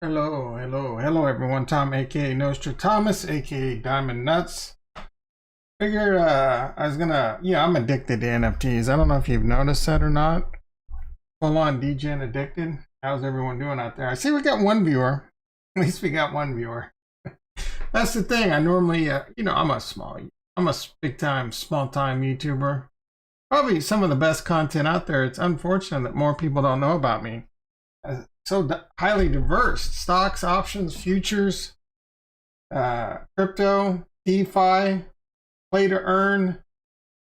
Hello, everyone. Tom, aka Nostradamus, aka Diamond Nuts. Figure I was gonna, I'm addicted to NFTs. I don't know if you've noticed that or not. Full on DGen addicted. How's everyone doing out there? I see we got one viewer. At least we got one viewer. That's the thing. I normally, I'm a big time, small time YouTuber. Probably some of the best content out there. It's unfortunate that more people don't know about me. So highly diverse: stocks, options, futures, crypto, DeFi, play to earn,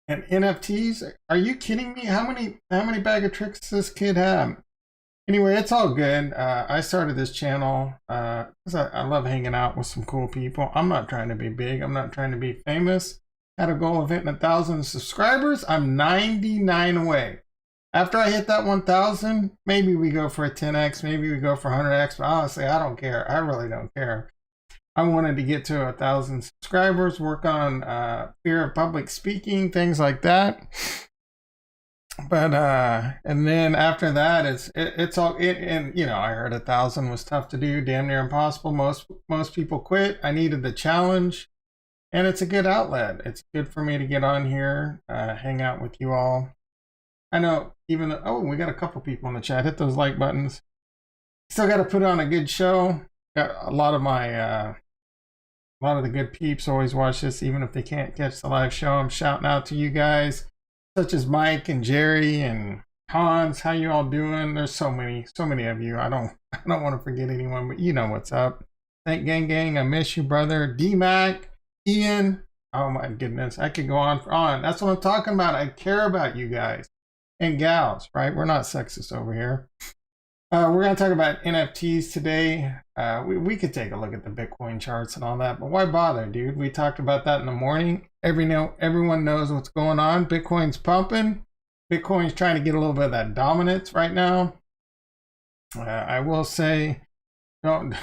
and NFTs. Are you kidding me? How many bag of tricks does this kid have? Anyway, it's all good. I started this channel because I love hanging out with some cool people. I'm not trying to be big. I'm not trying to be famous. Had a goal of hitting 1,000 subscribers. I'm 99 away. After I hit that 1,000, maybe we go for a 10x, maybe we go for 100x, but honestly, I don't care. I really don't care. I wanted to get to 1,000 subscribers, work on fear of public speaking, things like that. But, and then after that, it's all, and I heard 1,000 was tough to do, damn near impossible. Most people quit. I needed the challenge, and it's a good outlet. It's good for me to get on here, hang out with you all. I know, even though, we got a couple people in the chat. Hit those like buttons. Still got to put on a good show. Got a lot of the good peeps always watch this, even if they can't catch the live show. I'm shouting out to you guys, such as Mike and Jerry and Hans. How you all doing? There's so many of you. I don't want to forget anyone, but you know what's up. Thank gang. I miss you, brother. D-Mac, Ian. Oh my goodness, I could go on for on. That's what I'm talking about. I care about you guys and gals, right? We're not sexist over here. We're going to talk about NFTs today. We could take a look at the Bitcoin charts and all that, but why bother, dude? We talked about that in the morning. Everyone knows what's going on. Bitcoin's pumping. Bitcoin's trying to get a little bit of that dominance right now. I will say, don't.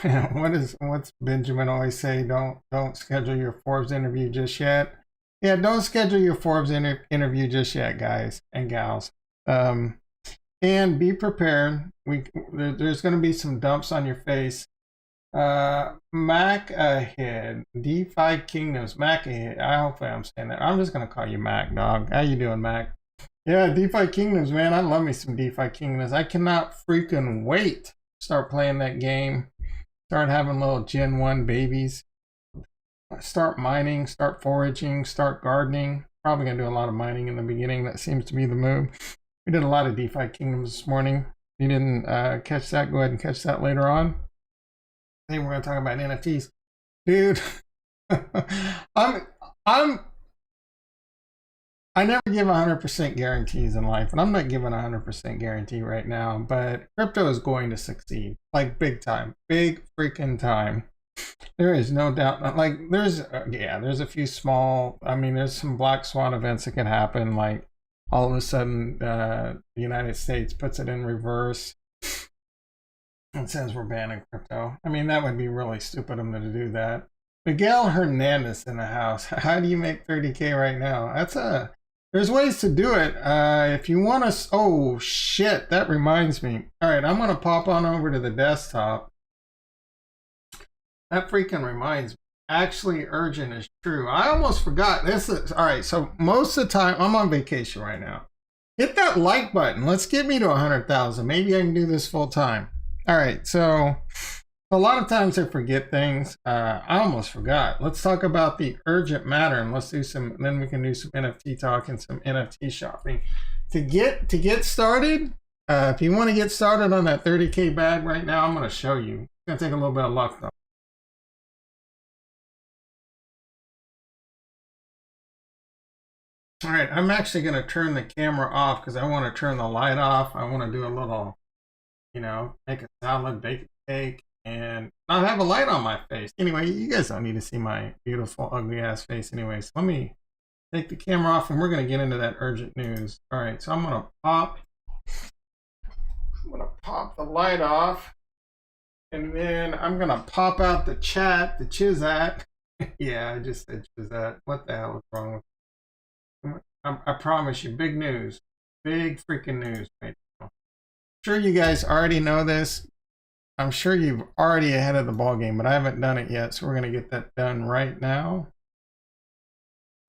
What's Benjamin always say? Don't schedule your Forbes interview just yet. Yeah, don't schedule your Forbes interview just yet, guys and gals. And be prepared. There's going to be some dumps on your face. Mac ahead. DeFi Kingdoms. Mac ahead. Hopefully I'm saying that. I'm just going to call you Mac, dog. How you doing, Mac? Yeah, DeFi Kingdoms, man. I love me some DeFi Kingdoms. I cannot freaking wait to start playing that game. Start having little Gen 1 babies. Start mining. Start foraging. Start gardening. Probably going to do a lot of mining in the beginning. That seems to be the move. We did a lot of DeFi Kingdoms this morning. If you didn't catch that, go ahead and catch that later on. I think we're going to talk about NFTs. Dude, I never give 100% guarantees in life, and I'm not giving a 100% guarantee right now, but crypto is going to succeed, like big time, big freaking time. There is no doubt. Like there's a few small, there's some black swan events that can happen, like all of a sudden the United States puts it in reverse and says we're banning crypto. That would be really stupid of them to do that. Miguel Hernandez in the house. How do you make 30K right now? There's ways to do it. If you want to, oh shit, that reminds me. All right, I'm going to pop on over to the desktop. That freaking reminds me. Actually, urgent is true. I almost forgot. All right, so most of the time, I'm on vacation right now. Hit that like button. Let's get me to 100,000. Maybe I can do this full time. All right, so a lot of times I forget things. I almost forgot. Let's talk about the urgent matter, and let's do some. Then we can do some NFT talk and some NFT shopping. To get started, if you want to get started on that 30K bag right now, I'm going to show you. It's going to take a little bit of luck though. All right, I'm actually going to turn the camera off because I want to turn the light off. I want to do a little, make a salad, bake a cake, and not have a light on my face. Anyway, you guys don't need to see my beautiful, ugly ass face anyway. So let me take the camera off and we're going to get into that urgent news. All right, so I'm going to pop the light off, and then I'm going to pop out the chat, the chizat. Yeah, I just said chizat. What the hell is wrong with me? I promise you, big news, big freaking news right now. I'm sure you guys already know this. I'm sure you've already ahead of the ball game, but I haven't done it yet, so we're going to get that done right now.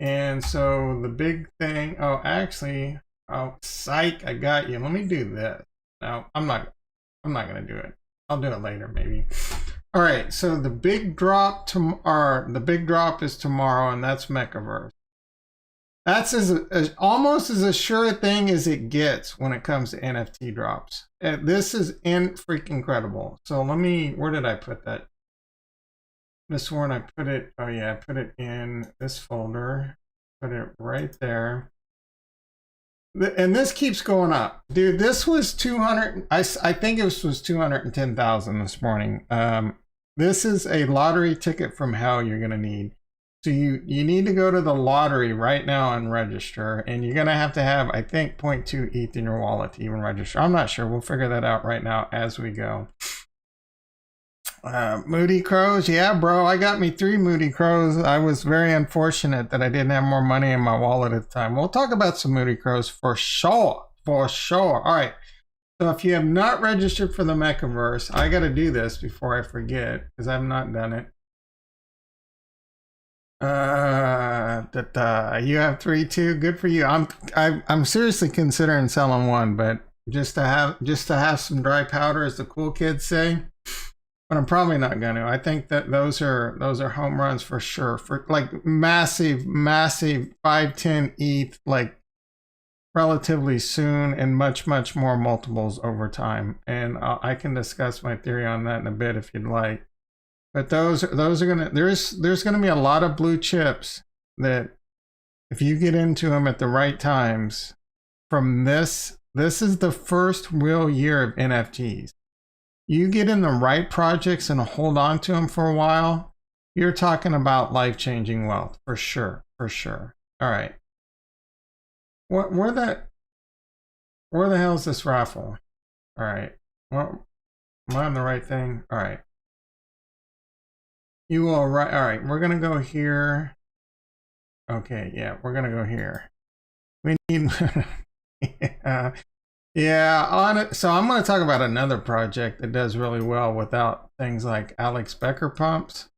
And so the big thing, oh, actually, oh, psych, I got you. Let me do this. No, I'm not going to do it. I'll do it later, maybe. All right, so the big drop is tomorrow, and that's Mechaverse. That's almost as sure a thing as it gets when it comes to NFT drops. This is freaking incredible. So where did I put that? This one, I put it, oh yeah, I put it in this folder. Put it right there. And this keeps going up. Dude, this was 200, I think it was 210,000 this morning. This is a lottery ticket from hell you're gonna need. So you need to go to the lottery right now and register, and you're gonna have to have, I think, 0.2 ETH in your wallet to even register. I'm not sure. We'll figure that out right now as we go. Moody Crows, yeah, bro. I got me 3 Moody Crows. I was very unfortunate that I didn't have more money in my wallet at the time. We'll talk about some Moody Crows for sure. For sure. All right. So if you have not registered for the Mechaverse, I got to do this before I forget because I've not done it. You have 3 too. Good for you. I'm seriously considering selling one, but just to have some dry powder, as the cool kids say. But I'm probably not going to. I think that those are home runs for sure. For like massive 5-10 ETH, like relatively soon, and much more multiples over time. And I can discuss my theory on that in a bit if you'd like. But those are gonna, there's gonna be a lot of blue chips that if you get into them at the right times, from this is the first real year of NFTs. You get in the right projects and hold on to them for a while, you're talking about life-changing wealth for sure. All right. Where the hell is this raffle? All right. Well, am I on the right thing? All right. You will right. All right. We're gonna go here. Okay. Yeah, we're gonna go here. We need. Yeah, on it. So I'm going to talk about another project that does really well without things like Alex Becker pumps.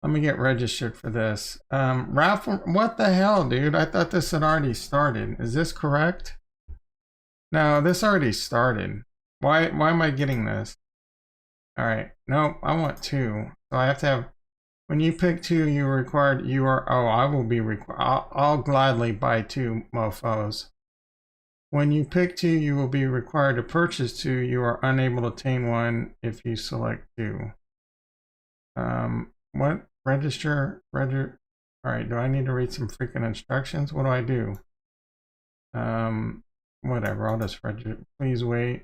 Let me get registered for this. Raffle, what the hell, dude? I thought this had already started. Is this correct? No, this already started. Why am I getting this? All right. Nope, I want 2. So I have to have, when you pick 2, you're required, I will be required, I'll gladly buy 2 mofos. When you pick 2, you will be required to purchase 2. You are unable to obtain 1 if you select 2. What? Register? All right, do I need to read some freaking instructions? What do I do? Whatever, I'll just register. Please wait.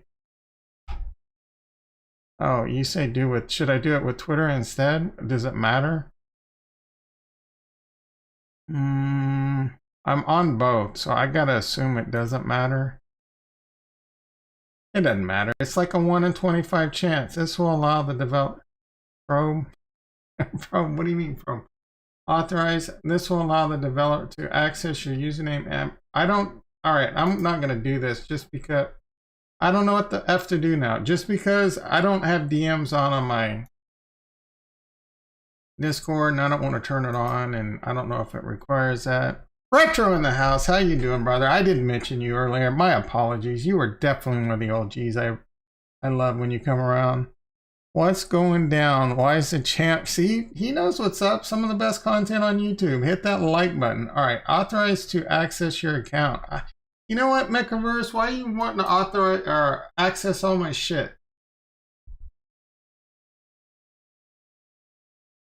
Oh, you say should I do it with Twitter instead? Does it matter? I'm on both, so I gotta assume it doesn't matter. It doesn't matter. It's like a 1 in 25 chance. This will allow the developer probe. What do you mean probe? Authorize. This will allow the developer to access your username and all right, I'm not gonna do this just because I don't know what the F to do now. Just because I don't have DMs on my Discord and I don't want to turn it on, and I don't know if it requires that. Retro in the house. How you doing, brother? I didn't mention you earlier. My apologies. You were definitely one of the OGs. I love when you come around. What's going down? Why is the champ? See, he knows what's up. Some of the best content on YouTube. Hit that like button. All right, authorize to access your account. You know what, Mechaverse? Why are you wanting to authorize or access all my shit?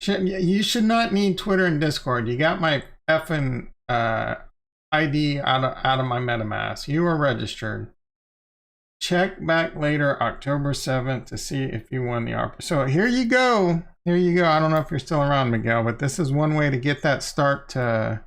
You should not need Twitter and Discord. You got my effing ID out of my MetaMask. You are registered. Check back later, October 7th, to see if you won the offer. So here you go. Here you go. I don't know if you're still around, Miguel, but this is one way to get that start to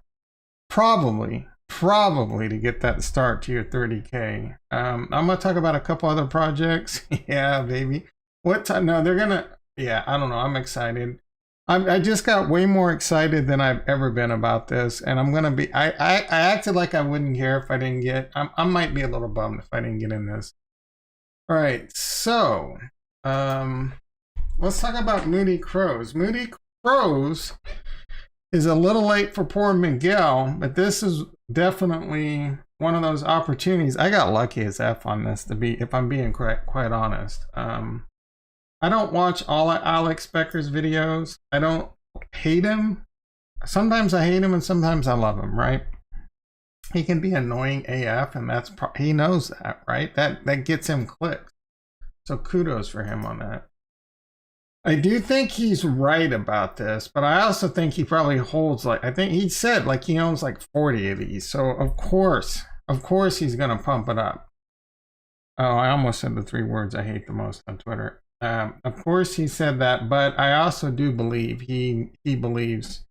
probably to get that start to your 30K. I'm going to talk about a couple other projects. Yeah, baby. What time? No, they're going to, yeah, I don't know. I'm excited. I just got way more excited than I've ever been about this. And I'm going to be, I acted like I wouldn't care if I didn't get, I might be a little bummed if I didn't get in this. All right, so let's talk about Moody Crows. Moody Crows is a little late for poor Miguel, but this is definitely one of those opportunities. I got lucky as F on this, to be, if I'm being quite honest. I don't watch all Alex Becker's videos. I don't hate him. Sometimes I hate him and sometimes I love him, right? He can be annoying AF, and he knows that, right? That gets him clicks. So kudos for him on that. I do think he's right about this, but I also think he probably holds, like, I think he said like he owns like 40 of these. So of course he's gonna pump it up. Oh, I almost said the 3 words I hate the most on Twitter. Of course he said that, but I also do believe he believes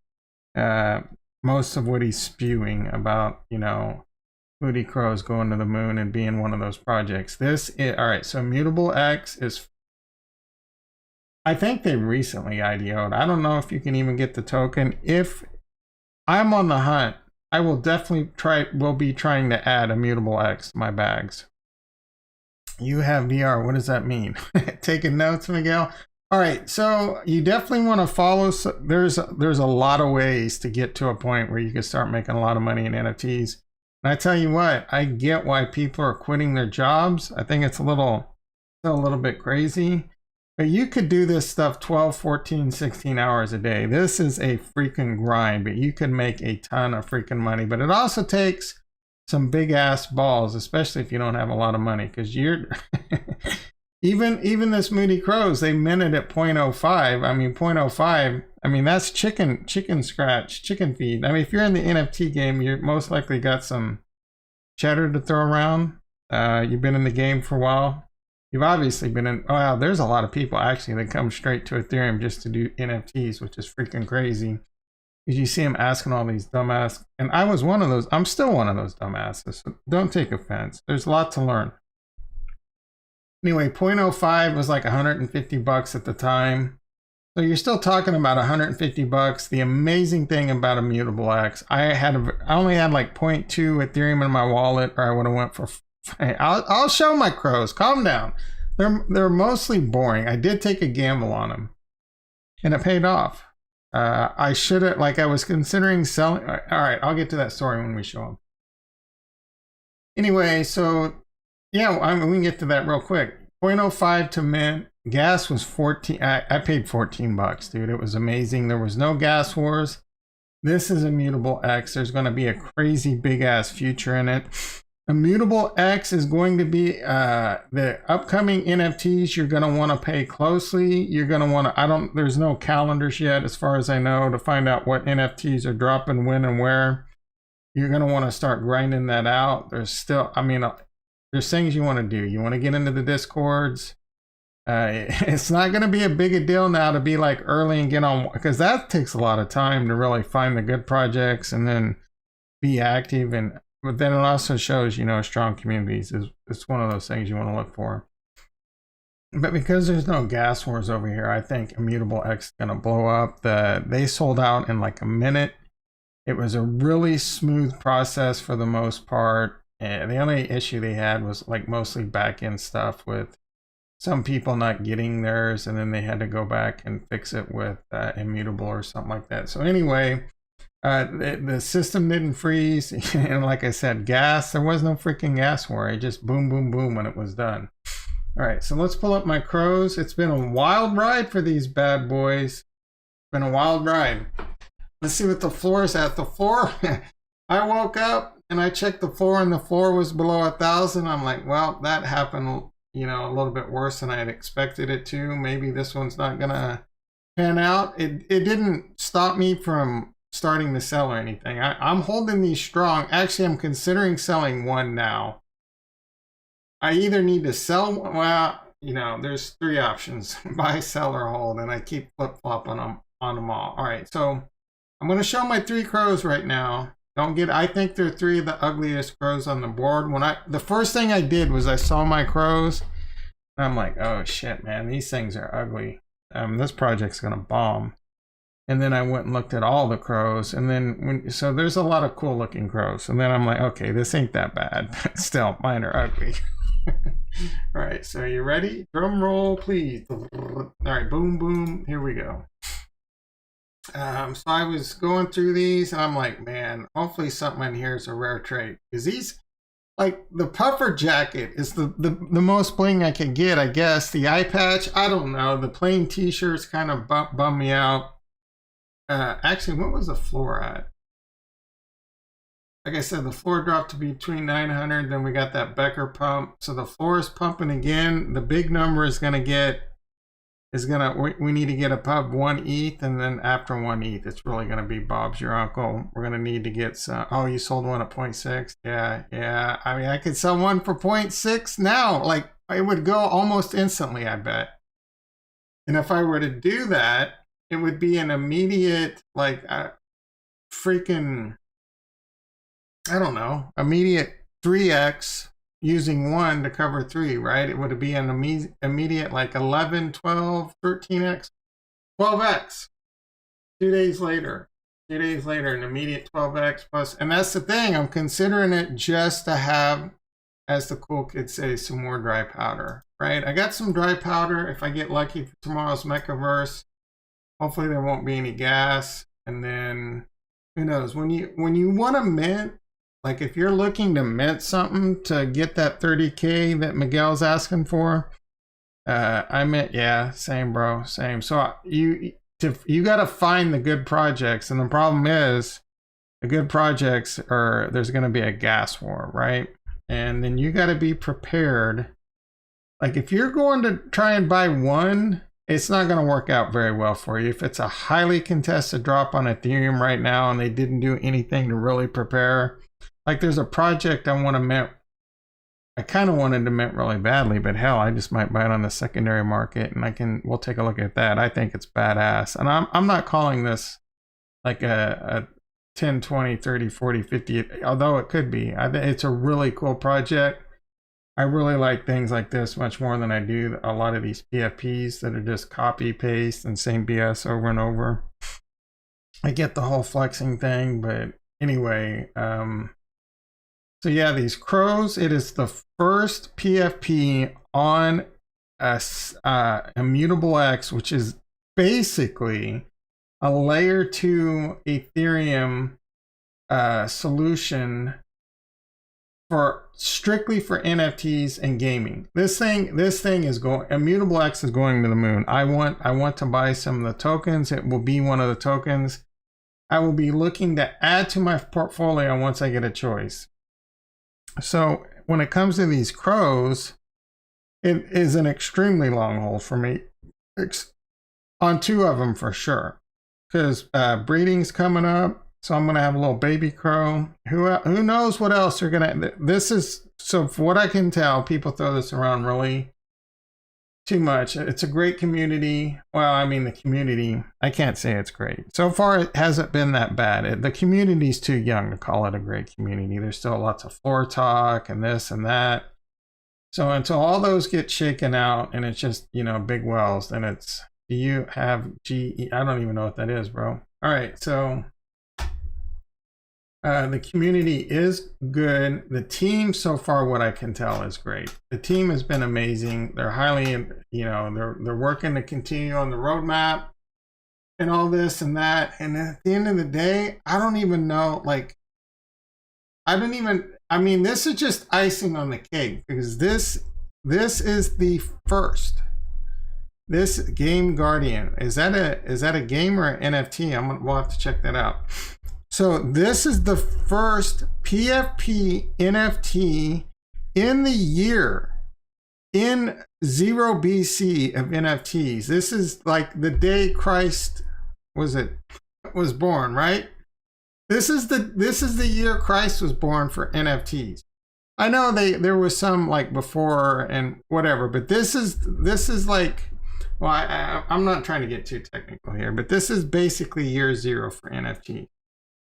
most of what he's spewing about, you know, Moody Crows going to the moon and being one of those projects. All right, so Mutable X is, I think they recently IDO'd. I don't know if you can even get the token. If I'm on the hunt, I will definitely will be trying to add a Mutable X to my bags. You have VR, what does that mean? Taking notes, Miguel? All right, so you definitely want to follow. There's a lot of ways to get to a point where you can start making a lot of money in NFTs. And I tell you what, I get why people are quitting their jobs. I think it's a little bit crazy. But you could do this stuff 12, 14, 16 hours a day. This is a freaking grind, but you can make a ton of freaking money. But it also takes some big ass balls, especially if you don't have a lot of money, because you're even this Moody Crows, they minted at 0.05. I mean 0.05. I mean, that's chicken scratch, chicken feed. I mean, if you're in the NFT game, you're most likely got some cheddar to throw around. You've been in the game for a while. You've obviously been in. Oh, wow, there's a lot of people actually that come straight to Ethereum just to do NFTs, which is freaking crazy. Because you see them asking all these dumbass, and I was one of those. I'm still one of those dumbasses. So don't take offense. There's a lot to learn. Anyway, 0.05 was like 150 bucks at the time. So you're still talking about 150 bucks. The amazing thing about a Mutable X, I only had like 0.2 Ethereum in my wallet, or I would have went for. Hey, I'll show my crows. Calm down. They're mostly boring. I did take a gamble on them, and it paid off. I should have, like, I was considering selling. All right, I'll get to that story when we show them. Anyway, so yeah, we can get to that real quick. 0.05 to mint. Gas was 14. I paid 14 bucks, dude. It was amazing. There was no gas wars. This is a Mutable X. There's going to be a crazy big ass future in it. A Mutable X is going to be the upcoming NFTs you're going to want to pay closely. You're going to want to, there's no calendars yet, as far as I know, to find out what NFTs are dropping when and where. You're going to want to start grinding that out. There's still, I mean, there's things you want to do. You want to get into the Discords. It's not going to be a big a deal now to be like early and get on, because that takes a lot of time to really find the good projects and then be active. But then it also shows, you know, strong communities. It's one of those things you want to look for. But because there's no gas wars over here, I think Immutable X is going to blow up. They sold out in like a minute. It was a really smooth process for the most part. The only issue they had was like mostly back-end stuff with some people not getting theirs, and then they had to go back and fix it with Immutable or something like that. So anyway, the system didn't freeze, and like I said, there was no freaking gas war. It just boom, boom, boom when it was done. All right, so let's pull up my crows. It's been a wild ride for these bad boys. It's been a wild ride. Let's see what the floor is at. The floor, I woke up and I checked the floor, and the floor was below 1,000. I'm like, well, that happened, you know, a little bit worse than I had expected it to. Maybe this one's not gonna pan out. It didn't stop me from starting to sell or anything. I'm holding these strong. Actually, I'm considering selling one now. I either need to sell, well, you know, there's 3 options: buy, sell, or hold, and I keep flip-flopping on them all. All right, so I'm going to show my 3 crows right now. I think they're 3 of the ugliest crows on the board. The first thing I did was I saw my crows, and I'm like, oh shit, man, these things are ugly. This project's going to bomb. And then I went and looked at all the crows, and then so there's a lot of cool looking crows. And then I'm like, okay, this ain't that bad, but still, mine are ugly. All right, so you ready? Drum roll, please. All right, boom, boom. Here we go. So I was going through these, and I'm like, man, hopefully something in here is a rare trait. Because these, like, the puffer jacket is the most bling I can get, I guess. The eye patch, I don't know. The plain t-shirts kind of bum me out. Actually, what was the floor at? Like I said, the floor dropped to between 900. Then we got that Becker pump. So the floor is pumping again. The big number is going to get, we need to get above 1 ETH. And then after 1 ETH, it's really going to be Bob's your uncle. We're going to need to get some. Oh, you sold one at 0.6. Yeah. I mean, I could sell one for 0.6 now. Like, it would go almost instantly, I bet. And if I were to do that, it would be an immediate, like, freaking, I don't know, immediate 3x using 1 to cover 3, right? It would be an immediate like 11, 12, 13x, 12x. 2 days later, an immediate 12x plus. And that's the thing, I'm considering it just to have, as the cool kids say, some more dry powder, right? I got some dry powder. If I get lucky for tomorrow's Mechaverse, hopefully there won't be any gas. And then who knows, when you want to mint, like if you're looking to mint something to get that 30K that Miguel's asking for, I meant, yeah, same bro, same. So you got to find the good projects, and the problem is the good projects are, there's going to be a gas war, right? And then you got to be prepared. Like if you're going to try and buy one, it's not going to work out very well for you. If it's a highly contested drop on Ethereum right now and they didn't do anything to really prepare, like there's a project I want to mint. I kind of wanted to mint really badly, but hell, I just might buy it on the secondary market, and we'll take a look at that. I think it's badass. And I'm not calling this like a 10, 20, 30, 40, 50, although it could be. It's a really cool project. I really like things like this much more than I do a lot of these PFPs that are just copy paste and same BS over and over. I get the whole flexing thing, but anyway, so yeah, these crows, it is the first PFP on Immutable X, which is basically a layer 2 Ethereum solution strictly for NFTs and gaming. This thing is going, Immutable X is going to the moon. I want to buy some of the tokens. It will be one of the tokens I will be looking to add to my portfolio once I get a choice. So when it comes to these crows, it is an extremely long hold for me on 2 of them for sure, because breeding's coming up. So I'm going to have a little baby crow. Who knows what else they're going to, this is, so for what I can tell, people throw this around really too much. It's a great community. Well, I mean, the community, I can't say it's great. So far, it hasn't been that bad. The community's too young to call it a great community. There's still lots of floor talk and this and that. So until all those get shaken out and it's just, you know, big wells, then it's, do you have GE? I don't even know what that is, bro. All right, so the community is good. The team, so far, what I can tell, is great. The team has been amazing. They're highly, you know, they're working to continue on the roadmap and all this and that. And at the end of the day, I don't even know, like, I mean, this is just icing on the cake, because this is the first. This Game Guardian, is that a game or an NFT? We'll have to check that out. So this is the first PFP NFT in the year in 0 BC of NFTs. This is like the day Christ was born, right? This is the year Christ was born for NFTs. I know there was some like before and whatever, but this is like, well, I'm not trying to get too technical here, but this is basically year 0 for NFT.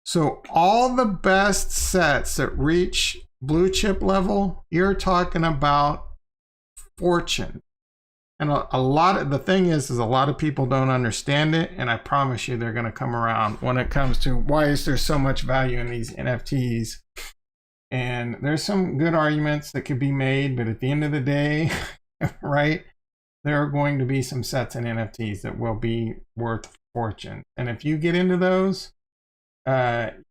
So all the best sets that reach blue chip level, you're talking about fortune. And a lot of the thing is a lot of people don't understand it, and I promise you they're going to come around when it comes to why is there so much value in these NFTs And there's some good arguments that could be made, but at the end of the day, right, there are going to be some sets in NFTs that will be worth fortune. And if you get into those,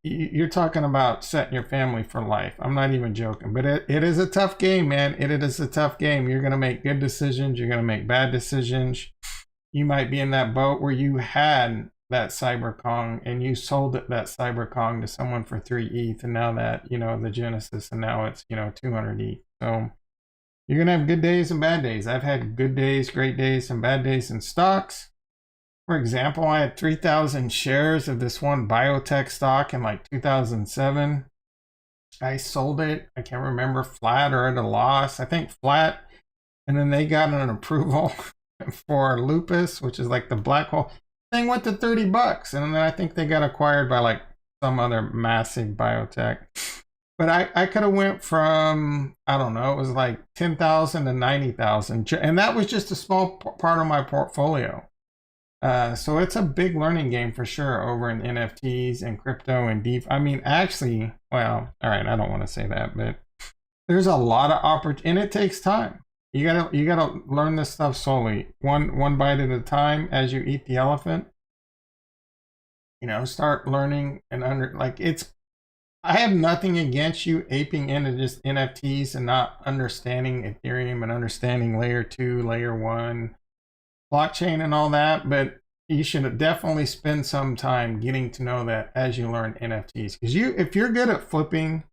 you're talking about setting your family for life. I'm not even joking, but it is a tough game, man. It is a tough game. You're going to make good decisions. You're going to make bad decisions. You might be in that boat where you had that CyberKong and you sold that CyberKong to someone for 3 ETH, and now that, you know, the Genesis, and now it's, you know, 200 ETH. So you're going to have good days and bad days. I've had good days, great days, and bad days in stocks. For example, I had 3,000 shares of this one biotech stock in like 2007. I sold it, I can't remember, flat or at a loss. I think flat. And then they got an approval for lupus, which is like the black hole thing, went to $30. And then I think they got acquired by like some other massive biotech. But I could have went from, I don't know, it was like 10,000 to 90,000. And that was just a small part of my portfolio. So it's a big learning game for sure over in NFTs and crypto and Defi. I mean, actually, well, all right, I don't want to say that, but there's a lot of opportunity, and it takes time. You gotta learn this stuff slowly, one bite at a time, as you eat the elephant. You know, start learning and I have nothing against you aping into just NFTs and not understanding Ethereum and understanding layer 2, layer 1, blockchain and all that, but you should definitely spend some time getting to know that as you learn NFTs. Because if you're good at flipping,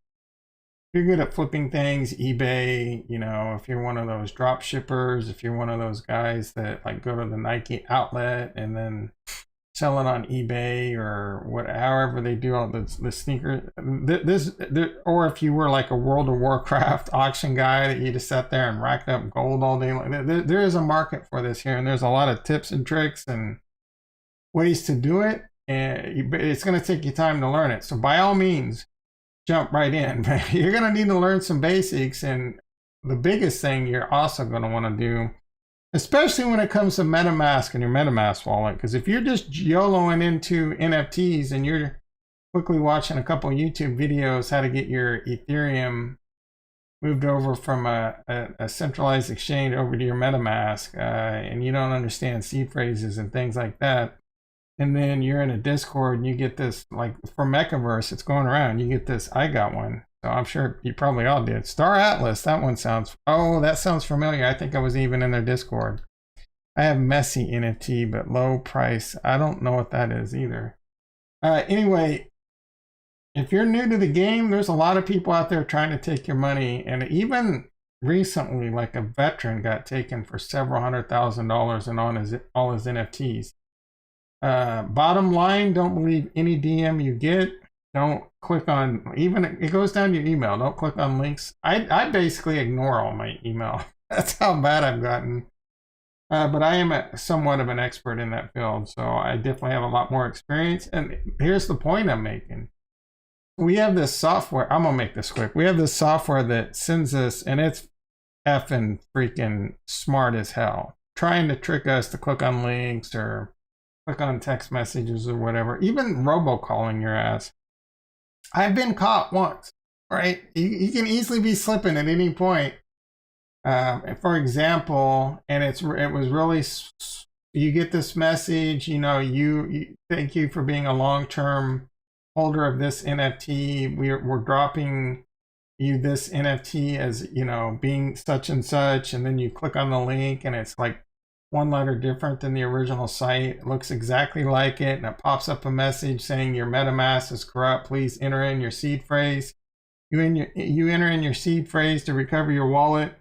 things, eBay, you know, if you're one of those drop shippers, if you're one of those guys that like go to the Nike outlet and then sell it on eBay or however they do all the sneakers, or if you were like a World of Warcraft auction guy that you just sat there and racked up gold all day long, there is a market for this here, and there's a lot of tips and tricks and ways to do it, and it's going to take you time to learn it. So by all means, jump right in, but you're going to need to learn some basics. And the biggest thing you're also going to want to do, especially when it comes to MetaMask and your MetaMask wallet, because if you're just YOLOing into NFTs and you're quickly watching a couple YouTube videos how to get your Ethereum moved over from a centralized exchange over to your MetaMask, and you don't understand seed phrases and things like that, and then you're in a Discord and you get this, like for Mechaverse, it's going around, you get this, I got one. So I'm sure you probably all did. Star Atlas, that one sounds, that sounds familiar. I think I was even in their Discord. I have Messy NFT, but low price. I don't know what that is either. Anyway, if you're new to the game, there's a lot of people out there trying to take your money. And even recently, like a veteran got taken for several $100,000 and on all his NFTs. Bottom line, don't believe any DM you get. Don't click on, even it goes down to your email. Don't click on links. I basically ignore all my email. That's how bad I've gotten. But I am somewhat of an expert in that field, so I definitely have a lot more experience. And here's the point I'm making. We have this software. I'm gonna make this quick. We have this software that sends us, and it's effing freaking smart as hell, trying to trick us to click on links or click on text messages or whatever, even robocalling your ass. I've been caught once, right? You can easily be slipping at any point. For example, and it was really, you get this message, you know, you thank you for being a long-term holder of this NFT. We're dropping you this NFT as, you know, being such and such, and then you click on the link and it's like one letter different than the original site. It looks exactly like it, and it pops up a message saying your MetaMask is corrupt. Please enter in your seed phrase. You enter in your seed phrase to recover your wallet,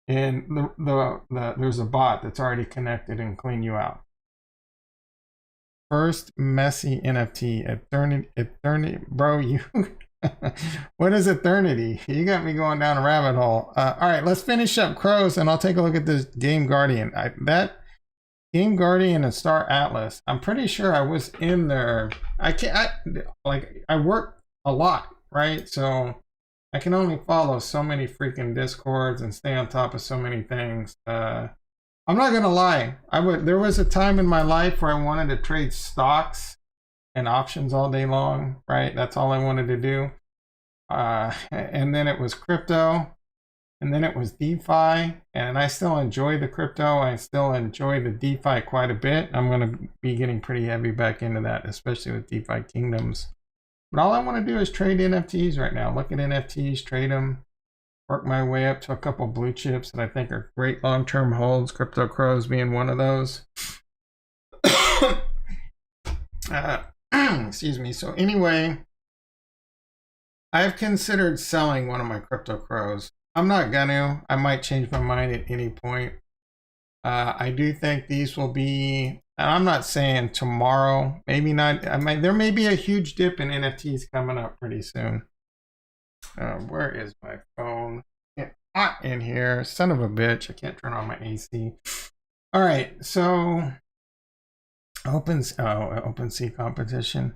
and there's a bot that's already connected and clean you out. First messy NFT, eternity, bro. You, what is eternity? You got me going down a rabbit hole. All right, let's finish up Crows, and I'll take a look at this Game Guardian. That Game Guardian and Star Atlas. I'm pretty sure I was in there. I work a lot, right? So I can only follow so many freaking Discords and stay on top of so many things. I'm not gonna lie. There was a time in my life where I wanted to trade stocks and options all day long, right? That's all I wanted to do. and then it was crypto, and then it was DeFi, and I still enjoy the crypto. I still enjoy the DeFi quite a bit. I'm going to be getting pretty heavy back into that, especially with DeFi Kingdoms. But all I want to do is trade NFTs right now. Look at NFTs, trade them, work my way up to a couple blue chips that I think are great long-term holds, Crypto Crows being one of those. Excuse me. So anyway, I've considered selling one of my Crypto Crows. I'm not gonna. I might change my mind at any point. I do think these will be, and I'm not saying tomorrow, maybe not. There may be a huge dip in NFTs coming up pretty soon. Where is my phone? It's hot in here. Son of a bitch. I can't turn on my AC. All right. So OpenSea competition.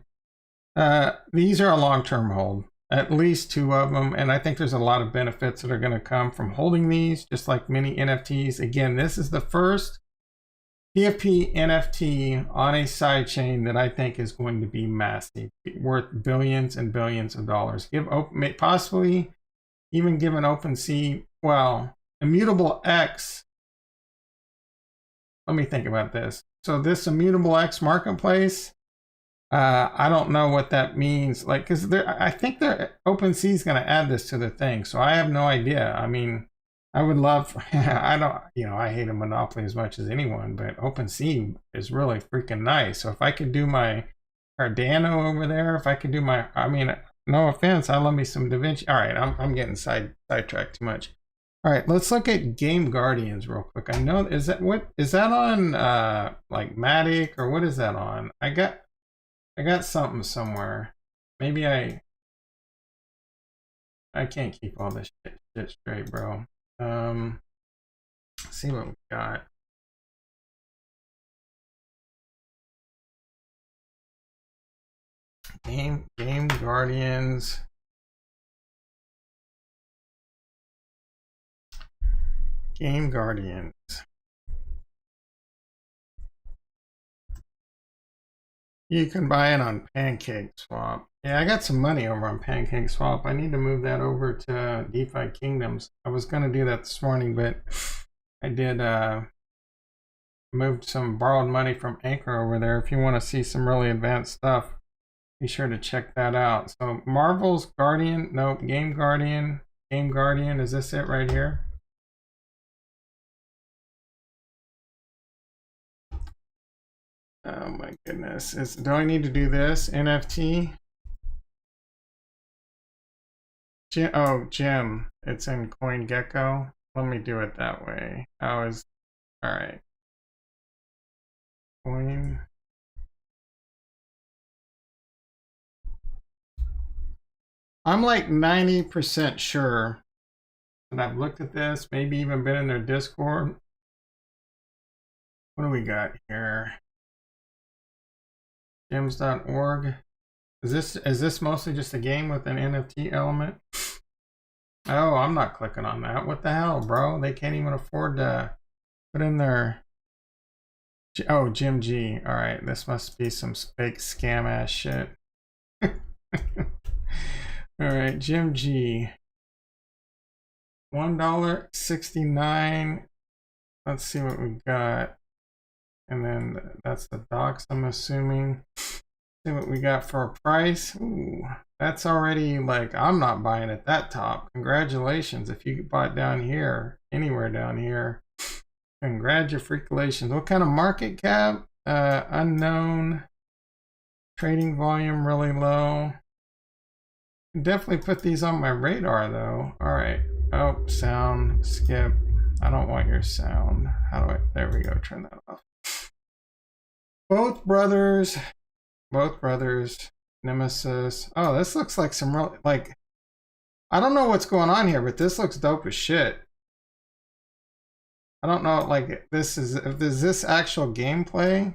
These are a long-term hold. At least two of them, and I think there's a lot of benefits that are going to come from holding these, just like many NFTs. Again, this is the first PFP NFT on a sidechain that I think is going to be massive, worth billions and billions of dollars. Possibly even give an OpenSea, well, Immutable X. Let me think about this. So this Immutable X marketplace, I don't know what that means. Like, because I think OpenSea is going to add this to the thing, so I have no idea. I mean, I would love. I hate a monopoly as much as anyone, but OpenSea is really freaking nice. So if I could do my Cardano over there, if I could do my, I mean, no offense, I love me some Da Vinci. All right, I'm getting sidetracked too much. All right, let's look at Game Guardians real quick. I know is that on like Matic, or what is that on? I got something somewhere. Maybe I can't keep all this shit straight, bro. Let's see what we got. Game Guardians. Game Guardians. You can buy it on PancakeSwap. Yeah, I got some money over on PancakeSwap. I need to move that over to DeFi Kingdoms. I was going to do that this morning, but I did moved some borrowed money from Anchor over there. If you want to see some really advanced stuff, be sure to check that out. So Marvel's Guardian, nope, Game Guardian, is this it right here? Oh my goodness. Do I need to do this? NFT? Jim. It's in CoinGecko. Let me do it that way. Alright. Coin. I'm like 90% sure that I've looked at this, maybe even been in their Discord. What do we got here? Gems.org. Is this mostly just a game with an NFT element? Oh, I'm not clicking on that. What the hell, bro? They can't even afford to put in their... Oh, Jim G. All right, this must be some fake scam ass shit. All right, Jim G. $1.69. Let's see what we got. And then that's the docs, I'm assuming. See what we got for a price. Ooh, that's already like, I'm not buying at that top. Congratulations if you bought down here, anywhere down here. Congratulations. What kind of market cap? Unknown. Trading volume really low. Definitely put these on my radar though. All right. Oh, sound, skip. I don't want your sound. There we go, turn that off. Both brothers, Nemesis. Oh, this looks like some real, like, I don't know what's going on here, but this looks dope as shit. I don't know, like, is this actual gameplay?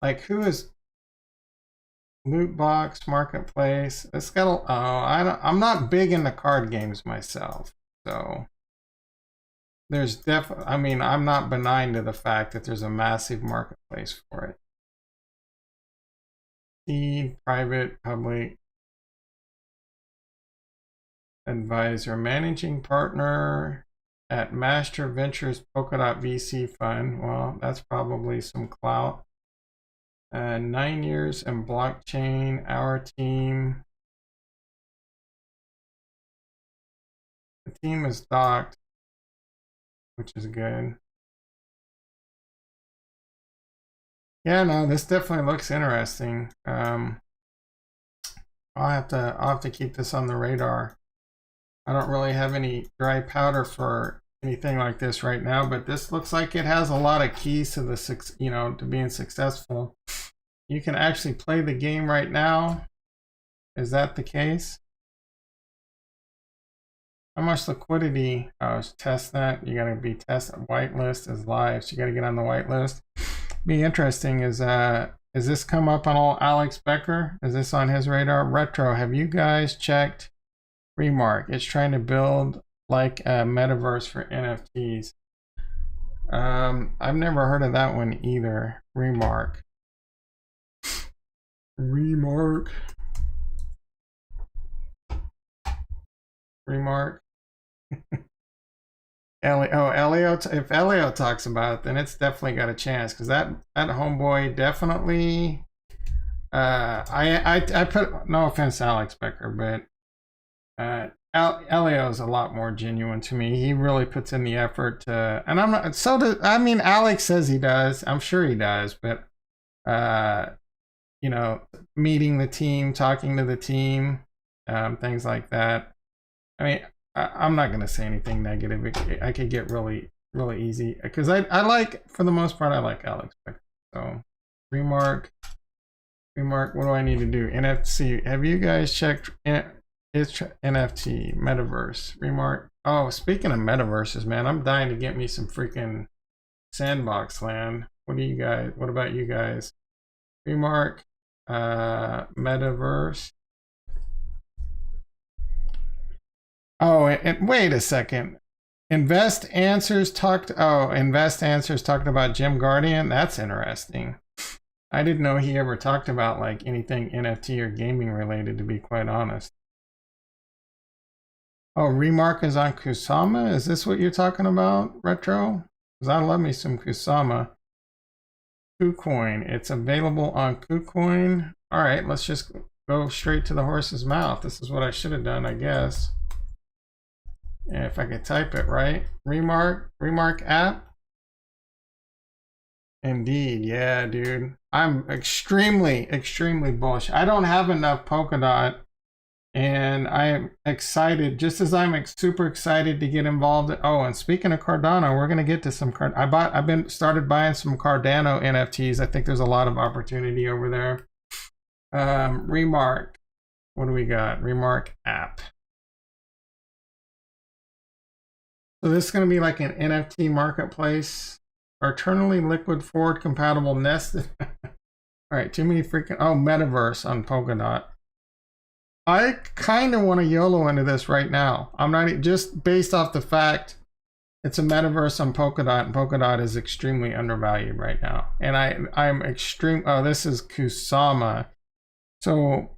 Like, who is loot box marketplace? It's got I'm not big into card games myself, so there's definitely, I mean, I'm not benign to the fact that there's a massive marketplace for it. Seed, private, public. advisor, managing partner at Master Ventures Polkadot VC Fund. Well, that's probably some clout. 9 years in blockchain, our team. The team is docked, which is good. Yeah, no, this definitely looks interesting. I'll have to keep this on the radar. I don't really have any dry powder for anything like this right now, but this looks like it has a lot of keys to the to being successful. You can actually play the game right now. Is that the case? How much liquidity? Oh, it's testnet. You gotta be tested. Whitelist is live, so you gotta get on the whitelist. Be interesting. Is this come up on all Alex Becker? Is this on his radar? Retro, have you guys checked Remark? It's trying to build like a metaverse for NFTs. I've never heard of that one either. Remark. Remark. Elio, if Elio talks about it, then it's definitely got a chance, because that homeboy definitely I put, no offense to Alex Becker, but Elio is a lot more genuine to me. He really puts in the effort to, and I'm not, so does, I mean, Alex says he does, I'm sure he does, but you know, meeting the team, talking to the team, things like that. I mean, I'm not going to say anything negative. I could get really easy, because I like, for the most part, I like Alex Becker. So, Remark, what do I need to do? NFC, have you guys checked it's NFT, Metaverse, Remark? Oh, speaking of Metaverses, man, I'm dying to get me some freaking sandbox land. What about you guys? Remark, Metaverse. Oh, and wait a second. Invest Answers talked about Jim Guardian. That's interesting. I didn't know he ever talked about like anything NFT or gaming related, to be quite honest. Oh, Remark is on Kusama? Is this what you're talking about, Retro? Because I love me some Kusama. KuCoin. It's available on KuCoin. All right, let's just go straight to the horse's mouth. This is what I should have done, I guess. And if I could type it right, Remark app. Indeed, yeah, dude. I'm extremely bullish. I don't have enough Polkadot, and I am excited, just as I'm super excited to get involved. Oh, and speaking of Cardano, we're gonna get to some I've started buying some Cardano NFTs. I think there's a lot of opportunity over there. Remark, what do we got? Remark app. So this is going to be like an NFT marketplace. Eternally liquid forward compatible nested. All right, too many freaking, oh, Metaverse on Polkadot. I kind of want to YOLO into this right now. I'm not, just based off the fact it's a metaverse on Polkadot, and Polkadot is extremely undervalued right now. And I'm extreme, oh, this is Kusama. So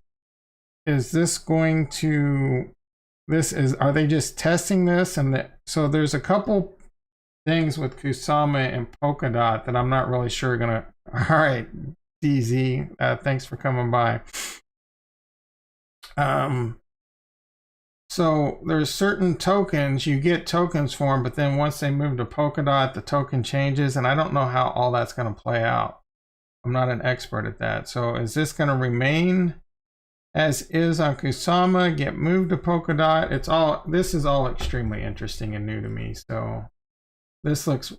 is this going to, are they just testing this? And so there's a couple things with Kusama and Polkadot that I'm not really sure gonna. All right, DZ, thanks for coming by. So there's certain tokens, you get tokens for them, but then once they move to Polkadot, the token changes, and I don't know how all that's gonna play out. I'm not an expert at that. So is this gonna remain as is on Kusama, get moved to Polkadot? This is all extremely interesting and new to me. So this looks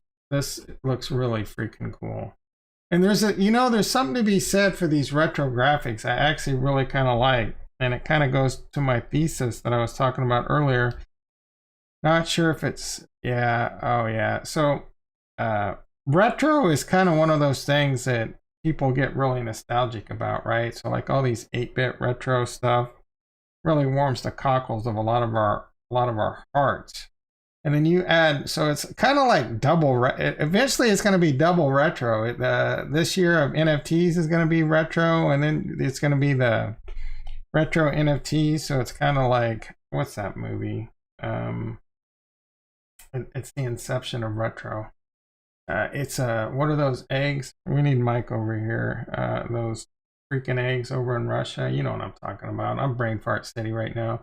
really freaking cool. And there's something to be said for these retro graphics. I actually really kind of like, and it kind of goes to my thesis that I was talking about earlier. Not sure if it's, yeah, oh yeah. So retro is kind of one of those things that people get really nostalgic about, right? So like all these 8-bit retro stuff really warms the cockles of a lot of our hearts. And then you add, so it's kind of like eventually it's going to be double retro. This year of NFTs is going to be retro, and then it's going to be the retro NFTs. So it's kind of like what's that movie? It's the inception of retro. It's what are those eggs? We need Mike over here. Those freaking eggs over in Russia. You know what I'm talking about. I'm brain fart city right now.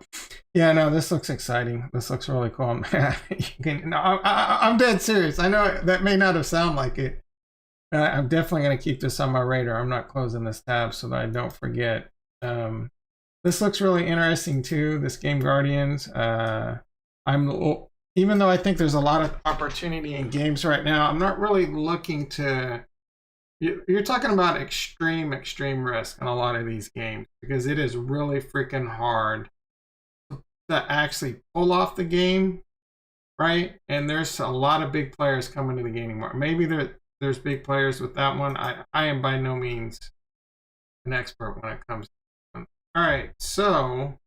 Yeah, no, this looks exciting. This looks really cool. I'm dead serious. I know that may not have sounded like it. I'm definitely going to keep this on my radar. I'm not closing this tab so that I don't forget. This looks really interesting too. This Game Guardians. Even though I think there's a lot of opportunity in games right now, I'm not really looking to. You're talking about extreme risk in a lot of these games because it is really freaking hard to actually pull off the game, right? And there's a lot of big players coming to the gaming market. Maybe there's big players with that one. I am by no means an expert when it comes to them. All right, so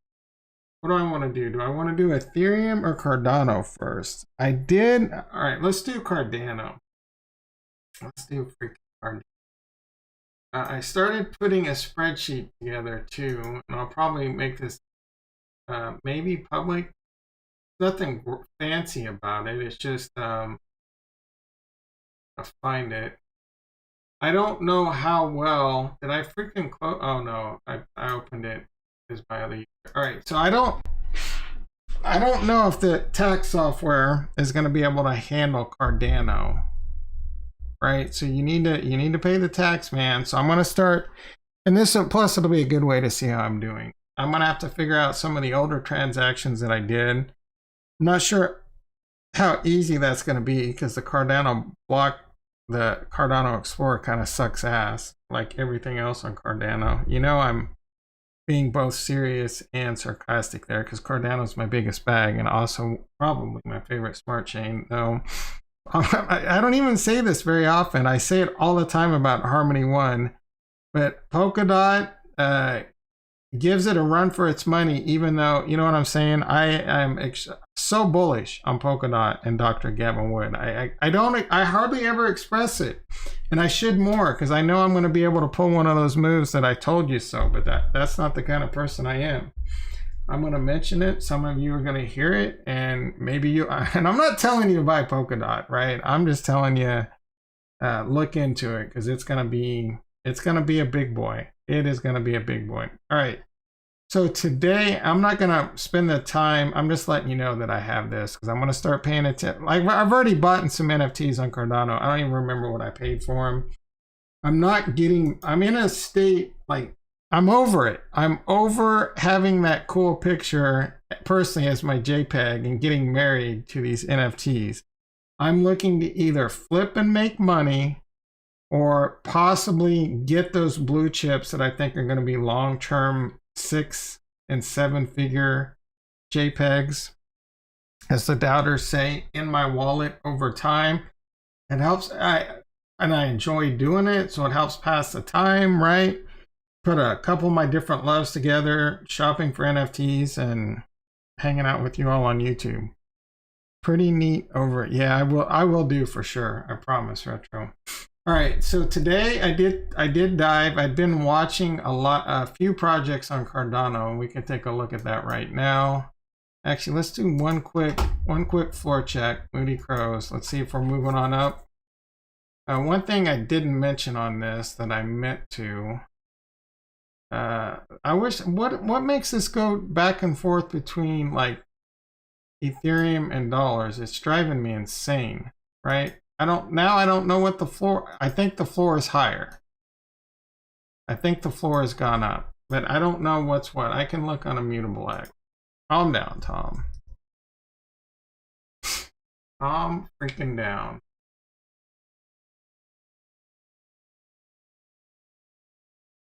what do I want to do? Do I want to do Ethereum or Cardano first? I did. All right, let's do Cardano. Let's do freaking Cardano. I started putting a spreadsheet together too, and I'll probably make this maybe public. Nothing fancy about it. It's just I'll find it. I don't know how well. Did I freaking close? Oh no, I opened it. Is by other user. All right, so I don't know if the tax software is going to be able to handle Cardano. Right, so you need to pay the tax, man. So I'm going to start, and this plus it'll be a good way to see how I'm doing. I'm going to have to figure out some of the older transactions that I did. I'm not sure how easy that's going to be because the Cardano Explorer kind of sucks ass, like everything else on Cardano. You know, I'm being both serious and sarcastic there because Cardano is my biggest bag and also probably my favorite smart chain, though. I don't even say this very often. I say it all the time about Harmony One, but Polkadot gives it a run for its money, even though, you know what I'm saying? I am so bullish on Polkadot and Dr. Gavin Wood. I hardly ever express it, and I should more because I know I'm going to be able to pull one of those moves that I told you so, but that's not the kind of person I am. I'm going to mention it. Some of you are going to hear it, and maybe you, and I'm not telling you to buy Polkadot, right? I'm just telling you, look into it because it's going to be a big boy. It is going to be a big boy. All right. So today I'm not going to spend the time. I'm just letting you know that I have this because I'm going to start paying attention. Like I've already bought some NFTs on Cardano. I don't even remember what I paid for them. I'm in a state like, I'm over it. I'm over having that cool picture personally as my JPEG and getting married to these NFTs. I'm looking to either flip and make money or possibly get those blue chips that I think are going to be long-term 6 and 7 figure JPEGs, as the doubters say, in my wallet over time. It helps. I enjoy doing it, so it helps pass the time, right? Put a couple of my different loves together, shopping for NFTs and hanging out with you all on YouTube. Pretty neat over it. Yeah, I will do for sure. I promise, Retro. All right, so today I did dive. I've been watching a few projects on Cardano, and we can take a look at that right now. Actually, let's do one quick floor check. Moody Crows. Let's see if we're moving on up. One thing I didn't mention on this that I meant to. I wish what makes this go back and forth between like Ethereum and dollars? It's driving me insane, right? I don't know what the floor. I think the floor is higher. I think the floor has gone up, but I don't know what's what. I can look on Immutable X. Calm down, Tom. Calm freaking down.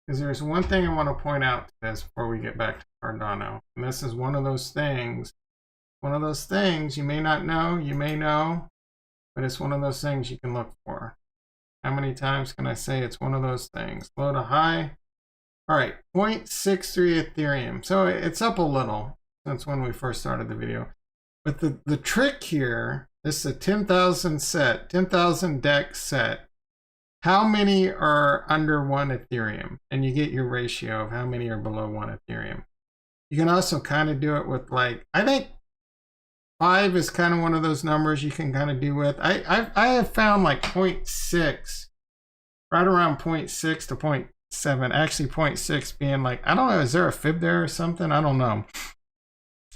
Because there's one thing I want to point out to this before we get back to Cardano. And this is one of those things you may not know, you may know, but it's one of those things you can look for. How many times can I say it's one of those things? Low to high. All right, 0.63 Ethereum. So it's up a little since when we first started the video. But the trick here, this is a 10,000 set, 10,000 deck set. How many are under 1 Ethereum? And you get your ratio of how many are below 1 Ethereum. You can also kind of do it with like, I think 5 is kind of one of those numbers you can kind of do with. I have found like 0.6, right around 0.6 to 0.7, actually 0.6 being like, I don't know, is there a fib there or something? I don't know.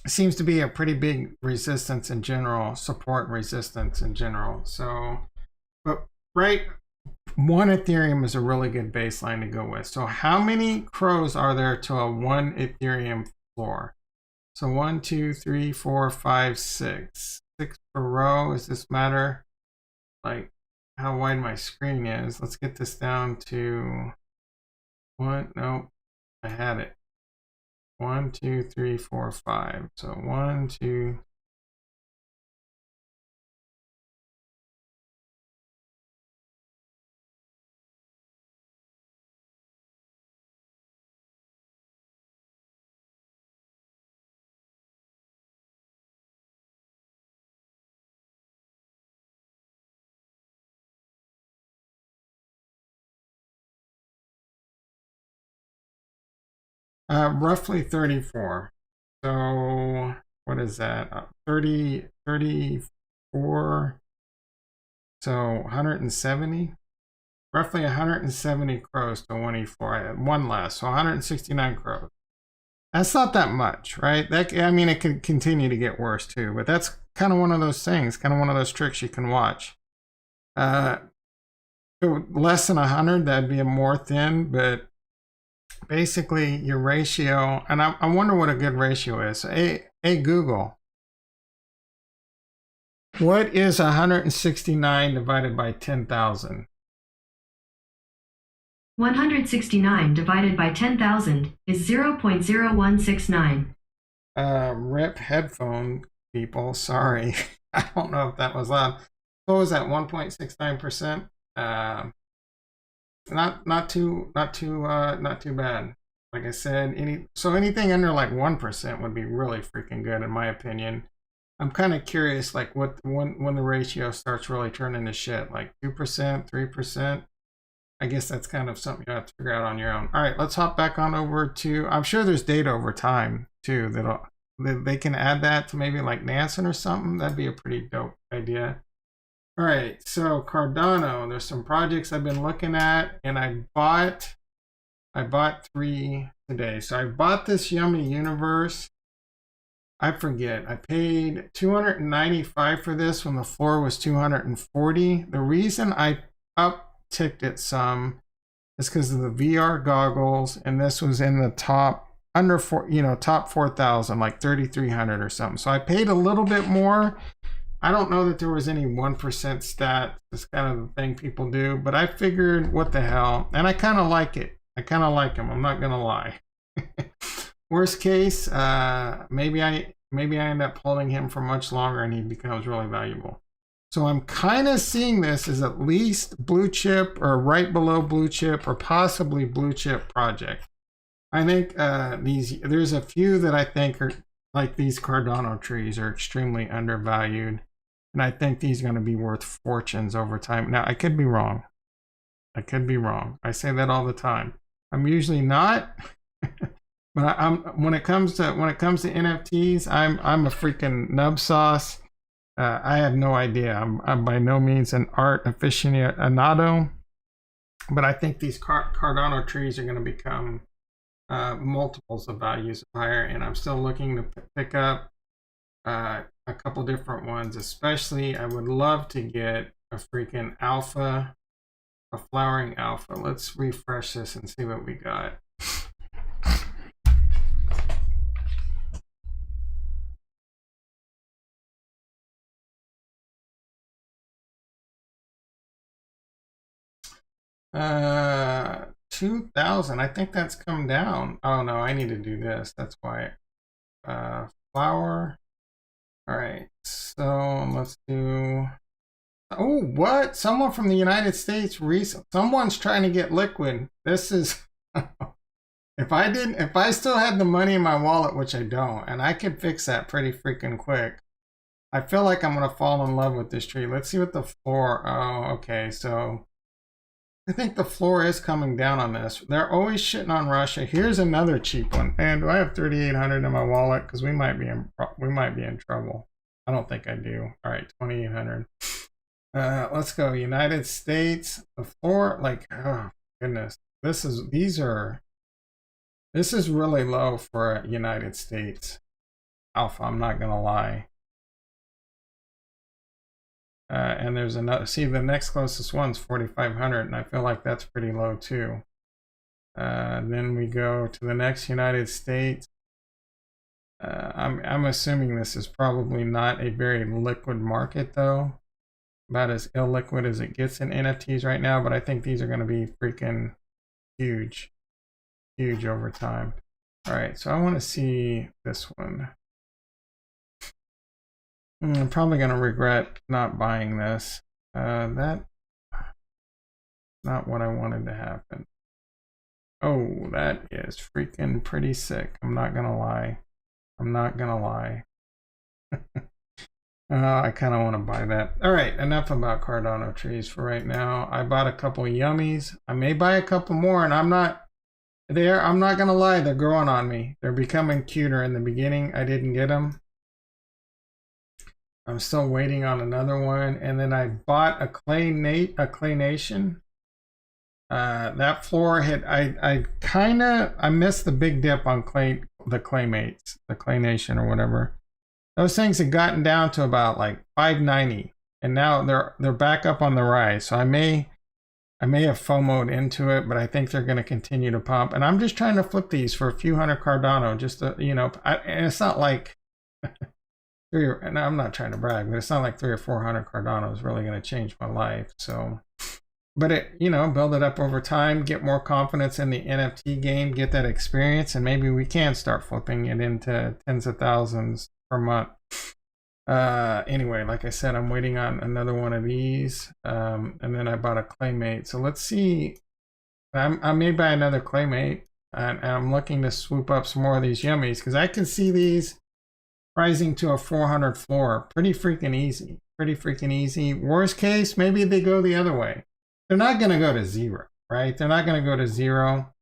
It seems to be a pretty big resistance in general, support and resistance in general. So, but right, 1 Ethereum is a really good baseline to go with. So how many crows are there to a 1 Ethereum floor? So 1, 2, 3, 4, 5, 6. 6 per row. Does this matter? Like how wide my screen is. Let's get this down to 1. No, I had it. 1, 2, 3, 4, 5. So 1, 2. Roughly 34. So what is that? 30, 34. So 170. Roughly 170 crows to 1E4. I had 1 less, so 169 crows. That's not that much, right? That, I mean, it could continue to get worse too, but that's kind of one of those things, kind of one of those tricks you can watch. Less than 100, that'd be a more thin, but basically your ratio, and I wonder what a good ratio is. Hey Google, what is 169 divided by 10,000? 169 divided by 10,000 is 0.0169. Rip headphone people, sorry. I don't know if that was loud. What was that, 1.69%? Not too bad. Like I said, anything under like 1% would be really freaking good in my opinion. I'm kind of curious, like when the ratio starts really turning to shit, like 2%, 3%. I guess that's kind of something you have to figure out on your own. All right, let's hop back on over to, I'm sure there's data over time too that they can add that to maybe like Nansen or something. That'd be a pretty dope idea. All right, so Cardano, there's some projects I've been looking at, and I bought 3 today. So I bought this Yummy Universe. I forget, I paid $295 for this when the floor was $240. The reason I upticked it some is because of the VR goggles, and this was in the top top 4,000, like 3,300 or something. So I paid a little bit more. I don't know that there was any 1% stat. It's kind of the thing people do, but I figured, what the hell, and I kind of like it. I kind of like him. I'm not gonna lie. Worst case, maybe I end up holding him for much longer and he becomes really valuable. So I'm kind of seeing this as at least blue chip or right below blue chip or possibly blue chip project. I think there's a few that I think are like these Cardano trees are extremely undervalued. And I think these are going to be worth fortunes over time. Now, I could be wrong. I could be wrong. I say that all the time. I'm usually not. But when it comes to NFTs, I'm a freaking nub sauce. I have no idea. I'm by no means an art aficionado, but I think these Cardano trees are going to become multiples of values higher, and I'm still looking to pick up a couple different ones. Especially, I would love to get a freaking alpha, a flowering alpha. Let's refresh this and see what we got. Uh, 2,000. I think that's come down. Oh no, I need to do this. That's why. Flower. All right. So let's do. Oh, what? Someone from the United States. Someone's trying to get liquid. This is. If I still had the money in my wallet, which I don't, and I could fix that pretty freaking quick. I feel like I'm gonna fall in love with this tree. Let's see what the floor. Oh, okay. So I think the floor is coming down on this. They're always shitting on Russia. Here's another cheap one. And do I have 3,800 in my wallet? Because we might be in trouble. I don't think I do. All right, 2,800. Let's go. United States. The floor, like, oh goodness, this is really low for United States alpha. I'm not gonna lie. And there's another, see, the next closest one's 4,500, and I feel like that's pretty low too. Then we go to the next United States. I'm assuming this is probably not a very liquid market though, about as illiquid as it gets in NFTs right now, but I think these are going to be freaking huge over time. All right, so I want to see this one. I'm probably going to regret not buying this. That's not what I wanted to happen. Oh, that is freaking pretty sick. I'm not going to lie. I kind of want to buy that. All right, enough about Cardano trees for right now. I bought a couple yummies. I may buy a couple more, and I'm not going to lie, they're growing on me. They're becoming cuter. In the beginning, I didn't get them. I'm still waiting on another one. And then I bought a Clay Nation. That floor hit, I missed the big dip on the Claymates, the Clay Nation or whatever. Those things had gotten down to about like 590, and now they're back up on the rise. So I may have FOMO'd into it, but I think they're going to continue to pump. And I'm just trying to flip these for a few hundred Cardano, just to, and it's not like and I'm not trying to brag, but it's not like 300 or 400 Cardano is really going to change my life. So, but it, build it up over time, get more confidence in the NFT game, get that experience, and maybe we can start flipping it into tens of thousands per month. Anyway, like I said, I'm waiting on another one of these, and then I bought a Claymate. So let's see. I may buy another Claymate, and I'm looking to swoop up some more of these yummies because I can see these rising to a 400 floor pretty freaking easy. Worst case, maybe they go the other way. They're not going to go to zero, right? They're not going to go to zero,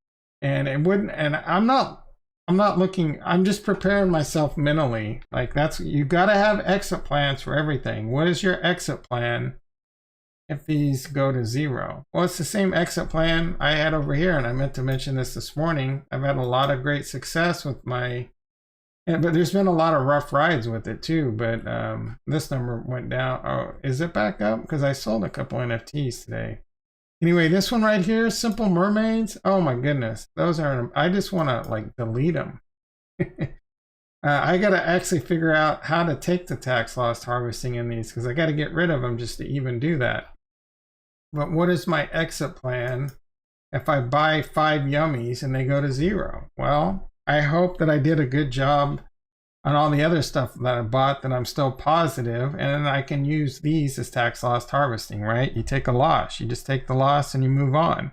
and it wouldn't. And I'm not looking. I'm just preparing myself mentally. Like you got to have exit plans for everything. What is your exit plan if these go to zero? Well, it's the same exit plan I had over here, and I meant to mention this morning. I've had a lot of great success with but there's been a lot of rough rides with it too. But this number went down. Oh, is it back up? Because I sold a couple NFTs today. Anyway, this one right here, Simple Mermaids. Oh my goodness, those are. I just want to like delete them. I got to actually figure out how to take the tax loss harvesting in these because I got to get rid of them just to even do that. But what is my exit plan if I buy 5 yummies and they go to zero? Well, I hope that I did a good job on all the other stuff that I bought, that I'm still positive, and then I can use these as tax loss harvesting, right? You take a loss, you just take the loss and you move on.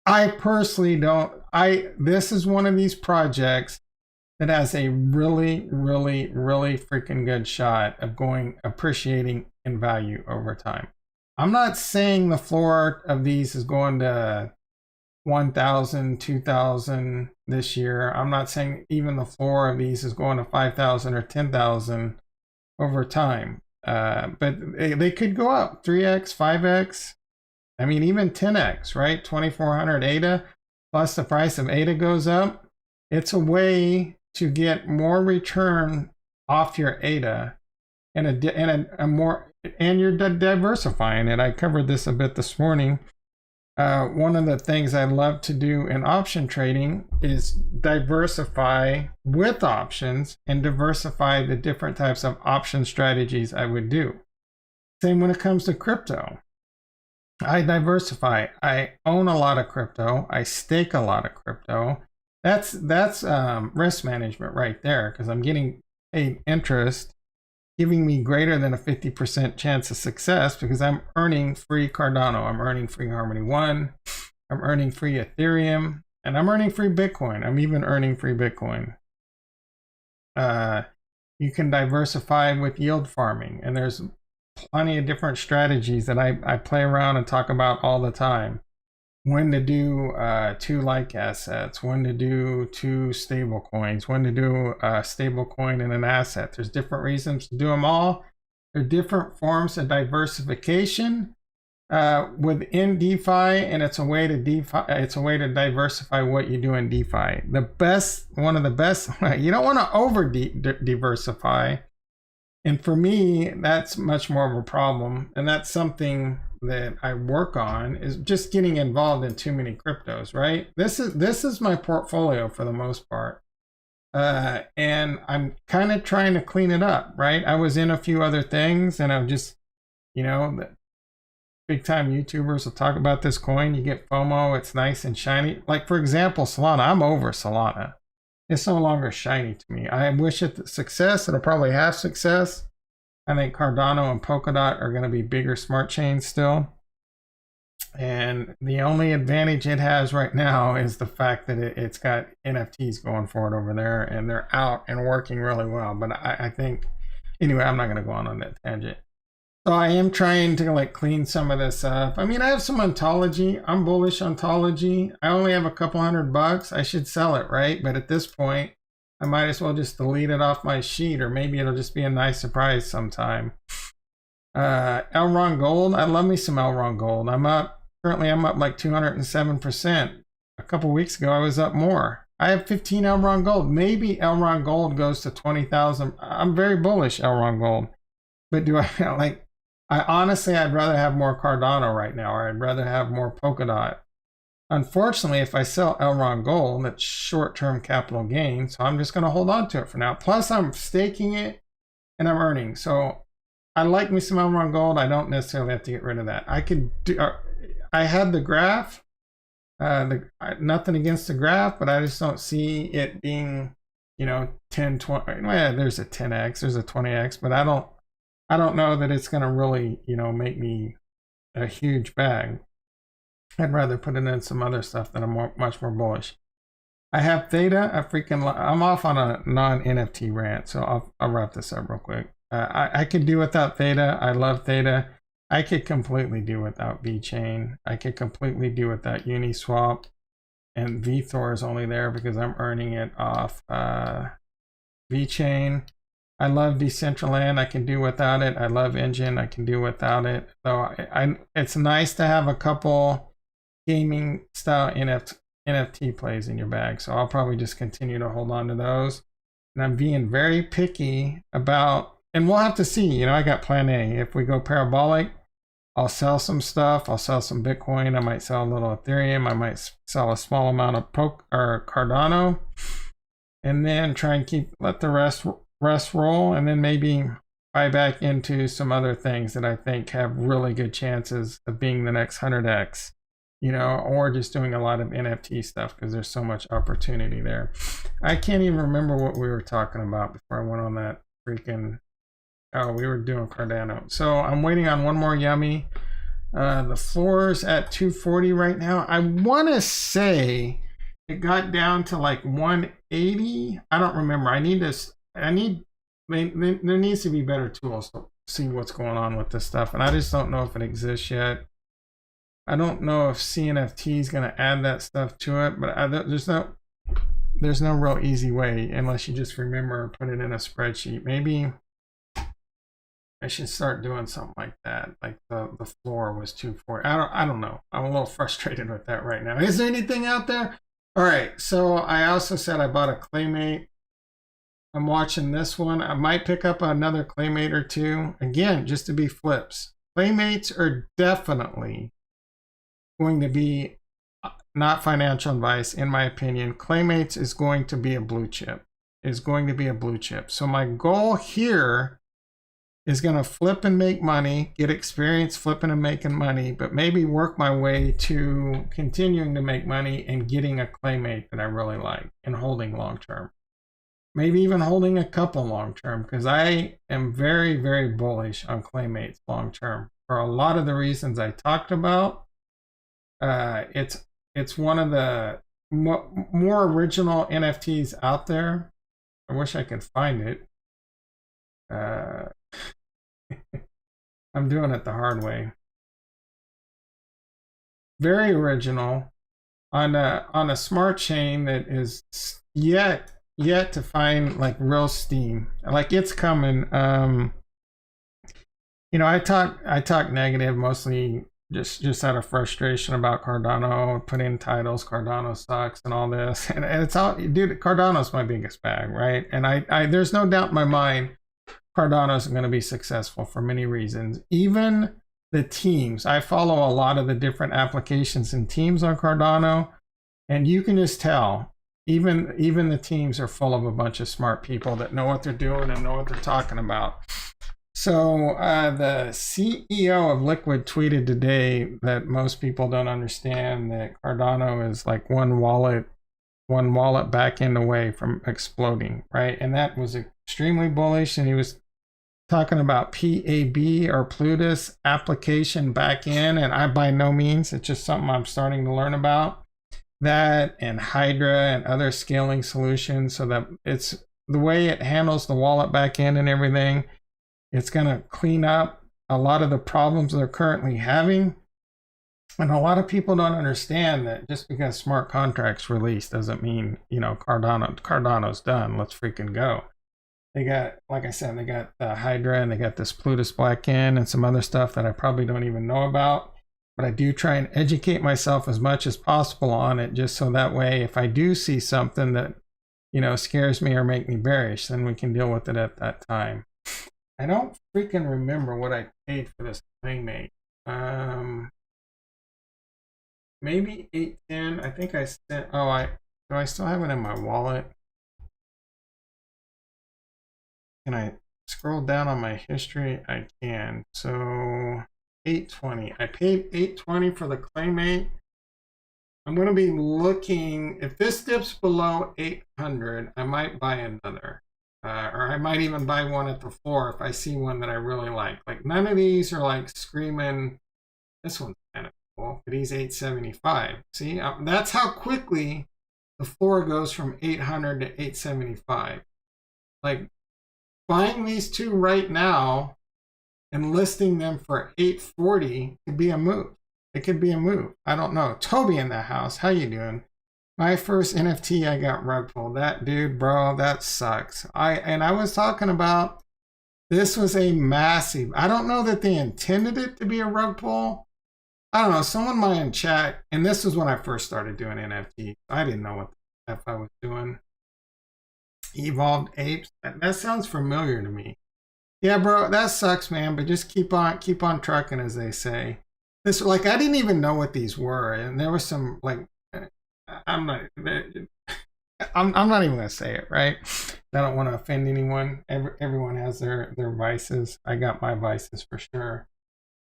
I personally don't. This is one of these projects that has a really freaking good shot of appreciating in value over time. I'm not saying the floor of these is going to 1,000, 2,000 this year. I'm not saying even the floor of these is going to 5,000 or 10,000 over time. But they could go up 3x, 5x. I mean, even 10x, right? 2,400 ADA plus the price of ADA goes up. It's a way to get more return off your ADA and you're diversifying it. I covered this a bit this morning. One of the things I love to do in option trading is diversify with options and diversify the different types of option strategies I would do. Same when it comes to crypto. I diversify. I own a lot of crypto. I stake a lot of crypto. That's risk management right there, because I'm getting paid interest, giving me greater than a 50% chance of success because I'm earning free Cardano. I'm earning free Harmony One. I'm earning free Ethereum, and I'm earning free Bitcoin. I'm even earning free Bitcoin. You can diversify with yield farming, and there's plenty of different strategies that I play around and talk about all the time. when to do two like assets, when to do two stable coins, when to do a stable coin and an asset. There's different reasons to do them all. There are different forms of diversification within DeFi, and it's a way to diversify what you do in DeFi. One of the best, you don't want to over diversify. And for me, that's much more of a problem. And that's something that I work on, is just getting involved in too many cryptos, right? This is my portfolio for the most part. And I'm kind of trying to clean it up, right? I was in a few other things, and I'm just, the big time YouTubers will talk about this coin. You get FOMO, it's nice and shiny. Like, for example, Solana. I'm over Solana. It's no longer shiny to me. I wish it success. It'll probably have success. I think Cardano and Polkadot are going to be bigger smart chains still. And the only advantage it has right now is the fact that it's got NFTs going for it over there, and they're out and working really well. But I think, anyway, I'm not going to go on that tangent. So I am trying to like clean some of this up. I mean, I have some ontology. I'm bullish ontology. I only have a couple $100. I should sell it, right? But at this point, I might as well just delete it off my sheet, or maybe it'll just be a nice surprise sometime. Elrond Gold. I love me some Elrond Gold. Currently I'm up like 207%. A couple weeks ago, I was up more. I have 15 Elrond Gold. Maybe Elrond Gold goes to 20,000. I'm very bullish Elrond Gold. But do I like, I'd rather have more Cardano right now, or I'd rather have more Polkadot. Unfortunately, if I sell Elrond Gold, that's short-term capital gain, so I'm just going to hold on to it for now. Plus, I'm staking it, and I'm earning. So I like me some Elrond Gold. I don't necessarily have to get rid of that. I had the graph. Nothing against the graph, but I just don't see it being, 10, 20. Well, there's a 10x, there's a 20x, but I don't know that it's going to really, make me a huge bag. I'd rather put it in some other stuff that I'm much more bullish. I have Theta. I'm off on a non-NFT rant, so I'll wrap this up real quick. I could do without Theta. I love Theta. I could completely do without VeChain. I could completely do without Uniswap. And VeThor is only there because I'm earning it off VeChain. I love Decentraland. I can do without it. I love Engine. I can do without it. So it's nice to have a couple gaming style NFT plays in your bag. So I'll probably just continue to hold on to those. And I'm being very picky about, and we'll have to see, I got plan A. If we go parabolic, I'll sell some stuff. I'll sell some Bitcoin. I might sell a little Ethereum. I might sell a small amount of Cardano, and then try and let the rest roll, and then maybe buy back into some other things that I think have really good chances of being the next 100x, or just doing a lot of NFT stuff because there's so much opportunity there. I can't even remember what we were talking about before I went on that freaking, we were doing Cardano. So I'm waiting on one more yummy. The floor's at 240 right now. I want to say it got down to like 180. I don't remember. There needs to be better tools to see what's going on with this stuff, and I just don't know if it exists yet. I don't know if CNFT is going to add that stuff to it, but there's no real easy way unless you just remember and put it in a spreadsheet. Maybe I should start doing something like that. Like the floor was 240. I don't know. I'm a little frustrated with that right now. Is there anything out there? All right. So I also said I bought a Claymate. I'm watching this one. I might pick up another Claymate or two. Again, just to be flips. Claymates are definitely going to be not financial advice, in my opinion. Claymates is going to be a blue chip. So my goal here is going to flip and make money, get experience flipping and making money, but maybe work my way to continuing to make money and getting a Claymate that I really like and holding long term. Maybe even holding a couple long term, because I am very, very bullish on Claymates long term for a lot of the reasons I talked about. It's one of the more original NFTs out there. I wish I could find it. I'm doing it the hard way. very original on a smart chain that is yet to find like real steam. Like it's coming. I talk negative mostly just out of frustration about Cardano. Put in titles, Cardano sucks and all this, and it's all, dude. Cardano's my biggest bag, right? And I there's no doubt in my mind Cardano's going to be successful for many reasons. Even the teams, I follow a lot of the different applications and teams on Cardano, and you can just tell. Even the teams are full of a bunch of smart people that know what they're doing and know what they're talking about. So the CEO of Liquid tweeted today that most people don't understand that Cardano is like one wallet backend away from exploding, right? And that was extremely bullish. And he was talking about PAB or Plutus application backend, and I by no means, it's just something I'm starting to learn about. That and Hydra and other scaling solutions, so that it's the way it handles the wallet backend and everything. It's going to clean up a lot of the problems they're currently having. And a lot of people don't understand that just because smart contracts released doesn't mean, Cardano's done. Let's freaking go. They got, like I said, they got Hydra and they got this Plutus backend and some other stuff that I probably don't even know about. But I do try and educate myself as much as possible on it, just so that way if I do see something that, scares me or make me bearish, then we can deal with it at that time. I don't freaking remember what I paid for this Playmate. Maybe 810. I think I sent. Do I still have it in my wallet? Can I scroll down on my history? I can. So 820. I paid 820 for the Playmate. I'm going to be looking. If this dips below 800, I might buy another. Or I might even buy one at the floor if I see one that I really like. Like none of these are like screaming. This one's kind of cool, but he's 875. See, that's how quickly the floor goes from 800 to 875. Like buying these two right now and listing them for 840 could be a move. It could be a move. I don't know. Toby in the house, how you doing? My first NFT, I got rug pulled. That dude, bro, that sucks. I was talking about, this was a massive, I don't know that they intended it to be a rug pull. I don't know, someone might in chat, and this was when I first started doing NFT. I didn't know what the F I was doing. Evolved apes, that sounds familiar to me. Yeah, bro, that sucks, man, but just keep on trucking, as they say. This, like, I didn't even know what these were, and there was some, like, I'm not even gonna say it, right? I don't want to offend anyone. Everyone has their vices. I got my vices for sure.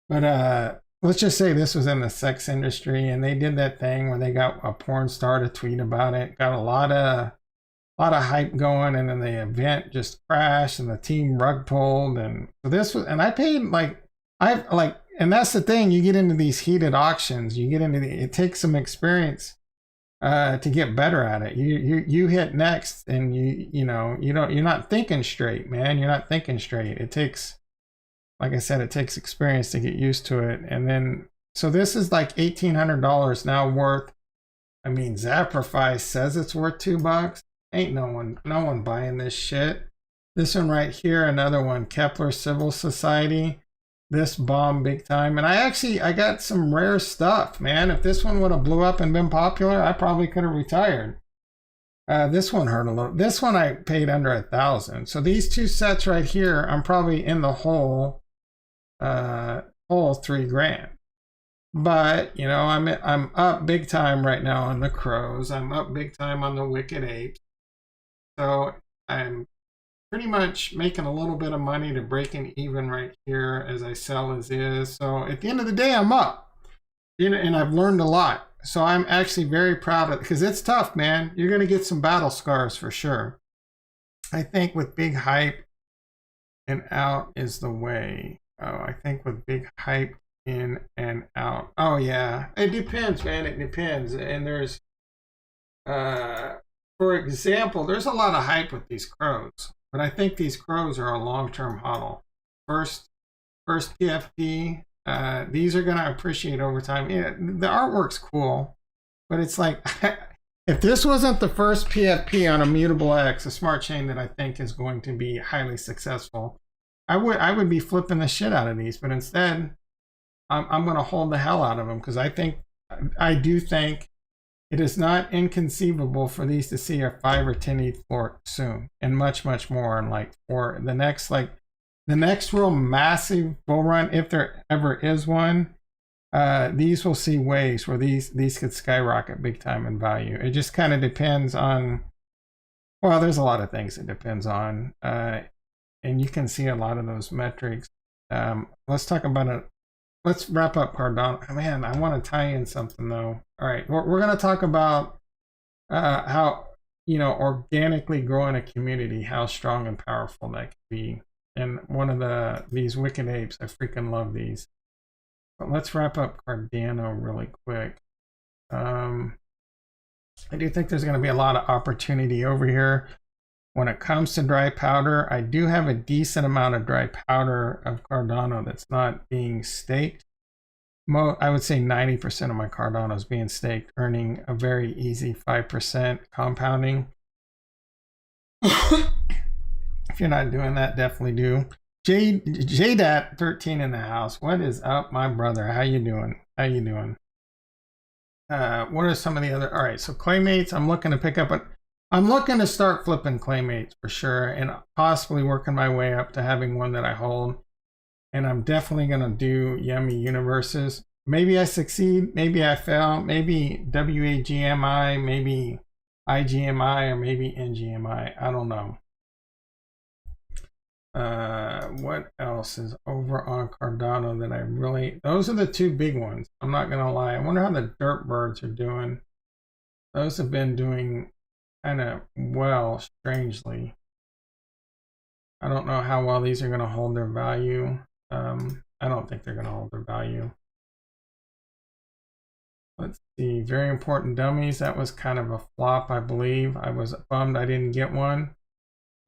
But let's just say this was in the sex industry, and they did that thing where they got a porn star to tweet about it. Got a lot of hype going, and then the event just crashed, and the team rug pulled, and so this was. And I paid and that's the thing. You get into these heated auctions. It takes some experience to get better at it. You hit next, and you're not thinking straight, man. You're not thinking straight. It takes, like I said, it takes experience to get used to it. And then, so this is like $1,800 now worth. I mean, Zaprify says it's worth $2. Ain't no one buying this shit. This one right here, another one, Kepler Civil Society. This bomb big time. And I got some rare stuff, man. If this one would have blew up and been popular, I probably could have retired. This one hurt a little. This one I paid under $1,000. So these two sets right here, I'm probably in the whole $3,000. But I'm up big time right now on the crows. I'm up big time on the wicked apes. So I'm pretty much making a little bit of money to breaking even right here as I sell as is. So at the end of the day, I'm up, and I've learned a lot. So I'm actually very proud of it, because it's tough, man. You're going to get some battle scars for sure. I think with big hype and out is the way. I think with big hype in and out. Oh yeah, it depends, man. It depends. And there's, for example, there's a lot of hype with these crows. But I think these crows are a long-term hodl. First PFP, These are going to appreciate over time. Yeah, the artwork's cool, but it's like, if this wasn't the first PFP on Immutable X, a smart chain that I think is going to be highly successful, I would be flipping the shit out of these. But instead, I'm going to hold the hell out of them, because I do think it is not inconceivable for these to see a 5 or 10 ETH floor soon, and much more. And like for the next real massive bull run, if there ever is one, these will see waves where these could skyrocket big time in value. It just kind of depends on, well, there's a lot of things it depends on, and you can see a lot of those metrics. Let's talk about it. Let's wrap up Cardano. Man, I want to tie in something though. All right, we're going to talk about how, organically growing a community, how strong and powerful that can be. And one of these Wicked Apes, I freaking love these. But let's wrap up Cardano really quick. I do think there's going to be a lot of opportunity over here. When it comes to dry powder, I do have a decent amount of dry powder of Cardano that's not being staked. I would say 90% of my Cardano is being staked, earning a very easy 5% compounding. If you're not doing that, definitely do. JDat13 in the house. What is up, my brother? How you doing? What are some of the other? All right, so Claymates, I'm looking to pick up I'm looking to start flipping Claymates for sure, and possibly working my way up to having one that I hold. And I'm definitely going to do Yummy Universes. Maybe I succeed, maybe I fail, maybe WAGMI, maybe IGMI, or maybe NGMI. I don't know. What else is over on Cardano that I really... Those are the two big ones. I'm not going to lie. I wonder how the Dirt Birds are doing. Those have been doing kind of well, strangely. I don't know how well these are going to hold their value. I don't think they're going to hold their value. Let's see. Very Important Dummies. That was kind of a flop, I believe. I was bummed I didn't get one.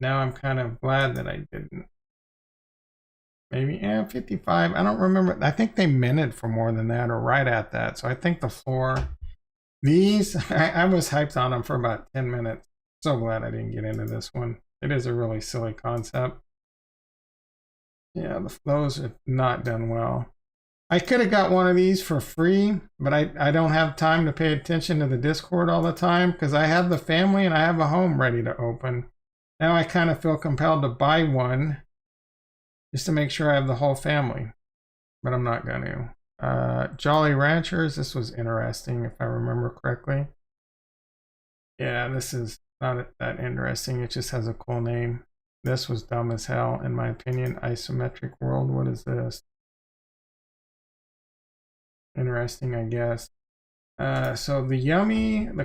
Now I'm kind of glad that I didn't. Maybe 55. I don't remember. I think they minted for more than that, or right at that. So I think the floor. These, I was hyped on them for about 10 minutes. So glad I didn't get into this one. It is a really silly concept. Yeah, those have not done well. I could have got one of these for free, but I don't have time to pay attention to the Discord all the time, because I have the family and I have a home ready to open. Now I kind of feel compelled to buy one just to make sure I have the whole family, but I'm not going to. Jolly Ranchers, this was interesting if I remember correctly. Yeah, this is not that interesting. It just has a cool name. This was dumb as hell, in my opinion. Isometric World, what is this? Interesting, I guess. So the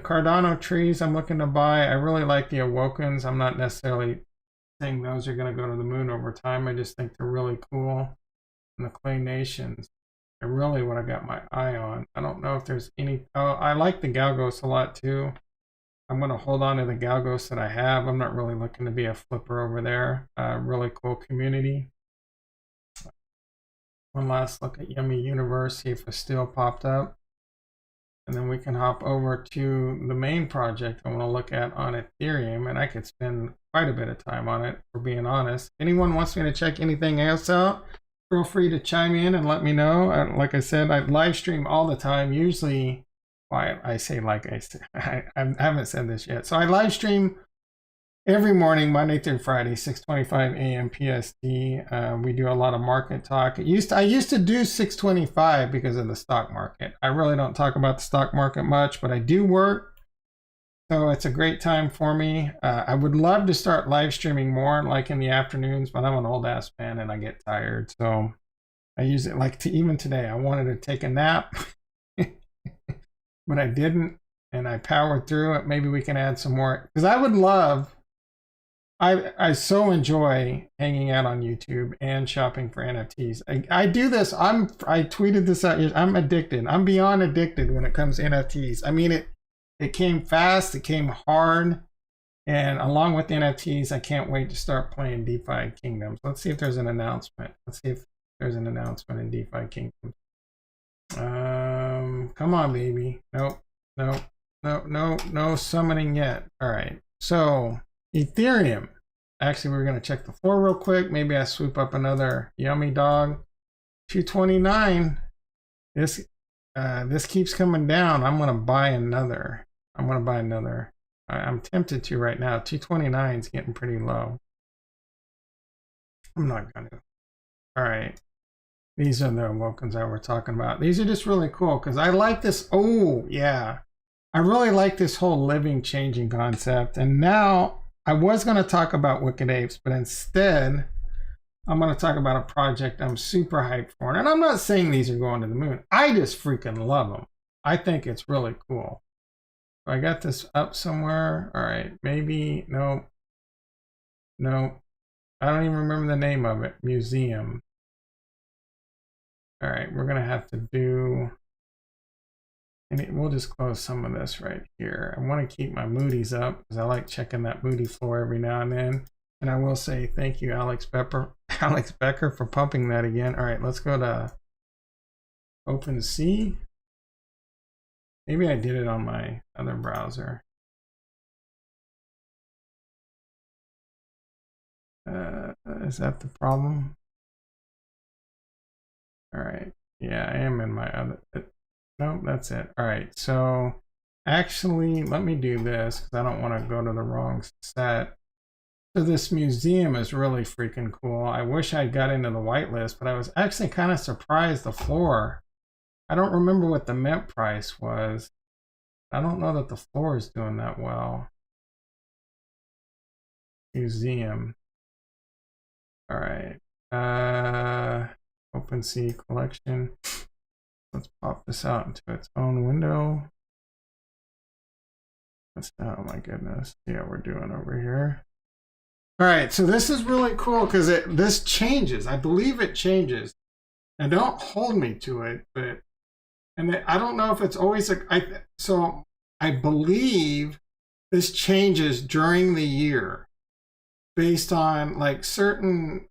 Cardano trees I'm looking to buy. I really like the Awokens. I'm not necessarily saying those are going to go to the moon over time. I just think they're really cool. And the Clay Nations are really what I got my eye on. I don't know if there's any... Oh, I like the Galgos a lot too. I'm going to hold on to the Galgos that I have. I'm not really looking to be a flipper over there. Really cool community. One last look at Yummy Universe, see if it still popped up. And then we can hop over to the main project I want to look at on Ethereum. And I could spend quite a bit of time on it, for being honest. If anyone wants me to check anything else out, feel free to chime in and let me know. Like I said, I live stream all the time. Usually, I say like I said, I haven't said this yet. So I live stream every morning, Monday through Friday, 6:25 a.m. PST. We do a lot of market talk. I used to do 6:25 because of the stock market. I really don't talk about the stock market much, but I do work. So it's a great time for me. I would love to start live streaming more, like in the afternoons, but I'm an old ass man and I get tired. So I use it like even today. I wanted to take a nap, but I didn't, and I powered through it. Maybe we can add some more, because I would love... I so enjoy hanging out on YouTube and shopping for NFTs. I do this. I tweeted this out. I'm addicted. I'm beyond addicted when it comes to NFTs. I mean, it came fast. It came hard. And along with the NFTs, I can't wait to start playing DeFi Kingdoms. Let's see if there's an announcement. Let's see if there's an announcement in DeFi Kingdom. Come on, baby. Nope. No summoning yet. All right. So Ethereum. Actually, we're going to check the floor real quick. Maybe I swoop up another yummy dog. 229. This keeps coming down. I'm going to buy another. I'm tempted to right now. 229 is getting pretty low. I'm not going to. All right. These are the tokens that we're talking about. These are just really cool because I like this. Oh, yeah. I really like this whole living changing concept. And now I was going to talk about Wicked Apes, but instead I'm going to talk about a project I'm super hyped for. And I'm not saying these are going to the moon. I just freaking love them. I think it's really cool. I got this up somewhere. All right. Maybe. No. I don't even remember the name of it. Museum. All right. We're going to have to do. And we'll just close some of this right here. I want to keep my Moody's up because I like checking that Moody floor every now and then. And I will say thank you, Alex Becker, for pumping that again. All right, let's go to OpenSea. Maybe I did it on my other browser. Is that the problem? All right. Yeah, I am in my other. No, that's it. All right. So actually, let me do this because I don't want to go to the wrong set. So this museum is really freaking cool. I wish I got into the whitelist, but I was actually kind of surprised the floor. I don't remember what the mint price was. I don't know that the floor is doing that well. Museum. All right. OpenSea collection. Let's pop this out into its own window. Oh my goodness. See how we're doing over here. All right, so this is really cool because this changes. I believe it changes. And don't hold me to it, but I don't know if it's always so I believe this changes during the year based on like certain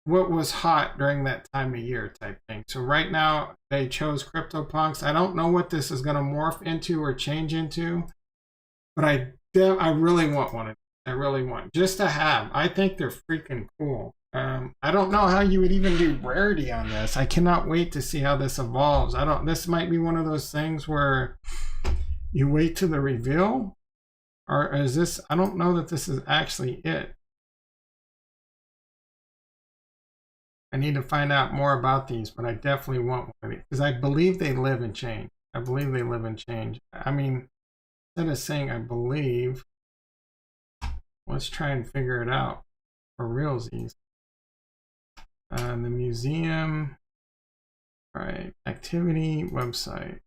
what was hot during that time of year type thing. So right now they chose CryptoPunks. I don't know what this is going to morph into or change into, but I really want one. I really want just to have. I think they're freaking cool. I don't know how you would even do rarity on this. I cannot wait to see how this evolves. This might be one of those things where you wait to the reveal, or is this? I don't know that this is actually it. I need to find out more about these, but I definitely want one because I believe they live and change. I believe they live and change. I mean, instead of saying I believe, let's try and figure it out for realsies. The museum, all right, activity, website.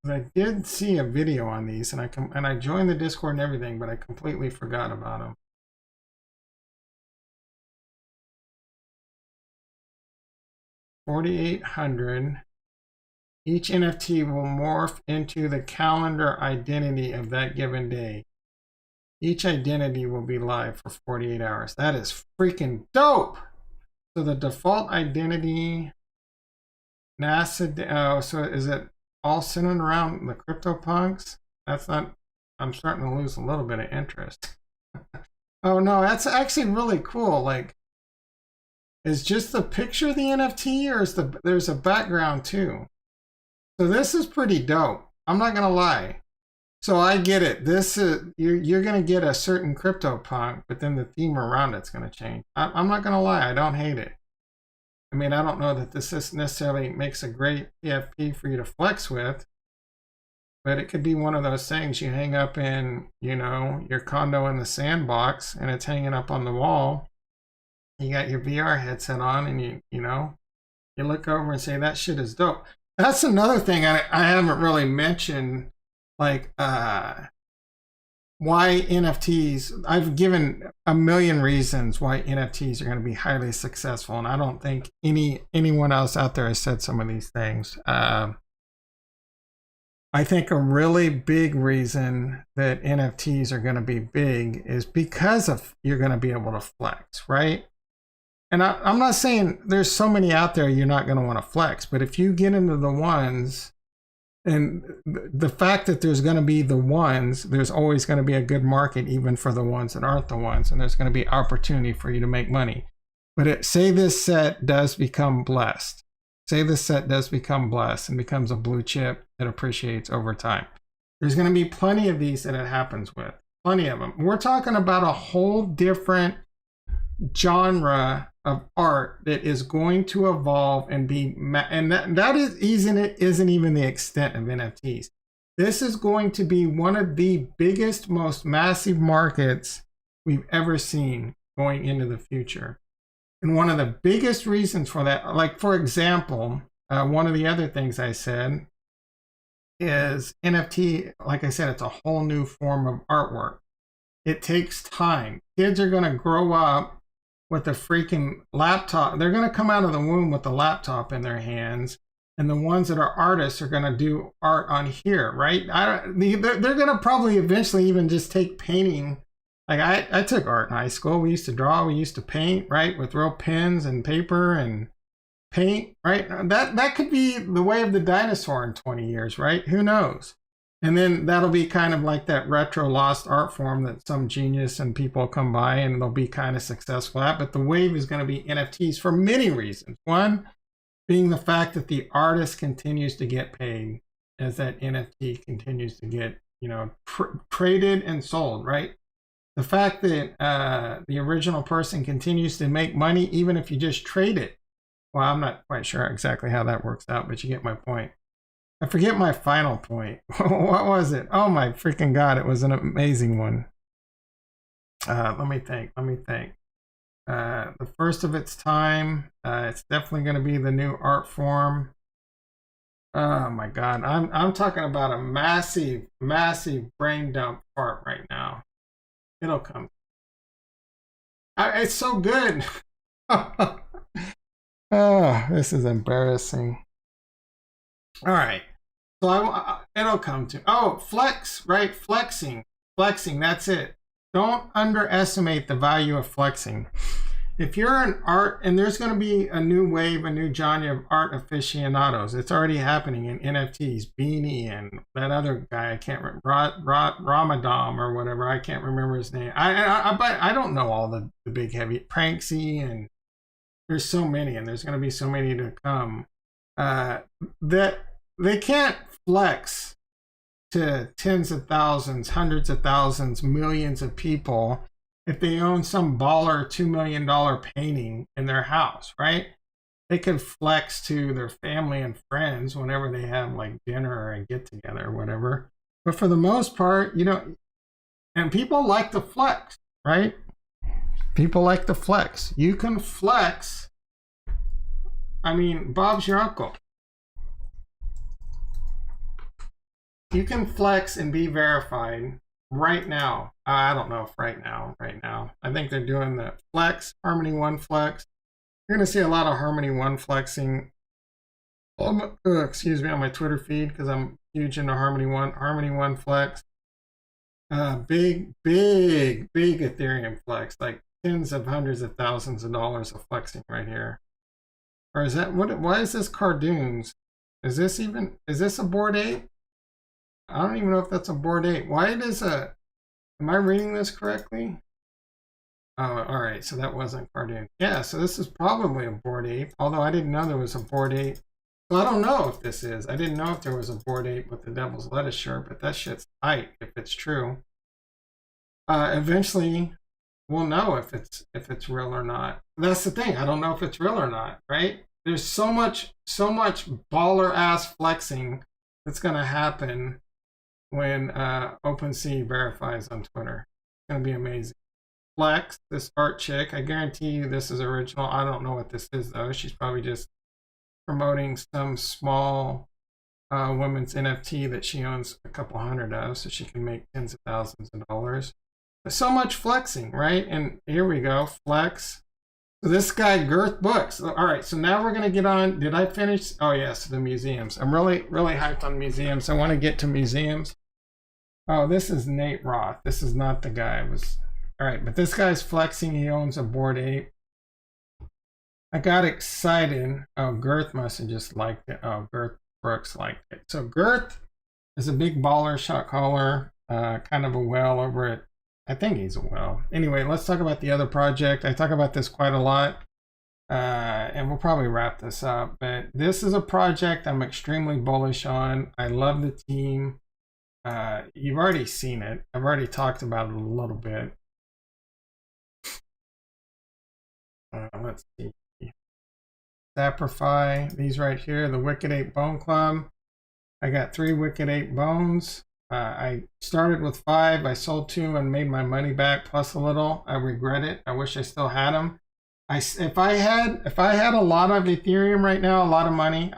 I did see a video on these, and I joined the Discord and everything, but I completely forgot about them. 4,800. Each NFT will morph into the calendar identity of that given day. Each identity will be live for 48 hours. That is freaking dope. So the default identity, NASA, so is it all centered around the CryptoPunks? That's not, I'm starting to lose a little bit of interest. Oh no, that's actually really cool. Like, is just the picture the NFT, or is there's a background too? So this is pretty dope. I'm not gonna lie. So I get it. This is you're gonna get a certain CryptoPunk, but then the theme around it's gonna change. I'm not gonna lie. I don't hate it. I mean, I don't know that this necessarily makes a great PFP for you to flex with, but it could be one of those things you hang up in, your condo in the sandbox, and it's hanging up on the wall. You got your VR headset on, and you look over and say that shit is dope. That's another thing I haven't really mentioned, like why NFTs. I've given a million reasons why NFTs are going to be highly successful, and I don't think anyone else out there has said some of these things. I think a really big reason that NFTs are going to be big is because of you're going to be able to flex, right? and I'm not saying there's so many out there you're not going to want to flex, but if you get into the ones, and the fact that there's going to be the ones, there's always going to be a good market even for the ones that aren't the ones, and there's going to be opportunity for you to make money. But say this set does become blessed. Say this set does become blessed and becomes a blue chip that appreciates over time. There's going to be plenty of these that it happens with. Plenty of them. We're talking about a whole different genre of art that is going to evolve and be, and that isn't even the extent of NFTs. This is going to be one of the biggest, most massive markets we've ever seen going into the future. And one of the biggest reasons for that, like for example, one of the other things I said is NFT, like I said, it's a whole new form of artwork. It takes time. Kids are going to grow up with a freaking laptop. They're going to come out of the womb with a laptop in their hands. And the ones that are artists are going to do art on here, right? They're going to probably eventually even just take painting. Like I took art in high school. We used to draw, we used to paint, right? With real pens and paper and paint, right? That could be the way of the dinosaur in 20 years, right? Who knows? And then that'll be kind of like that retro lost art form that some genius and people come by and they'll be kind of successful at. But the wave is going to be NFTs for many reasons. One being the fact that the artist continues to get paid as that NFT continues to get, traded and sold, right? The fact that the original person continues to make money even if you just trade it. Well, I'm not quite sure exactly how that works out, but you get my point. I forget my final point. What was it? Oh my freaking God, it was an amazing one. Let me think. The first of its time. It's definitely going to be the new art form. Oh my God, I'm talking about a massive brain dump part right now. It'll come. It's so good. Oh, this is embarrassing. All right. So it'll come to, flex, right? Flexing, that's it. Don't underestimate the value of flexing. If you're an art, and there's going to be a new wave, a new genre of art aficionados. It's already happening in NFTs. Beanie and that other guy, I can't remember, Ramadan or whatever. I can't remember his name. I don't know all the big heavy, Pranksy, and there's so many, and there's going to be so many to come. That they can't flex to tens of thousands, hundreds of thousands, millions of people if they own some baller $2 million painting in their house, right? They could flex to their family and friends whenever they have like dinner or a get together or whatever. But for the most part, and people like to flex, right? People like to flex. You can flex. I mean, Bob's your uncle. You can flex and be verified right now. I don't know if right now. I think they're doing the flex, Harmony One flex. You're going to see a lot of Harmony One flexing. Excuse me, on my Twitter feed because I'm huge into Harmony One flex. Big Ethereum flex, like tens of hundreds of thousands of dollars of flexing right here. Or is that what? Why is this cartoons? Is this a Bored Ape? I don't even know if that's a Bored Ape. Why it is a? Am I reading this correctly? Oh, all right. So that wasn't cartoon. Yeah. So this is probably a Bored Ape. Although I didn't know there was a Bored Ape. So I don't know if this is. I didn't know if there was a Bored Ape with the Devil's Lettuce shirt, but that shit's tight if it's true. Eventually, we'll know if it's real or not. That's the thing. I don't know if it's real or not. Right? There's so much baller ass flexing that's gonna happen when OpenSea verifies on Twitter. It's going to be amazing. Flex, this art chick, I guarantee you this is original. I don't know what this is, though. She's probably just promoting some small women's NFT that she owns a couple hundred of, so she can make tens of thousands of dollars. There's so much flexing, right? And here we go, flex. So this guy, Girth Books. All right, so now we're going to get on. Did I finish? Oh, yes, the museums. I'm really hyped on museums. I want to get to museums. Oh, this is Nate Roth. This is not the guy. All right, but this guy's flexing. He owns a Bored Ape. I got excited. Oh, Girth must have just liked it. Oh, Girth Brooks liked it. So Girth is a big baller, shot caller, kind of a whale over it. I think he's a whale. Anyway, let's talk about the other project. I talk about this quite a lot, and we'll probably wrap this up. But this is a project I'm extremely bullish on. I love the team. You've already seen it. I've already talked about it a little bit. Let's see. Saprify, these right here, the Wicked Ape Bone Club. I got 3 Wicked Ape bones. I started with 5. I sold 2 and made my money back plus a little. I regret it. I wish I still had them. If I had a lot of Ethereum right now, a lot of money,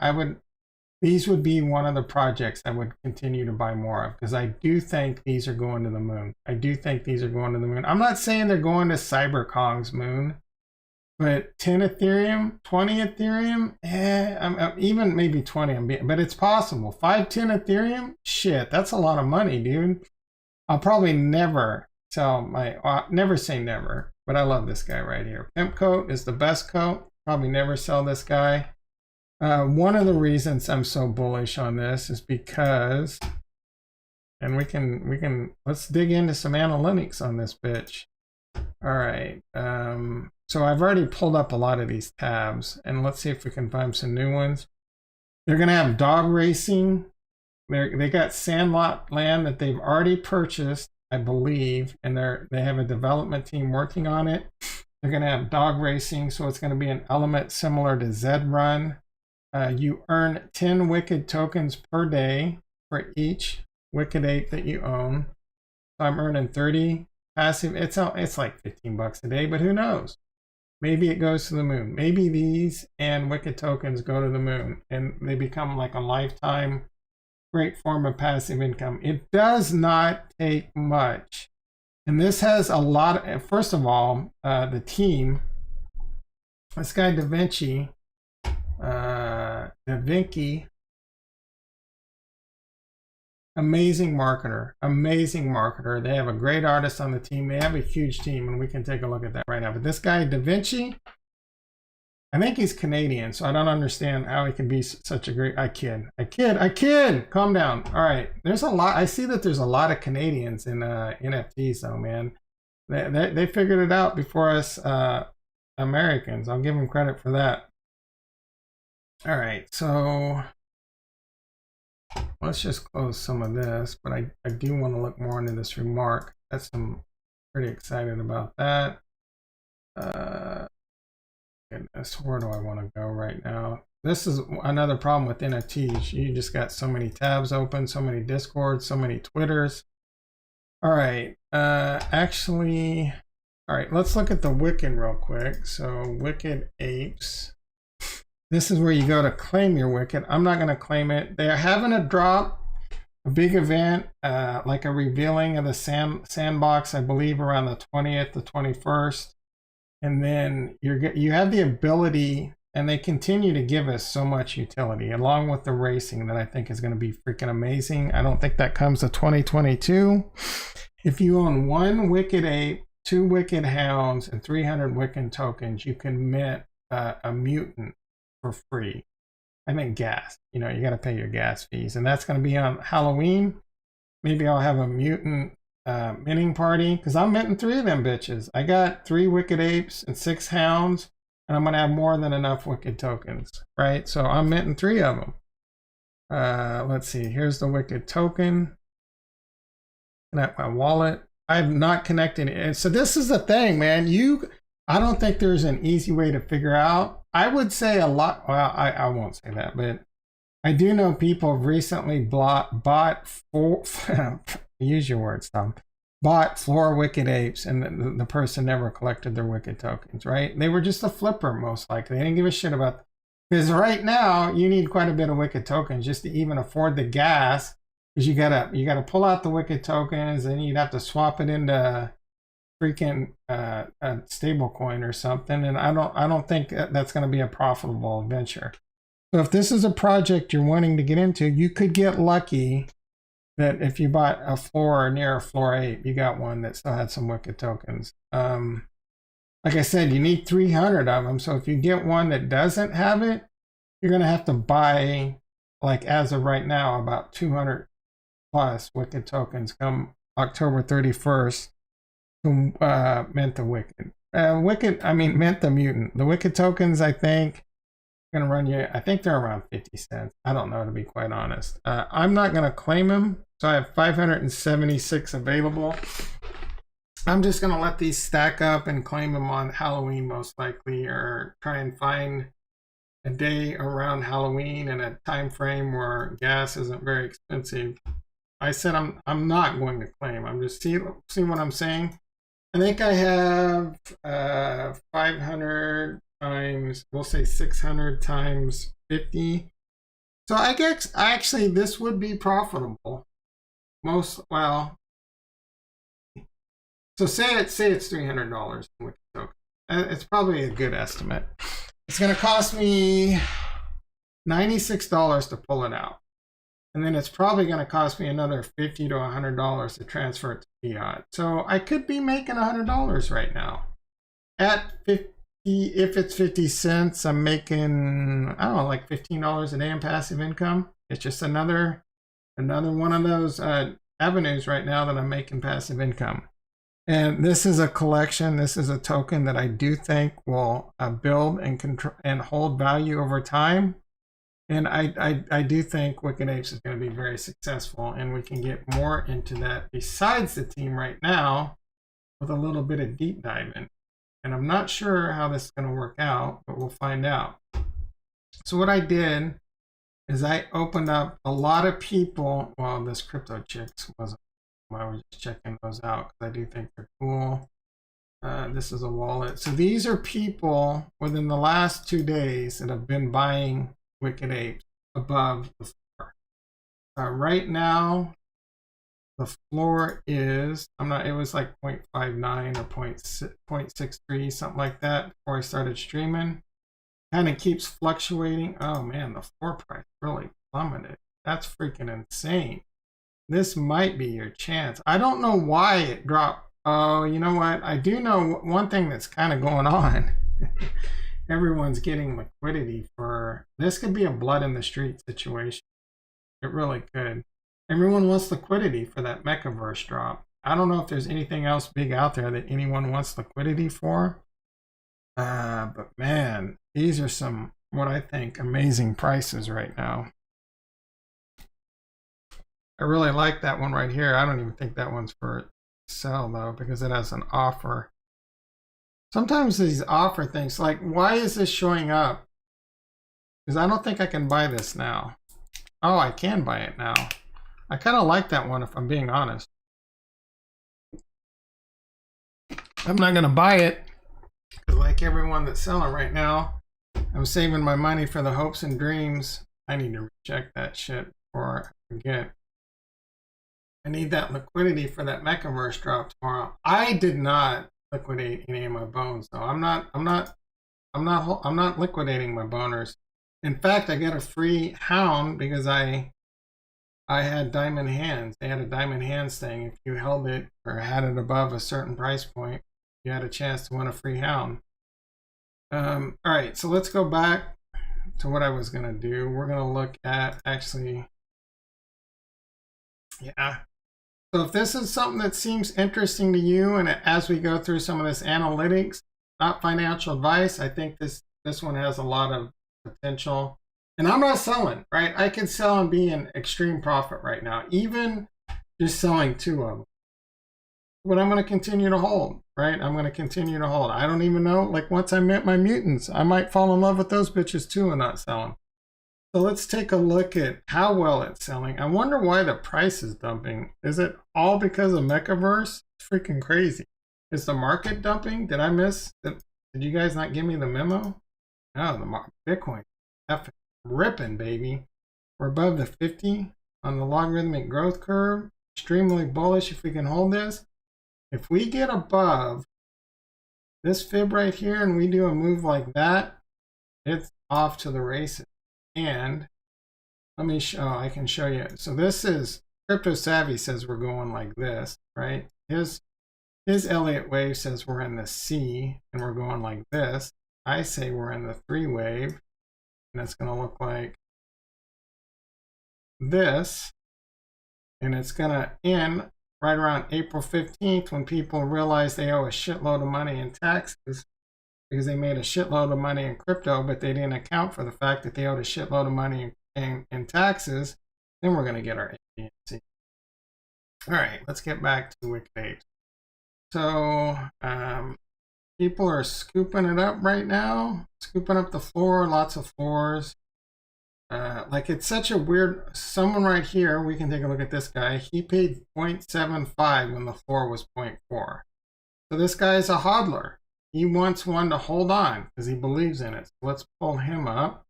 these would be one of the projects I would continue to buy more of, because I do think these are going to the moon. I do think these are going to the moon. I'm not saying they're going to CyberKong's moon, but 10 Ethereum, 20 Ethereum, even maybe 20, but it's possible. 510 Ethereum, shit, that's a lot of money, dude. I'll probably never sell never say never, but I love this guy right here. Pimp coat is the best coat. Probably never sell this guy. One of the reasons I'm so bullish on this is because, and let's dig into some analytics on this bitch. All right. So I've already pulled up a lot of these tabs, and let's see if we can find some new ones. They're going to have dog racing. They got Sandlot land that they've already purchased, I believe, and they have a development team working on it. They're going to have dog racing, so it's going to be an element similar to Zed Run. You earn 10 Wicked tokens per day for each Wicked Ape that you own. So I'm earning 30 passive. It's like $15 a day, but who knows? Maybe it goes to the moon. Maybe these and Wicked tokens go to the moon and they become like a lifetime great form of passive income. It does not take much. And this has a lot of, first of all, the team, this guy Da Vinci, amazing marketer. They have a great artist on the team. They have a huge team, and we can take a look at that right now. But this guy Da Vinci, I think he's Canadian, so I don't understand how he can be such a great. I kid. Calm down. All right, there's a lot. I see that there's a lot of Canadians in NFTs, though, man. They figured it out before us Americans. I'll give them credit for that. All right, so let's just close some of this, but I do want to look more into this remark. I'm pretty excited about that. Goodness, where do I want to go right now? This is another problem with NFTs. You just got so many tabs open, so many Discords, so many Twitters. All right, actually, all right, let's look at the Wicked real quick. So Wicked Apes. This is where you go to claim your Wicked. I'm not going to claim it. They're having a drop, a big event, like a revealing of the sandbox, I believe around the 20th, the 21st. And then you have the ability, and they continue to give us so much utility, along with the racing that I think is going to be freaking amazing. I don't think that comes to 2022. If you own 1 Wicked Ape, 2 Wicked Hounds, and 300 Wicked tokens, you can mint a mutant for free. I think gas. You got to pay your gas fees, and that's going to be on Halloween. Maybe I'll have a mutant minting party, because I'm minting 3 of them bitches. I got 3 Wicked Apes and 6 Hounds, and I'm going to have more than enough Wicked tokens, right? So I'm minting 3 of them. Let's see. Here's the Wicked token. Connect my wallet. I've not connected it. And so this is the thing, man. I don't think there's an easy way to figure out. I would say a lot. Well, I won't say that, but I do know people have recently bought 4, use your words, Tom, bought 4 Wicked Apes, and the person never collected their Wicked tokens, right? They were just a flipper, most likely. They didn't give a shit about, because right now you need quite a bit of Wicked tokens just to even afford the gas, because you gotta pull out the Wicked tokens, and you'd have to swap it into freaking a stable coin or something, and I don't think that's going to be a profitable venture. So if this is a project you're wanting to get into, you could get lucky that if you bought a floor or near a floor 8, you got one that still had some Wicked tokens. like I said, you need 300 of them. So if you get one that doesn't have it, you're going to have to buy, like as of right now, about 200 plus Wicked tokens come October 31st to mint the Wicked. Mint the Mutant. The Wicked tokens, I think, going to run you, I think they're around 50 cents. I don't know, to be quite honest. I'm not going to claim them. So I have 576 available. I'm just going to let these stack up and claim them on Halloween, most likely, or try and find a day around Halloween and a time frame where gas isn't very expensive. I said I'm not going to claim. I'm just see what I'm saying. I think I have 500 times, we'll say 600 times 50. So I guess actually this would be profitable. So say it's $300 in Wicked token. It's probably a good estimate. It's going to cost me $96 to pull it out. And then it's probably going to cost me another $50 to $100 to transfer it to fiat. So I could be making $100 right now. At 50, if it's 50 cents, I'm making, I don't know, like $15 a day in passive income. It's just another one of those avenues right now that I'm making passive income. And this is a collection. This is a token that I do think will build and control and hold value over time. And I do think Wicked Apes is going to be very successful, and we can get more into that besides the team right now with a little bit of deep diving. And I'm not sure how this is going to work out, but we'll find out. So what I did is I opened up a lot of people. Well, this Crypto Chicks wasn't. I was just checking those out because I do think they're cool. This is a wallet. So these are people within the last 2 days that have been buying Wicked Apes above the floor. Right now, the floor is, it was like 0.59 or 0.63, something like that before I started streaming. Kind of keeps fluctuating. Oh man, the floor price really plummeted. That's freaking insane. This might be your chance. I don't know why it dropped. Oh, you know what? I do know one thing that's kind of going on. Everyone's getting liquidity for this. Could be a blood in the street situation. It really could. Everyone wants liquidity for that Mechaverse drop. I don't know if there's anything else big out there that anyone wants liquidity for. But man, these are some, what I think, amazing prices right now. I really like that one right here. I don't even think that one's for sell though, because it has an offer. Sometimes these offer things, like why is this showing up? Because I don't think I can buy this now. Oh, I can buy it now. I kind of like that one if I'm being honest. I'm not going to buy it because like everyone that's selling right now, I'm saving my money for the hopes and dreams. I need to reject that shit before I forget. I need that liquidity for that Mechaverse drop tomorrow. I did not liquidate any of my bones though. I'm not liquidating my boners. In fact, I got a free hound because I had diamond hands. They had a diamond hands thing. If you held it or had it above a certain price point, you had a chance to win a free hound. All right, so let's go back to what I was gonna do. We're gonna look at actually, yeah. So if this is something that seems interesting to you, and as we go through some of this analytics, not financial advice, I think this one has a lot of potential. And I'm not selling, right? I could sell and be in extreme profit right now, even just selling 2 of them. But I'm going to continue to hold, right? I'm going to continue to hold. I don't even know, like once I met my mutants, I might fall in love with those bitches too and not sell them. So let's take a look at how well it's selling. I wonder why the price is dumping. Is it all because of Mechaverse? It's freaking crazy. Is the market dumping? Did I miss? Did you guys not give me the memo? No, the Bitcoin F ripping, baby. We're above the 50 on the logarithmic growth curve. Extremely bullish if we can hold this. If we get above this fib right here and we do a move like that, it's off to the races. And let me show, I can show you. So this is Crypto Savvy says we're going like this, right? His His Elliott wave says we're in the C and we're going like this. I say we're in the 3 wave and it's going to look like this. And it's going to end right around April 15th when people realize they owe a shitload of money in taxes because they made a shitload of money in crypto, but they didn't account for the fact that they owed a shitload of money in taxes. Then we're going to get our ABNC. All right, let's get back to Wicked Apes. So people are scooping it up right now, scooping up the floor, lots of floors. Like it's such a weird, someone right here, we can take a look at this guy. He paid 0.75 when the floor was 0.4. So this guy is a hodler. He wants one to hold on because he believes in it. So let's pull him up.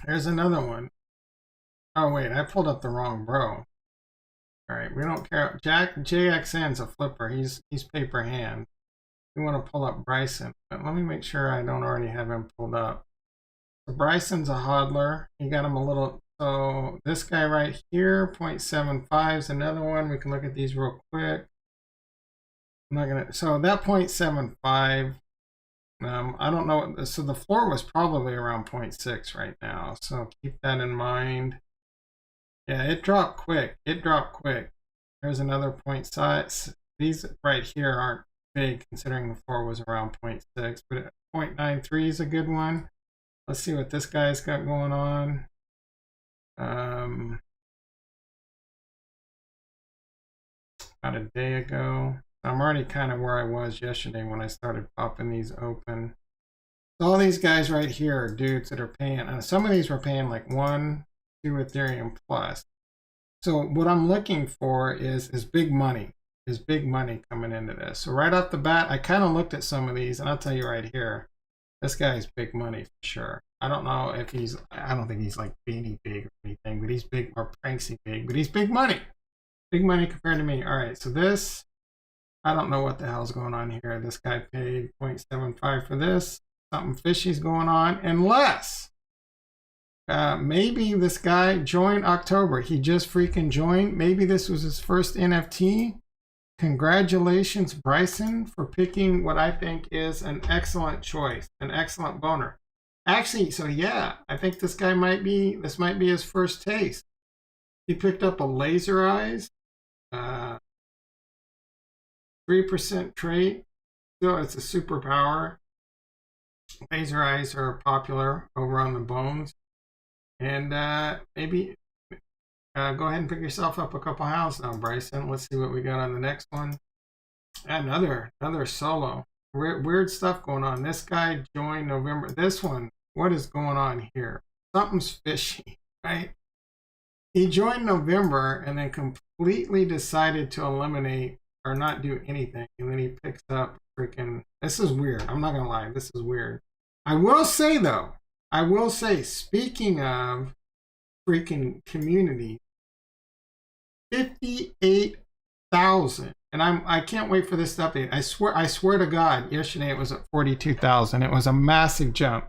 Here's another one. Oh wait, I pulled up the wrong bro. All right, we don't care. JXN's a flipper. He's paper hand. We want to pull up Bryson, but let me make sure I don't already have him pulled up. So Bryson's a hodler. You got him a little. So this guy right here, 0.75 is another one. We can look at these real quick. I'm not gonna. So that 0.75. I don't know. So the floor was probably around 0.6 right now. So keep that in mind. Yeah, it dropped quick. It dropped quick. There's another point size. These right here aren't big considering the floor was around 0.6, but 0.93 is a good one. Let's see what this guy's got going on. About a day ago. I'm already kind of where I was yesterday when I started popping these open. So all these guys right here are dudes that are paying, and some of these were paying like 1, 2 Ethereum plus. So what I'm looking for is big money. Is big money coming into this. So right off the bat, I kind of looked at some of these, and I'll tell you right here, this guy's big money for sure. I don't know if he's, I don't think he's like beanie big or anything, but he's big, or pranksy big, but he's big money. Big money compared to me. All right, so this, I don't know what the hell's going on here. This guy paid 0.75 for this. Something fishy's going on, unless maybe this guy joined October. He just freaking joined. Maybe this was his first NFT. Congratulations, Bryson, for picking what I think is an excellent choice, an excellent boner. Actually, so yeah, I think this guy might be, this might be his first taste. He picked up a laser eyes, 3% trait. So it's a superpower. Laser eyes are popular over on the bones. And maybe go ahead and pick yourself up a couple houses now, Bryson. Let's see what we got on the next one. Another solo. Weird stuff going on. This guy joined November. This one, what is going on here? Something's fishy, right? He joined November and then completely decided to eliminate or not do anything. And then he picks up freaking, this is weird. I'm not going to lie. This is weird. I will say though, speaking of freaking community, 58,000. And I can't wait for this to update. I swear to God, yesterday it was at 42,000. It was a massive jump.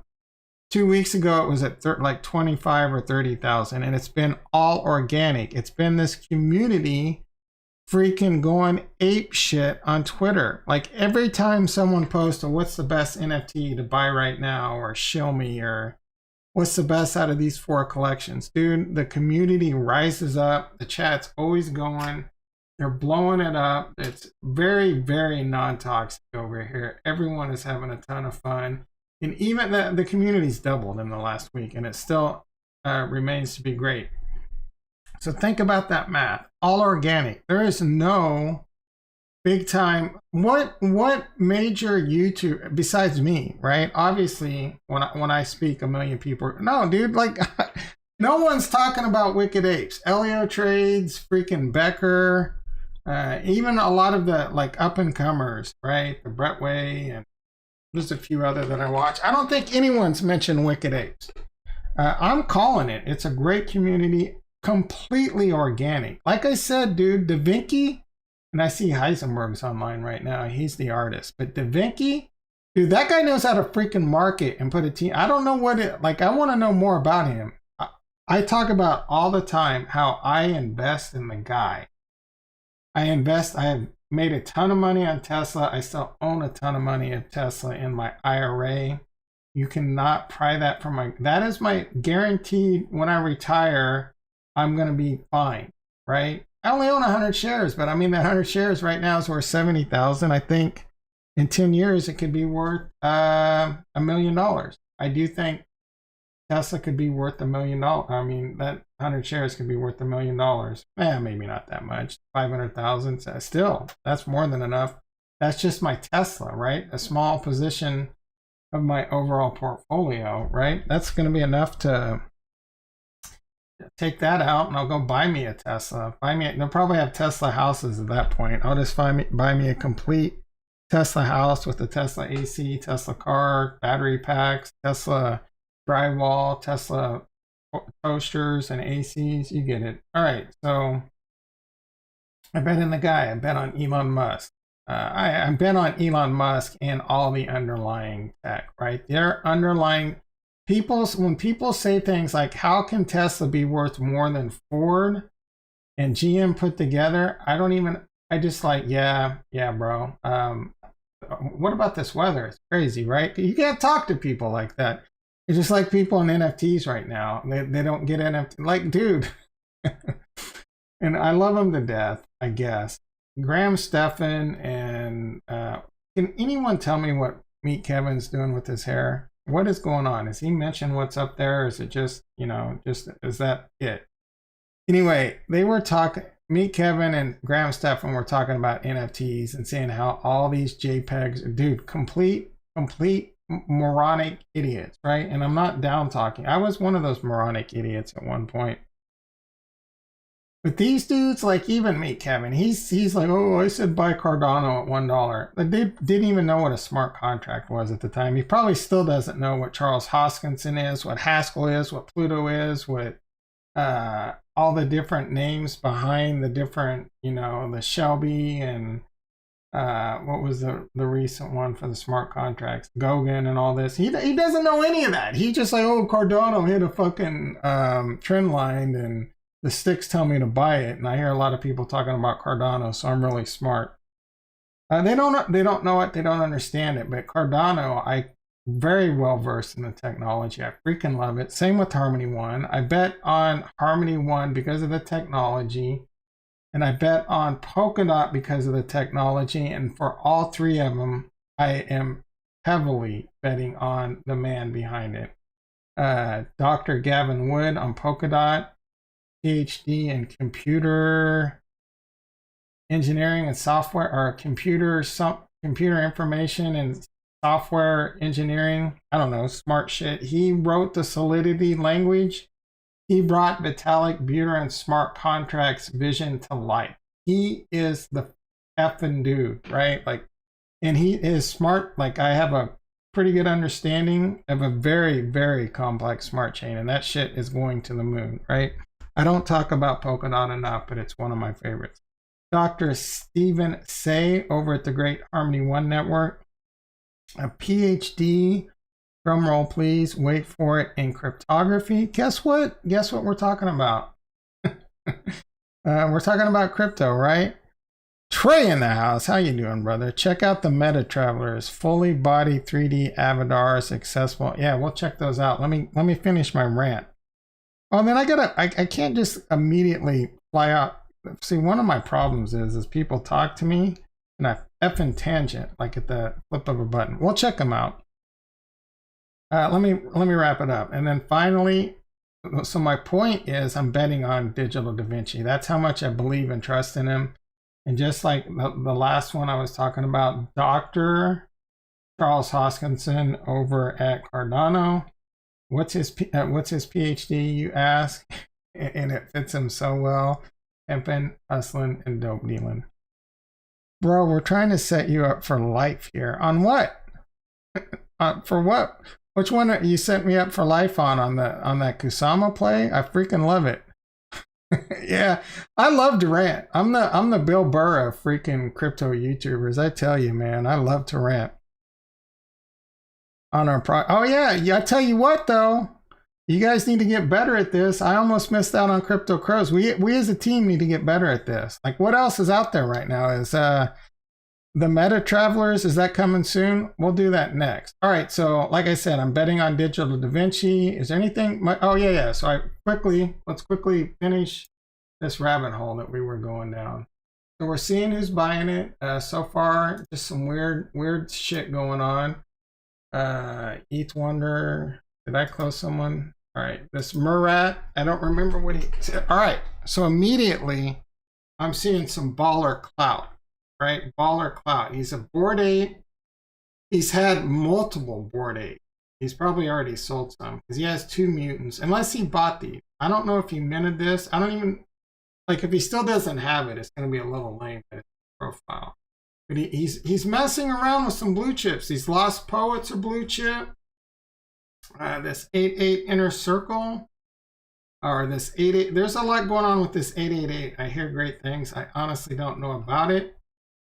2 weeks ago it was at like 25 or 30,000, and it's been all organic. It's been this community freaking going ape shit on Twitter. Like every time someone posts, what's the best NFT to buy right now, or show me, or what's the best out of these 4 collections, dude, the community rises up. The chat's always going. They're blowing it up. It's very, very non-toxic over here. Everyone is having a ton of fun. And even the community's doubled in the last week, and it still remains to be great. So think about that math. All organic. There is no big time. What major YouTube besides me, right? Obviously, when I speak, a million people. No, dude, like no one's talking about Wicked Apes. Elio Trades, freaking Becker, even a lot of the like up and comers, right? The Brettway, and there's a few other that I watch. I don't think anyone's mentioned Wicked Apes. I'm calling it. It's a great community, completely organic. Like I said, dude, Da Vinci, and I see Heisenberg's online right now. He's the artist. But Da Vinci, dude, that guy knows how to freaking market and put a team. I don't know what it, like, I want to know more about him. I talk about all the time how I invest in the guy. I invest. I have made a ton of money on Tesla. I still own a ton of money of Tesla in my IRA. You cannot pry that from my. That is my guaranteed. When I retire, I'm going to be fine, right? I only own 100 shares, but I mean that 100 shares right now is worth 70,000. I think in 10 years it could be worth $1 million. I do think Tesla could be worth $1 million. I mean, that 100 shares could be worth $1 million. Maybe not that much. 500,000. Still, that's more than enough. That's just my Tesla, right? A small position of my overall portfolio, right? That's going to be enough to take that out, and I'll go buy me a Tesla. They'll probably have Tesla houses at that point. I'll just buy me a complete Tesla house with a Tesla AC, Tesla car, battery packs, Tesla drywall, Tesla toasters and ACs. You get it. All right. So I bet in the guy. I bet on Elon Musk. I bet on Elon Musk and all the underlying tech, right? Their underlying when people say things like, how can Tesla be worth more than Ford and GM put together? I just like, yeah, bro. What about this weather? It's crazy, right? You can't talk to people like that. It's just like people in NFTs right now. They don't get NFT. Like, dude. And I love them to death, I guess. Graham Stephan and can anyone tell me what Meet Kevin's doing with his hair? What is going on? Has he mentioned what's up there? Or is it just, is that it? Anyway, they were talking, Meet Kevin and Graham Stephan were talking about NFTs and saying how all these JPEGs, dude, complete moronic idiots, right? And I'm not down talking. I was one of those moronic idiots at one point. But these dudes, like even Meet Kevin, he's like, oh, I said buy Cardano at $1. But they didn't even know what a smart contract was at the time. He probably still doesn't know what Charles Hoskinson is, what Haskell is, what Pluto is, what all the different names behind the different, the Shelby and what was the recent one for the smart contracts, Gauguin and all this. He doesn't know any of that. He just like, oh, Cardano hit a fucking trend line and the sticks tell me to buy it. And I hear a lot of people talking about Cardano, so I'm really smart. They don't know it. They don't understand it. But Cardano, I very well versed in the technology. I freaking love it. Same with Harmony One. I bet on Harmony One because of the technology. And I bet on Polkadot because of the technology. And for all three of them, I am heavily betting on the man behind it. Dr. Gavin Wood on Polkadot, PhD in computer engineering and software, or computer information and software engineering. I don't know, smart shit. He wrote the Solidity language. He brought Vitalik Buterin smart contracts vision to life. He is the effing dude, right? Like, and he is smart. Like, I have a pretty good understanding of a very, very complex smart chain, and that shit is going to the moon, right? I don't talk about Polkadot enough, but it's one of my favorites. Dr. Stephen Say over at the Great Harmony One Network, a PhD, drum roll please, wait for it, in cryptography. Guess what we're talking about? We're talking about crypto, right? Trey in the house. How you doing, brother? Check out the Meta Travelers, fully body 3D avatars accessible. Yeah, we'll check those out. Let me finish my rant. Oh, then I can't just immediately fly out. See, one of my problems is people talk to me and I effing tangent like at the flip of a button. We'll check them out. Let me wrap it up. And then finally, so my point is I'm betting on Digital Da Vinci. That's how much I believe and trust in him. And just like the last one I was talking about, Dr. Charles Hoskinson over at Cardano. What's his PhD, you ask? And it fits him so well. Pimpin', hustling, and dope dealing. Bro, we're trying to set you up for life here. On what? For what? Which one you set me up for life on that Kusama play? I freaking love it. Yeah, I love to rant. I'm the Bill Burr of freaking crypto YouTubers. I tell you, man, I love to rant. On our oh yeah, I tell you what though, You guys need to get better at this. I almost missed out on Crypto Crows. We as a team need to get better at this. Like, what else is out there right now? Is the Meta Travelers, is that coming soon? We'll do that next. All right, so like I said, I'm betting on Digital Da Vinci. Is there anything? Oh, yeah. So let's quickly finish this rabbit hole that we were going down. So we're seeing who's buying it. So far, just some weird shit going on. ETH Wonder. Did I close someone? All right, this Murat, I don't remember what he said. All right, so immediately I'm seeing some baller clout, right? Baller clout. He's a Bored Ape. He's had multiple Bored Ape. He's probably already sold some because he has 2 mutants, unless he bought these. I don't know if he minted this. I don't even, like, if he still doesn't have it, it's going to be a little lame at his profile. But he's messing around with some blue chips. These Lost Poets are blue chip. This 88 Inner Circle, or this 88. There's a lot going on with this 888. I hear great things. I honestly don't know about it,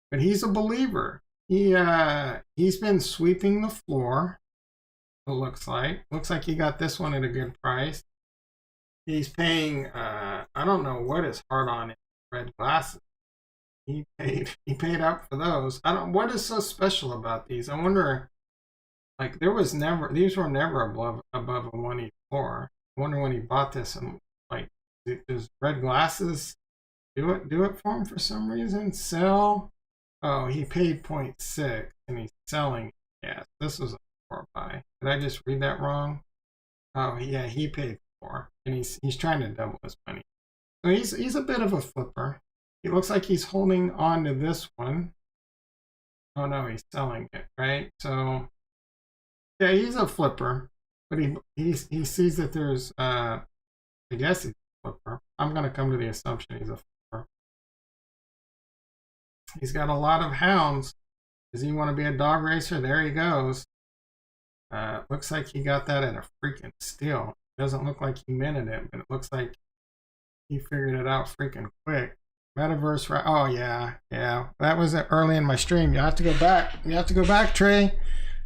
but he's a believer. He's been sweeping the floor. It looks like he got this one at a good price. He's paying. I don't know what is hard on it. Red glasses. He paid up for those. What is so special about these? I wonder. Like, these were never above a 184. I wonder when he bought this, and like, does red glasses do it for him for some reason? Sell. Oh, he paid 0.6 and he's selling. Yeah, this was a 4 buy. Did I just read that wrong? Oh yeah, he paid 4 and he's trying to double his money. So he's a bit of a flipper. He looks like he's holding on to this one. Oh no, he's selling it, right? So yeah, he's a flipper, but he sees that there's I guess he's a flipper. I'm gonna come to the assumption he's a flipper. He's got a lot of hounds. Does he want to be a dog racer? There he goes. Looks like he got that at a freaking steal. Doesn't look like he minted it, but it looks like he figured it out freaking quick. Metaverse, oh yeah. That was early in my stream. You have to go back, Trey.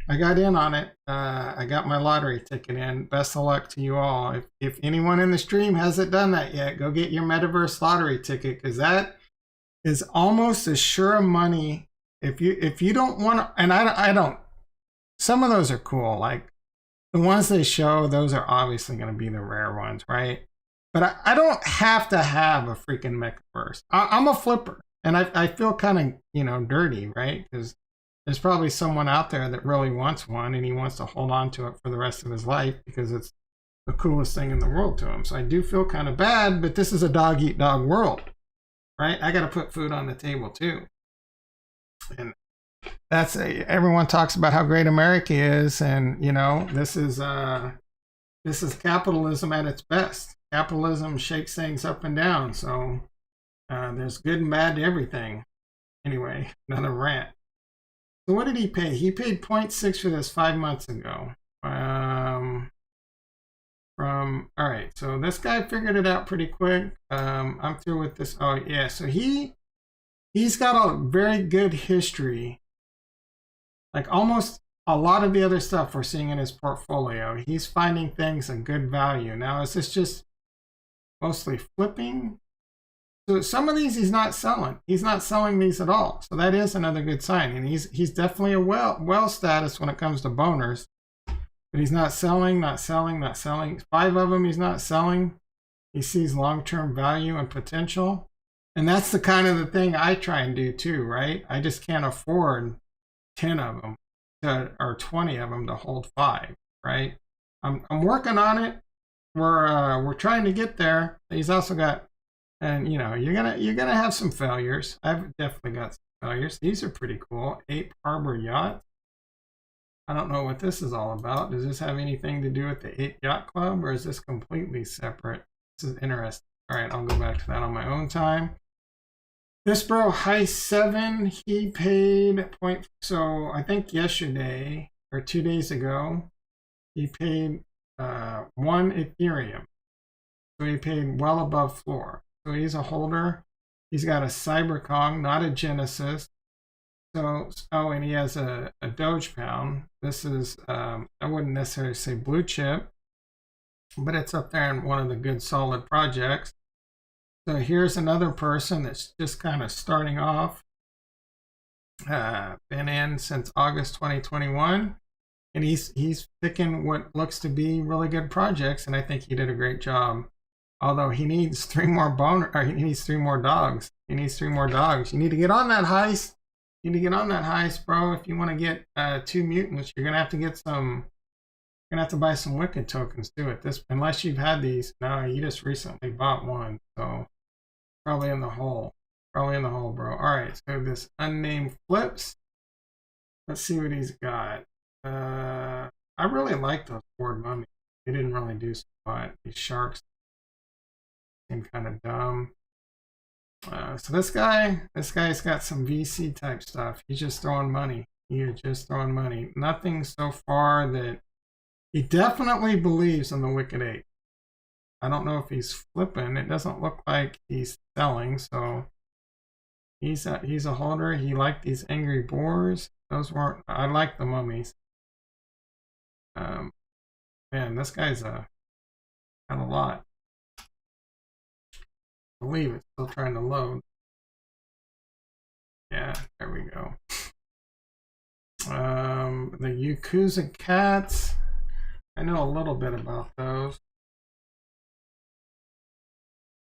I got in on it. I got my lottery ticket in. Best of luck to you all. If anyone in the stream hasn't done that yet, go get your Metaverse lottery ticket, because that is almost as sure of money. If you don't want to, and I don't. Some of those are cool. Like the ones they show, those are obviously going to be the rare ones, right? But I don't have to have a freaking Metaverse. I'm a flipper, and I feel kind of dirty, right? Because there's probably someone out there that really wants one and he wants to hold on to it for the rest of his life because it's the coolest thing in the world to him. So I do feel kind of bad, but this is a dog eat dog world, right? I got to put food on the table too. And everyone talks about how great America is. And this is capitalism at its best. Capitalism shakes things up and down. So there's good and bad to everything. Anyway, another rant. So what did he pay? He paid 0.6 for this 5 months ago. All right, so this guy figured it out pretty quick. I'm through with this. Oh yeah, so he's got a very good history. Like almost a lot of the other stuff we're seeing in his portfolio, he's finding things at good value. Now, is this just mostly flipping? So some of these he's not selling. He's not selling these at all. So that is another good sign. And he's definitely a well status when it comes to boners. But he's not selling. 5 of them he's not selling. He sees long-term value and potential. And that's the kind of the thing I try and do too, right? I just can't afford 10 of them or 20 of them to hold 5, right? I'm working on it. We're trying to get there. He's also got, and you're gonna have some failures. I've definitely got some failures. These are pretty cool. Ape Harbor Yacht. I don't know what this is all about. Does this have anything to do with the Ape Yacht Club, or is this completely separate? This is interesting. All right, I'll go back to that on my own time. This bro, High 7, he paid point. So I think yesterday or 2 days ago, he paid 1 Ethereum. So he paid well above floor. So he's a holder. He's got a Cyberkong, not a Genesis. So, and he has a Doge Pound. This is, I wouldn't necessarily say blue chip. but it's up there in one of the good solid projects. So here's another person that's just kind of starting off. Been in since August 2021, and he's picking what looks to be really good projects, and I think he did a great job. Although he needs 3 more he needs 3 more dogs. He needs 3 more dogs. You need to get on that heist. You need to get on that heist, bro. If you want to get 2 mutants, you're gonna have to get some. You're gonna have to buy some Wicked tokens too. At this, unless you've had these. No, you just recently bought one, so probably in the hole. Probably in the hole, bro. All right, so this unnamed flips. Let's see what he's got. I really like those Ford mummies. They didn't really do so much. These sharks seem kind of dumb. So this guy's got some VC type stuff. He's just throwing money. He's just throwing money. Nothing so far that he definitely believes in the Wicked 8. I don't know if he's flipping. It doesn't look like he's selling, so he's a holder. He liked these angry boars. Those weren't. I like the mummies. Man, this guy's got a lot. I believe it's still trying to load. Yeah, there we go. The Yakuza cats. I know a little bit about those.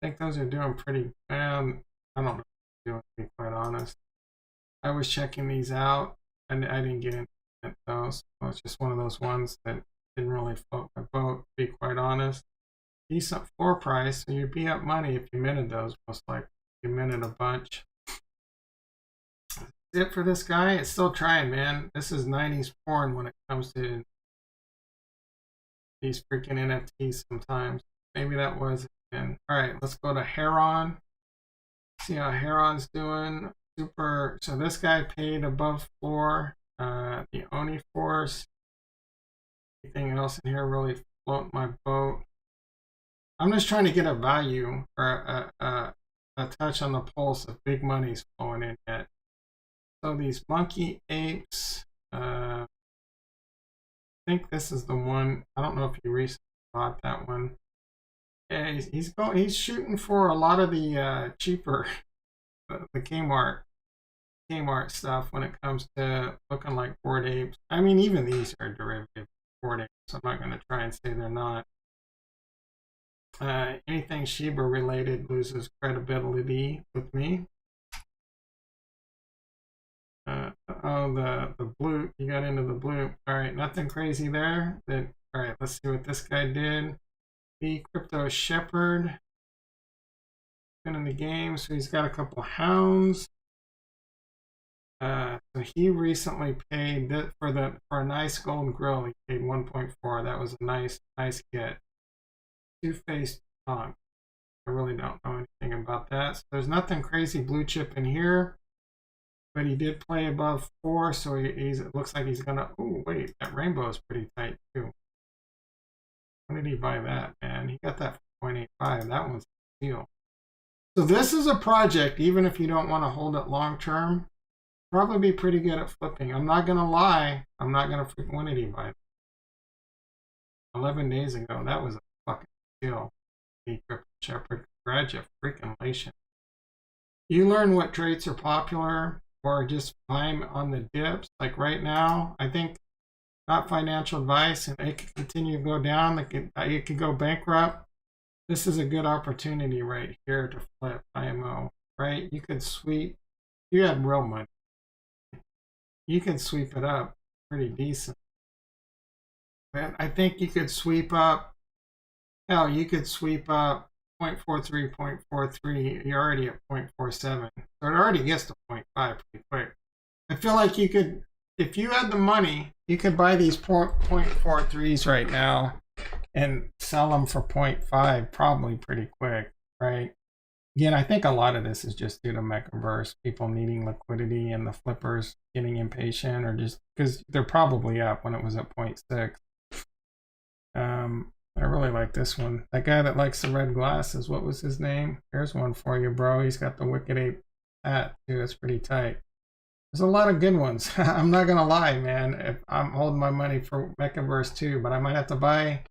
I think those are doing pretty bad. I don't know if they're doing, to be quite honest. I was checking these out, and I didn't get into those. So it's just one of those ones that didn't really float my boat, to be quite honest. Decent floor price, so you'd be up money if you minted those, most likely. You minted a bunch. That's it for this guy. It's still trying, man. This is 90s porn when it comes to these freaking NFTs sometimes. Maybe that was it. And all right, let's go to Heron. See how Heron's doing. Super. So this guy paid above floor. The Oni Force. Anything else in here really float my boat? I'm just trying to get a value or a touch on the pulse of big money's flowing in yet. So these monkey apes. I think this is the one. I don't know if you recently bought that one. Yeah, he's shooting for a lot of the cheaper the Kmart stuff when it comes to looking like Bored Apes. I mean, even these are derivative Bored Apes. So I'm not going to try and say they're not. Anything Shiba related loses credibility with me. The blue, you got into the blue. All right, nothing crazy there. All right, let's see what this guy did. The Crypto Shepherd. Been in the game, so he's got a couple hounds. So he recently paid for a nice gold grill. He paid 1.4. That was a nice get. Two-faced tongue. I really don't know anything about that. So there's nothing crazy blue chip in here, but he did play above 4, so it looks like he's gonna. Oh wait, that rainbow is pretty tight too. When did he buy that, man? He got that for 0.85. That one's a deal. So this is a project, even if you don't want to hold it long term, probably be pretty good at flipping. I'm not gonna lie. I'm not gonna freaking. When did he buy it? 11 days ago. That was a fucking deal. The Crypto Shepherd. Congratulations. You learn what traits are popular, or just buy them on the dips. Like right now, I think. Not financial advice, and it could continue to go down. It could go bankrupt. This is a good opportunity right here to flip IMO, right? You could sweep. You had real money. You could sweep it up pretty decent. And I think you could sweep up. Hell, you could sweep up 0.43, 0.43. You're already at 0.47. So it already gets to 0.5 pretty quick. I feel like you could. If you had the money, you could buy these 0.43s right now and sell them for 0.5 probably pretty quick, right? Again, I think a lot of this is just due to Mechaverse, people needing liquidity and the flippers getting impatient, or just because they're probably up when it was at 0.6. I really like this one. That guy that likes the red glasses, what was his name? Here's one for you, bro. He's got the Wicked Ape hat too. That's pretty tight. There's a lot of good ones. I'm not gonna lie, man. If I'm holding my money for Mechaverse too, but I might have to buy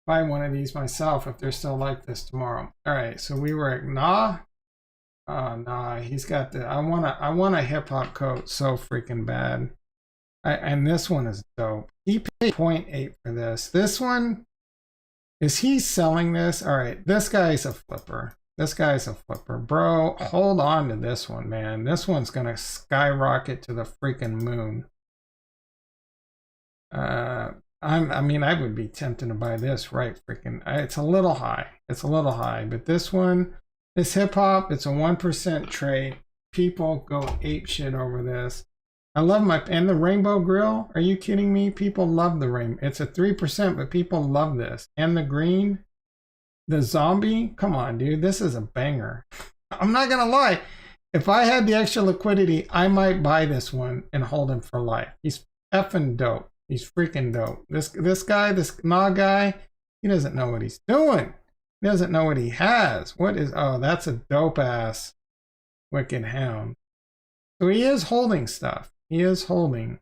buy one of these myself if they're still like this tomorrow. All right, so we were at Nah. Nah, he's got the. I want a hip hop coat so freaking bad. And this one is dope. He paid 0.8 for this. This one, is he selling this? All right, this guy's a flipper. This guy's a flipper. Bro, hold on to this one, man. This one's going to skyrocket to the freaking moon. I mean, I would be tempted to buy this, right? Freaking, it's a little high. It's a little high, but this one, this hip hop, it's a 1% trade. People go ape shit over this. I love and the rainbow grill. Are you kidding me? People love the rainbow. It's a 3%, but people love this. And the green, the zombie. Come on, dude. This is a banger. I'm not going to lie. If I had the extra liquidity, I might buy this one and hold him for life. He's effing dope. He's freaking dope. This guy, this Nah guy, he doesn't know what he's doing. He doesn't know what he has. What is, oh, that's a dope ass Wicked Hound. So he is holding stuff. He is holding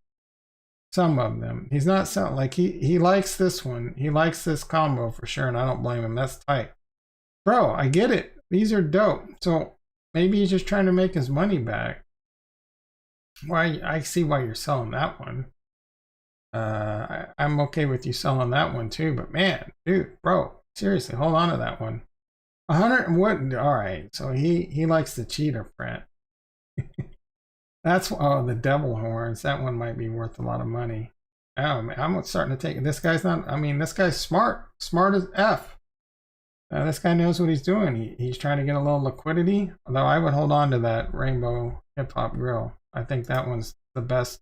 some of them. He's not selling, like he likes this one. He likes this combo for sure, and I don't blame him. That's tight. Bro, I get it. These are dope. So maybe he's just trying to make his money back. Why, I see why you're selling that one. I'm okay with you selling that one too, but man, dude, bro, seriously, hold on to that one. 100 and what? All right, so he likes the cheetah print. That's, oh, the devil horns. That one might be worth a lot of money. Oh, man, I'm starting to take it. This guy's not, I mean, this guy's smart as F. This guy knows what he's doing. He's trying to get a little liquidity, although I would hold on to that rainbow hip hop grill. I think that one's the best,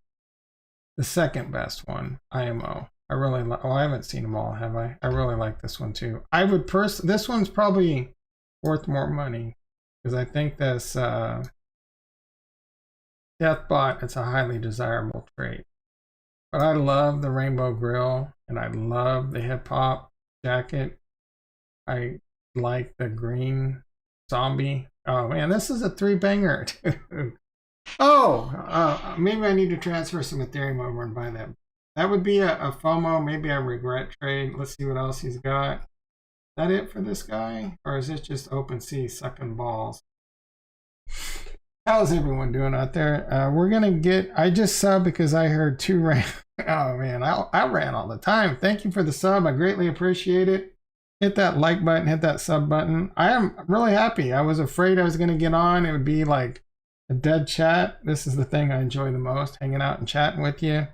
the second best one. IMO. I really like, oh, I haven't seen them all, have I? I really like this one too. I would this one's probably worth more money because I think this Deathbot, it's a highly desirable trait. But I love the rainbow grill and I love the hip hop jacket. I like the green zombie. Oh man, this is a 3-banger, dude. Oh, maybe I need to transfer some Ethereum over and buy that. That would be a FOMO, maybe a regret trade. Let's see what else he's got. Is that it for this guy? Or is it just OpenSea sucking balls? How's everyone doing out there? We're going to get, I just subbed because I heard 2 ran. Oh man, I ran all the time. Thank you for the sub. I greatly appreciate it. Hit that like button, hit that sub button. I am really happy. I was afraid I was going to get on. It would be like a dead chat. This is the thing I enjoy the most, hanging out and chatting with you.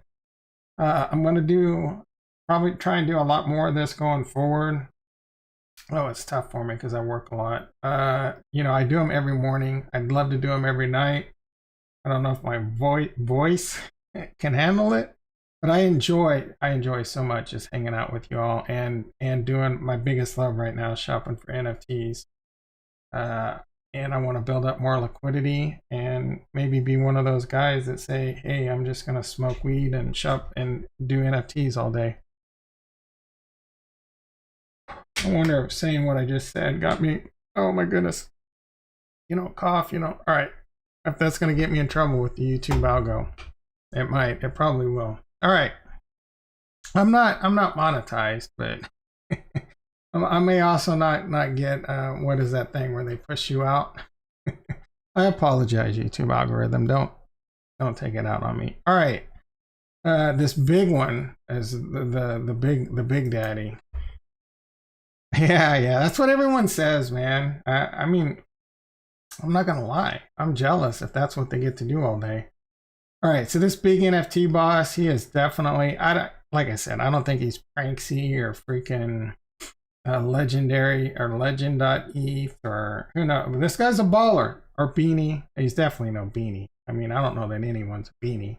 I'm going to probably try and do a lot more of this going forward. Oh, it's tough for me because I work a lot. You know, I do them every morning. I'd love to do them every night. I don't know if my voice can handle it, but I enjoy so much just hanging out with you all and doing my biggest love right now, shopping for NFTs. And I want to build up more liquidity and maybe be one of those guys that say, hey, I'm just going to smoke weed and shop and do NFTs all day. I wonder if saying what I just said got me, oh my goodness, you know, cough, you know. All right, if that's going to get me in trouble with the YouTube algo, it might, it probably will. All right, I'm not monetized, but I may also not get, what is that thing where they push you out? I apologize, YouTube algorithm, don't take it out on me. All right, this big one is the big daddy. Yeah, that's what everyone says, man. I mean, I'm not gonna lie, I'm jealous if that's what they get to do all day. All right, so this big NFT boss, he is definitely, like I said, I don't think he's Pranksy or freaking legendary or legend.eth or who knows. This guy's a baller or beanie. He's definitely no beanie. I mean, I don't know that anyone's a beanie,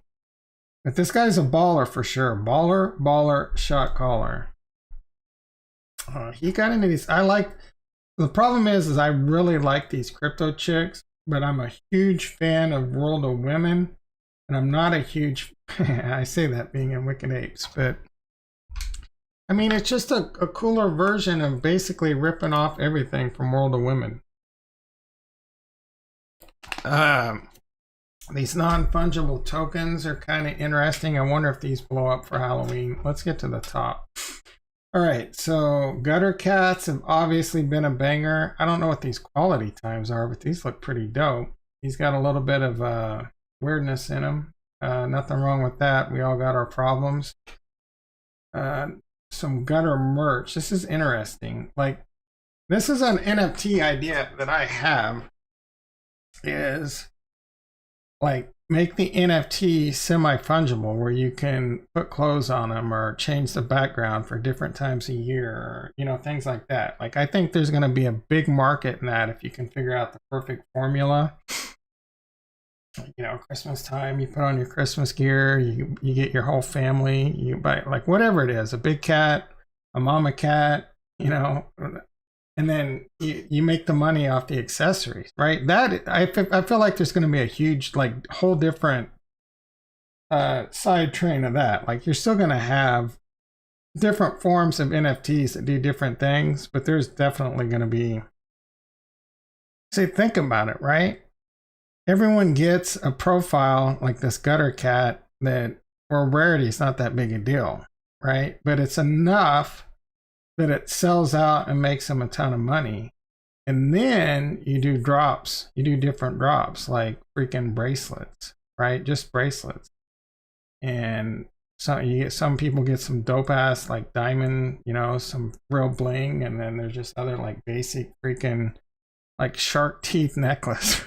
but this guy's a baller for sure. Baller, shot caller. He got into these. The problem is I really like these crypto chicks, but I'm a huge fan of World of Women, and I'm not a huge, I say that being in Wicked Apes, but I mean, it's just a cooler version of basically ripping off everything from World of Women. These non-fungible tokens are kind of interesting. I wonder if these blow up for Halloween. Let's get to the top. All right, so gutter cats have obviously been a banger. I don't know what these quality times are, but these look pretty dope. He's got a little bit of weirdness in him. Nothing wrong with that. We all got our problems. Some gutter merch. This is interesting. Like, this is an NFT idea that I have. Is like make the NFT semi-fungible, where you can put clothes on them or change the background for different times a year, or, you know, things like that. Like, I think there's going to be a big market in that if you can figure out the perfect formula. You know, Christmas time, you put on your Christmas gear, you get your whole family, you buy like whatever it is, a big cat, a mama cat, you know, and then you make the money off the accessories, right? That I feel like there's going to be a huge, like, whole different side train of that. Like, you're still going to have different forms of NFTs that do different things, but there's definitely going to be, say, think about it, right? Everyone gets a profile like this gutter cat that, for rarity, is not that big a deal, right? But it's enough that it sells out and makes them a ton of money. And then you do drops, you do different drops, like freaking bracelets, right? Just bracelets. And so you get, some people get some dope ass like diamond, you know, some real bling, and then there's just other like basic freaking like shark teeth necklace.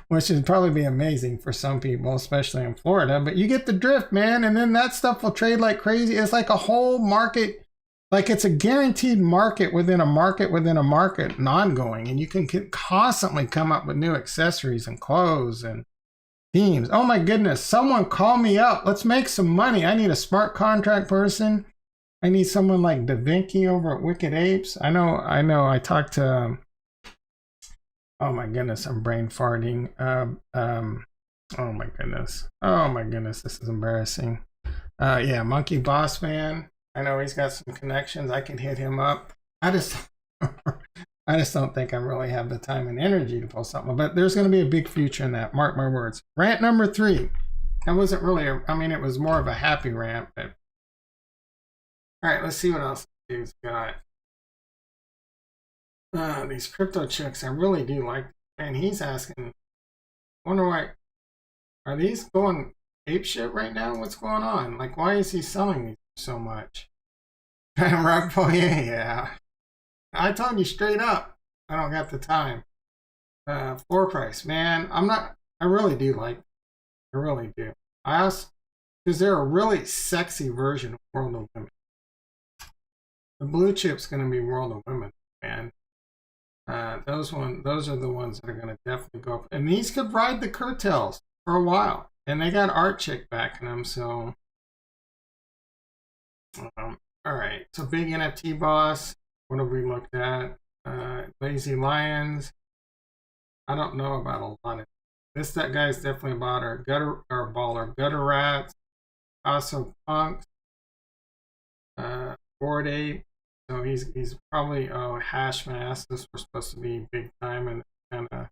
Which would probably be amazing for some people, especially in Florida. But you get the drift, man. And then that stuff will trade like crazy. It's like a whole market. Like, it's a guaranteed market within a market within a market and ongoing. And you can constantly come up with new accessories and clothes and themes. Oh my goodness. Someone call me up. Let's make some money. I need a smart contract person. I need someone like Da Vinci over at Wicked Apes. I know. I talked to... Oh my goodness, I'm brain farting. Oh my goodness, this is embarrassing. Yeah, Monkey Boss Man. I know he's got some connections. I can hit him up. I just don't think I really have the time and energy to pull something. But there's going to be a big future in that. Mark my words. Rant number 3. That wasn't really it was more of a happy rant. But all right, let's see what else he's got. These crypto chicks, I really do like. And he's asking, wonder why, are these going ape shit right now? What's going on? Like, why is he selling these so much? Rugpo, yeah. I told you straight up, I don't got the time. Floor price, man. I really do like, I really do. I also, because they're a really sexy version of World of Women. The blue chip's going to be World of Women, man. Those are the ones that are going to definitely go up. And these could ride the curtails for a while. And they got Art Chick backing them, so... Alright, so big NFT boss. What have we looked at? Lazy Lions. I don't know about a lot of... That guy's definitely about our baller. Gutter Rats. Also Punks. Bored Ape. So he's probably Hash Mass. This was supposed to be big time, and kind of,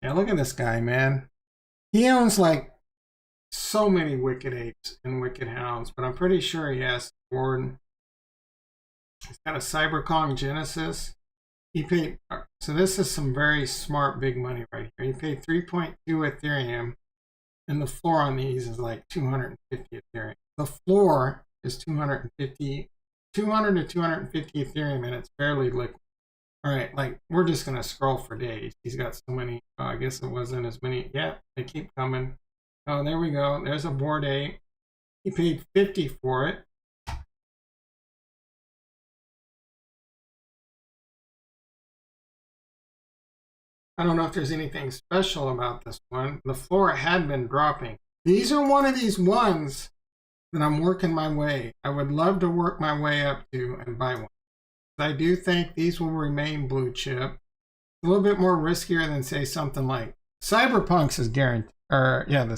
yeah. Look at this guy, man. He owns like so many Wicked Apes and Wicked Hounds, but I'm pretty sure he has Warden. He's got a CyberCon Genesis. He paid. So this is some very smart big money right here. He paid 3.2 Ethereum, and the floor on these is like 250 Ethereum. The floor is 200 to 250 Ethereum, and it's barely liquid. All right, like, we're just going to scroll for days. He's got so many. I guess it wasn't as many. Yeah, they keep coming. Oh, there we go. There's a Bored Ape. He paid 50 for it. I don't know if there's anything special about this one. The floor had been dropping. These are one of these ones that I'm working my way. I would love to work my way up to and buy one. I do think these will remain blue chip. A little bit more riskier than, say, something like Cyberpunks is guaranteed. Or yeah, the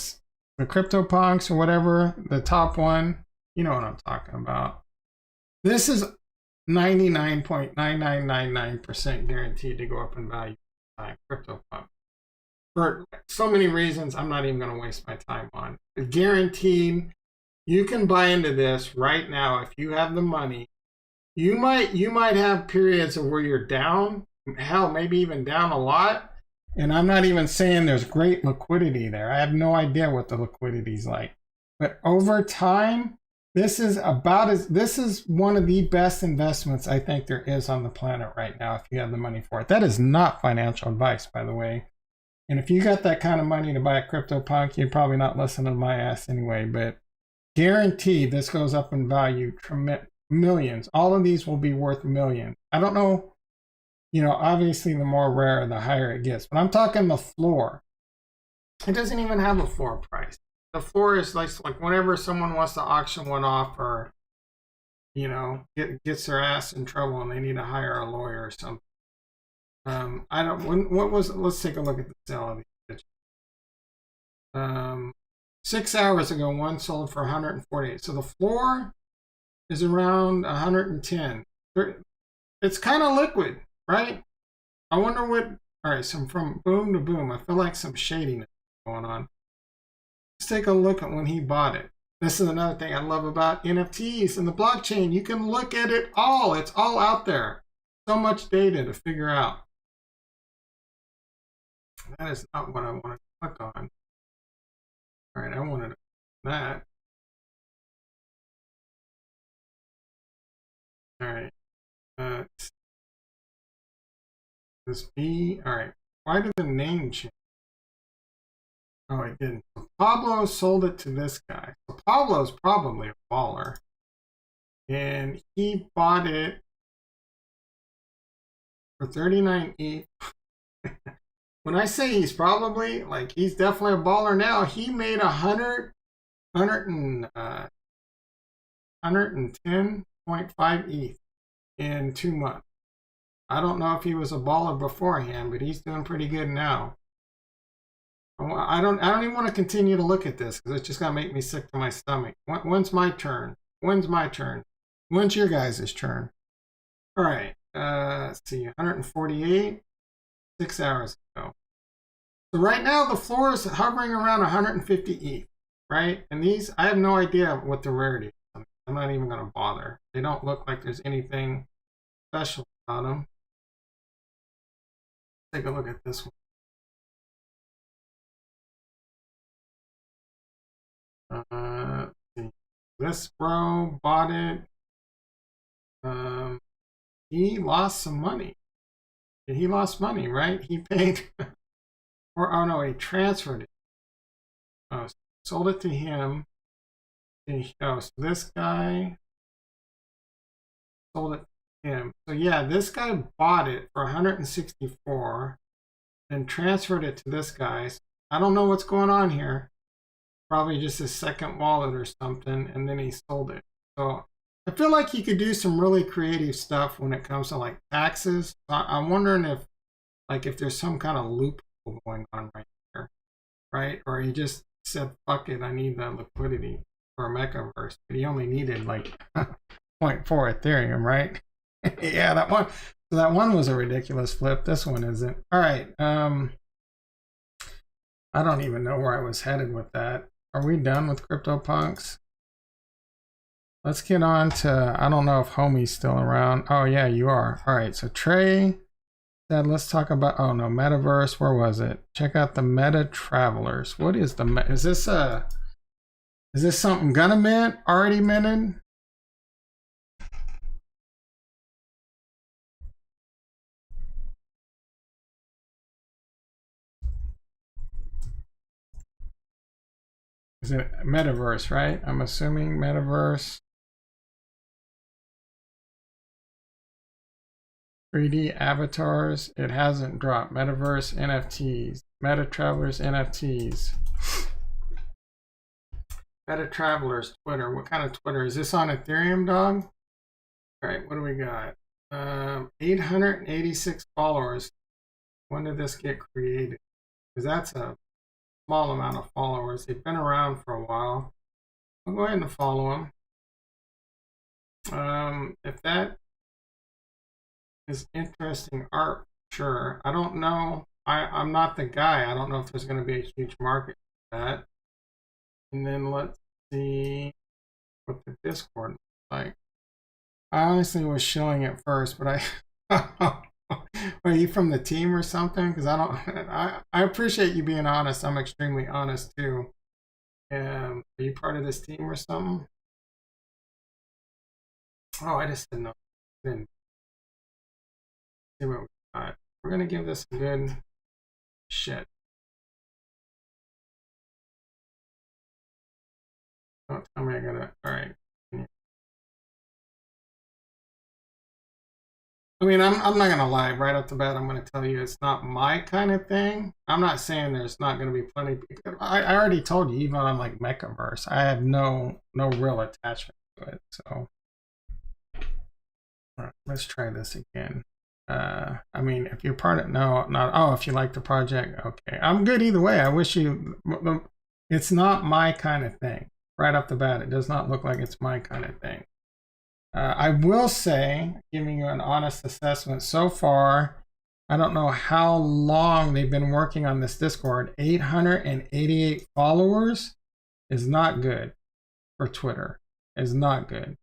CryptoPunks or whatever, the top one. You know what I'm talking about. This is 99.9999% guaranteed to go up in value. CryptoPunk. For so many reasons, I'm not even going to waste my time on. It's guaranteed. You can buy into this right now if you have the money. You might have periods of where you're down, hell, maybe even down a lot. And I'm not even saying there's great liquidity there. I have no idea what the liquidity is like. But over time, this is one of the best investments I think there is on the planet right now if you have the money for it. That is not financial advice, by the way. And if you got that kind of money to buy a CryptoPunk, you're probably not listening to my ass anyway, but guaranteed this goes up in value millions. All of these will be worth millions. I don't know, obviously the more rare, the higher it gets. But I'm talking the floor. It doesn't even have a floor price. The floor is like whenever someone wants to auction one off or, gets their ass in trouble and they need to hire a lawyer or something. Let's take a look at the sale of these bitches. 6 hours ago, one sold for 148. So the floor is around 110. It's kind of liquid, right? I wonder what. All right, so from boom to boom, I feel like some shadiness going on. Let's take a look at when he bought it. This is another thing I love about NFTs and the blockchain. You can look at it all. It's all out there. So much data to figure out. That is not what I want to click on. All right, I wanted that. All right. This B. All right. Why did the name change? Oh, it didn't. So Pablo sold it to this guy. So Pablo's probably a baller. And he bought it for 39 ETH. When I say he's probably, he's definitely a baller now. He made 110.5 ETH in 2 months. I don't know if he was a baller beforehand, but he's doing pretty good now. I don't even want to continue to look at this because it's just gonna make me sick to my stomach. When's my turn? When's my turn? When's your guys' turn? All right. Let's see. 148. 6 hours ago. So right now the floor is hovering around 150 ETH, right? And these, I have no idea what the rarity is. I'm not even gonna bother. They don't look like there's anything special about them. Take a look at this one. This bro bought it. He lost some money. He lost money, right? He paid, or oh no, he transferred it. Oh, sold it to him. Oh, so this guy sold it to him. So yeah, this guy bought it for 164 and transferred it to this guy. I don't know what's going on here. Probably just his second wallet or something, and then he sold it. So I feel like you could do some really creative stuff when it comes to taxes. I'm wondering if there's some kind of loophole going on right here, right? Or he just said, fuck it, I need that liquidity for a Mechaverse. But he only needed 0.4 Ethereum, right? Yeah, that one. So that one was a ridiculous flip. This one isn't. All right. I don't even know where I was headed with that. Are we done with CryptoPunks? Let's get on to, I don't know if Homie's still around. Oh yeah, you are. All right, so Trey said, let's talk about, oh no, Metaverse, where was it? Check out the Meta Travelers. What is is this something gonna mint, already minted? Is it Metaverse, right? I'm assuming Metaverse. 3D avatars. It hasn't dropped. Metaverse NFTs. Meta Travelers NFTs. Meta Travelers Twitter. What kind of Twitter? Is this on Ethereum, dog? All right, what do we got? 886 followers. When did this get created? Because that's a small amount of followers. They've been around for a while. I'll go ahead and follow them. If that is interesting art, sure. I don't know. I'm not the guy. I don't know if there's going to be a huge market for that. And then let's see. what the Discord looks like. I honestly was shilling it first, but are you from the team or something? Because I appreciate you being honest. I'm extremely honest too. Are you part of this team or something? Oh, I just didn't know. Didn't see what we got. We're gonna give this a good shit. Don't tell me I gotta. All right. I mean, I'm not gonna lie. Right off the bat, I'm gonna tell you it's not my kind of thing. I'm not saying there's not gonna be plenty. I already told you, even on like Mechaverse, I have no real attachment to it. So, all right, let's try this again. I mean, if you're part of not. Oh, if you like the project, okay. I'm good either way. I wish you. It's not my kind of thing. Right off the bat, it does not look like it's my kind of thing. I will say, giving you an honest assessment, so far, I don't know how long they've been working on this Discord. 888 followers is not good for Twitter. Is not good.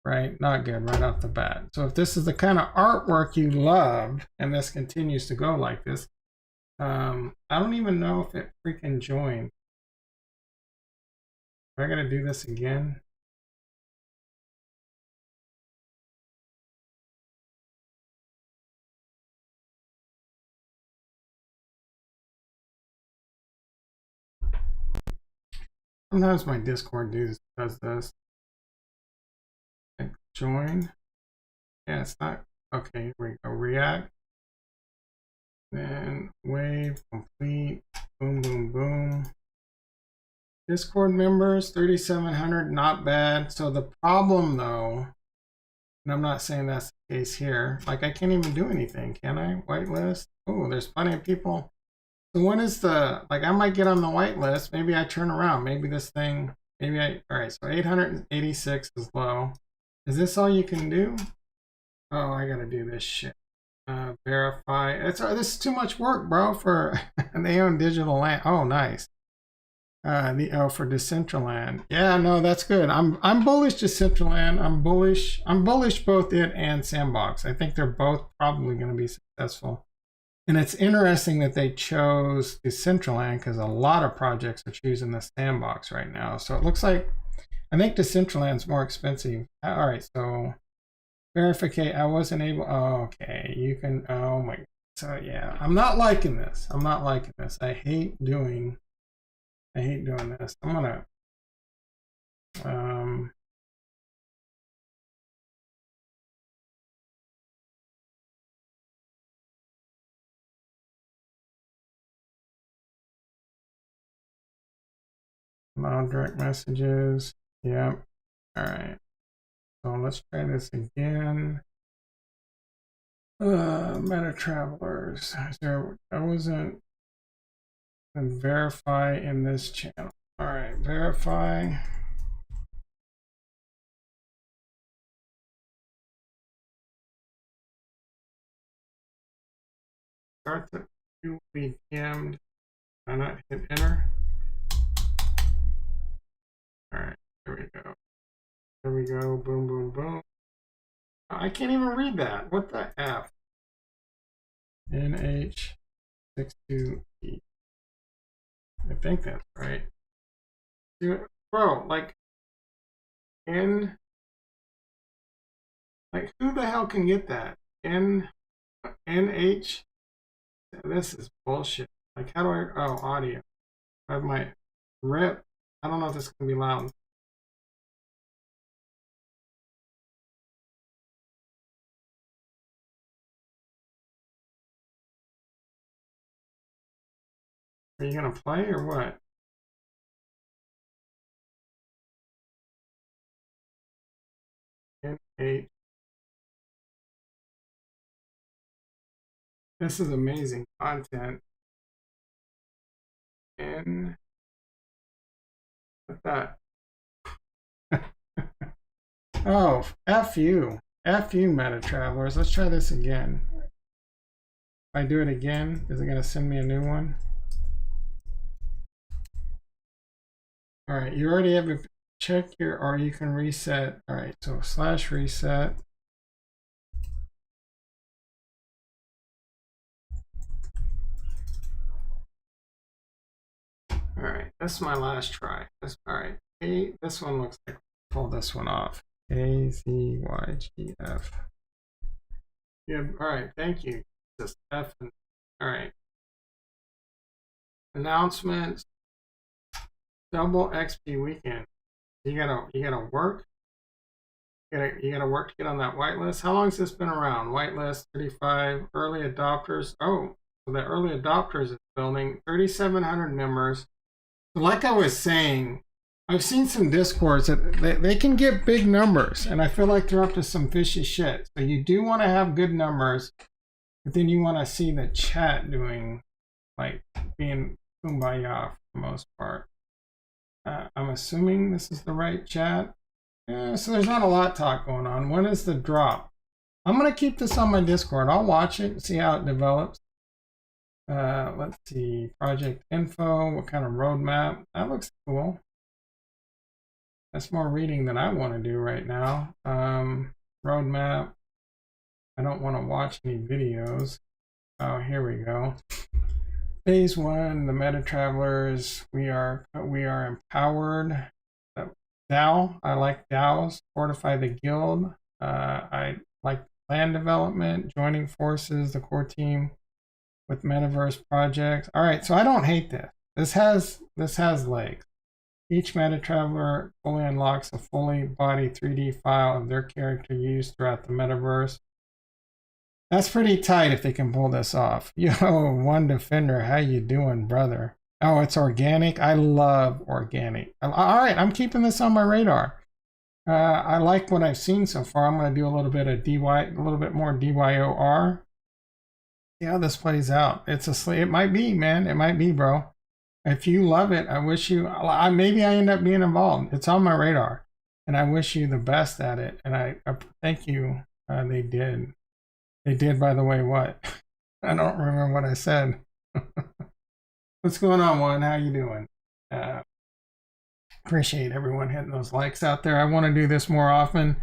Right? Not good right off the bat. So if this is the kind of artwork you love, and this continues to go like this, I don't even know if it freaking joined. I gotta do this again. Sometimes my Discord does this. Like join. Yeah, it's not. Okay, here we go. React. Then wave, complete. Boom, boom, boom. Discord members, 3,700, not bad. So the problem though, and I'm not saying that's the case here, like I can't even do anything, can I? Whitelist. Oh, there's plenty of people. So when is the, like I might get on the whitelist, maybe I turn around, maybe this thing, maybe I, all right, so 886 is low. Is this all you can do? Oh, I gotta do this shit. Verify. This is too much work, bro, for they own digital land. Oh, nice. For Decentraland. Yeah, no, that's good. I'm bullish Decentraland. I'm bullish both it and Sandbox. I think they're both probably going to be successful. And it's interesting that they chose Decentraland because a lot of projects are choosing the Sandbox right now. So it looks like I think Decentraland's more expensive. All right, so verificate. I wasn't able. Oh, okay, you can. Oh my. So yeah, I'm not liking this. I'm not liking this. I hate doing this. I'm gonna non-direct messages. Yep. All right. So let's try this again. Meta travelers. I wasn't verify in this channel. All right, verify. Start to be DM'd. Why not hit enter? All right, there we go. There we go. Boom, boom, boom. I can't even read that. What the F? NH62E. I think that's right. Bro, like, like, who the hell can get that? NH? This is bullshit. Like, how do I, oh, audio. I have my rip. I don't know if this can be loud. Are you gonna play or what? N8. This is amazing content. And what's that? Oh, F you. F you, meta travelers. Let's try this again. If I do it again, is it gonna send me a new one? All right, you already have a check your, or you can reset. All right, so slash reset. All right, this is my last try. All right, hey, this one looks like, pull this one off. AZYGF. Yeah, all right, thank you. Just F and, all right. Announcements. Double XP weekend. You gotta work. You gotta work to get on that whitelist. How long has this been around? Whitelist 35 early adopters. Oh, so the early adopters is building 3,700 members. Like I was saying, I've seen some discords that they can get big numbers, and I feel like they're up to some fishy shit. So you do want to have good numbers, but then you want to see the chat doing, like, being kumbaya for the most part. I'm assuming this is the right chat. So there's not a lot talk going on. When is the drop? I'm going to keep this on my Discord. I'll watch it and see how it develops. Let's see. Project info. What kind of roadmap? That looks cool. That's more reading than I want to do right now. Roadmap. I don't want to watch any videos. Oh, here we go. Phase 1, the meta travelers, we are empowered. DAO, I like DAOs. Fortify the guild. I like land development, joining forces, the core team with metaverse projects. All right, so I don't hate this. This has legs. Each meta traveler fully unlocks a fully body 3D file of their character used throughout the metaverse. That's pretty tight if they can pull this off. Yo, One Defender, how you doing, brother? Oh, it's organic. I love organic. All right, I'm keeping this on my radar. I like what I've seen so far. I'm going to do a little bit of a little bit more DYOR. See how this plays out. It might be, man. It might be, bro. If you love it, I wish you. Maybe I end up being involved. It's on my radar, and I wish you the best at it. And I thank you. They did. They did, by the way, what? I don't remember what I said. What's going on, Juan? How you doing? Appreciate everyone hitting those likes out there. I want to do this more often.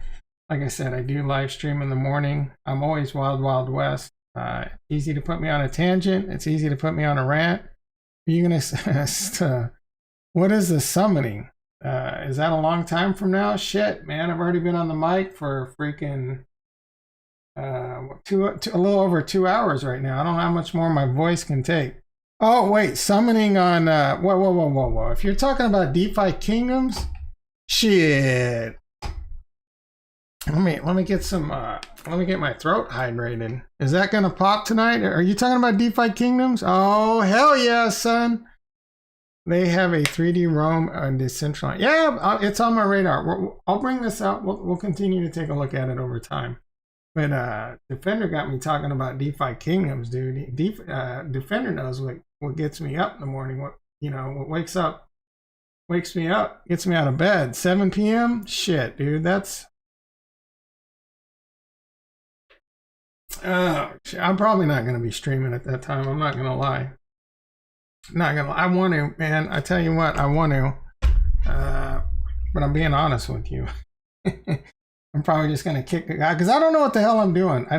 Like I said, I do live stream in the morning. I'm always wild, wild west. Easy to put me on a tangent. It's easy to put me on a rant. Are you going to... What is the summoning? Is that a long time from now? Shit, man. I've already been on the mic for freaking... a little over 2 hours right now. I don't know how much more my voice can take. Oh wait, summoning on whoa. If you're talking about DeFi kingdoms, shit. Let me get some let me get my throat hydrated. Is that gonna pop tonight? Are you talking about DeFi kingdoms? Oh hell yeah, son. They have a 3D roam and decentralized. Yeah, it's on my radar. I'll bring this out. We'll continue to take a look at it over time. But Defender got me talking about DeFi kingdoms, dude. Defender knows what gets me up in the morning. What wakes me up, gets me out of bed. 7 p.m. Shit, dude. That's I'm probably not gonna be streaming at that time. I'm not gonna lie. I want to, man. I tell you what, I want to. But I'm being honest with you. I'm probably just going to kick the guy because I don't know what the hell I'm doing. I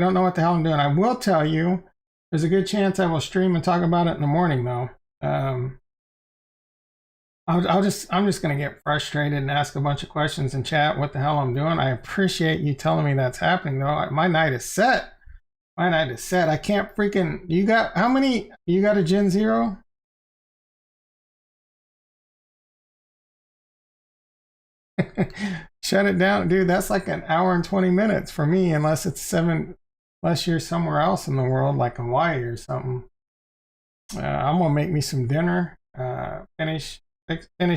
will tell you, there's a good chance I will stream and talk about it in the morning, though. I'm just going to get frustrated and ask a bunch of questions in chat what the hell I'm doing. I appreciate you telling me that's happening, though. My night is set. I can't freaking... You got... How many... You got a Gen Zero? Shut it down, dude. That's like an hour and 20 minutes for me, unless you're somewhere else in the world, like Hawaii or something. I'm gonna make me some dinner. Finish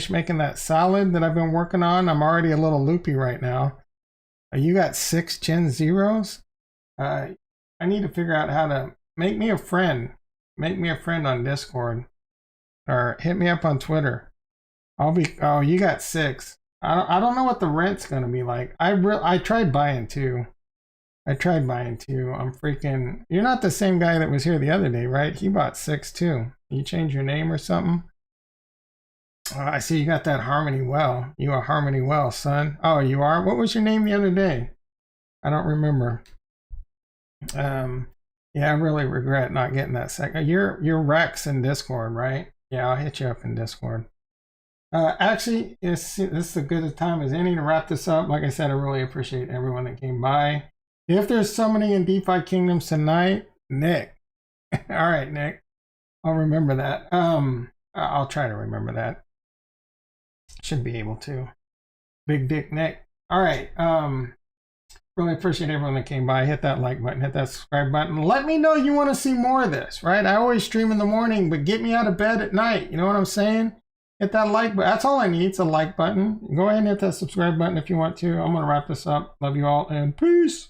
making that salad that I've been working on. I'm already a little loopy right now. You got 6 Gen Zeros? I need to figure out how to make me a friend. Make me a friend on Discord, or hit me up on Twitter. Oh, you got 6. I don't know what the rent's gonna be like. I tried buying 2. I'm freaking... You're not the same guy that was here the other day, right? He bought 6 too. You change your name or something? I see you got that Harmony Well. You are Harmony Well, son. Oh, you are? What was your name the other day? I don't remember. Yeah, I really regret not getting that second. You're Rex in Discord, right? Yeah, I'll hit you up in Discord. Actually, this is a good time as any to wrap this up. Like I said, I really appreciate everyone that came by. If there's summoning in DeFi Kingdoms tonight, Nick. All right, Nick. I'll remember that. I'll try to remember that. Should be able to. Big Dick Nick. All right. Really appreciate everyone that came by. Hit that like button, hit that subscribe button. Let me know you want to see more of this, right? I always stream in the morning, but get me out of bed at night. You know what I'm saying? Hit that like button. That's all I need. It's a like button. Go ahead and hit that subscribe button if you want to. I'm going to wrap this up. Love you all and peace.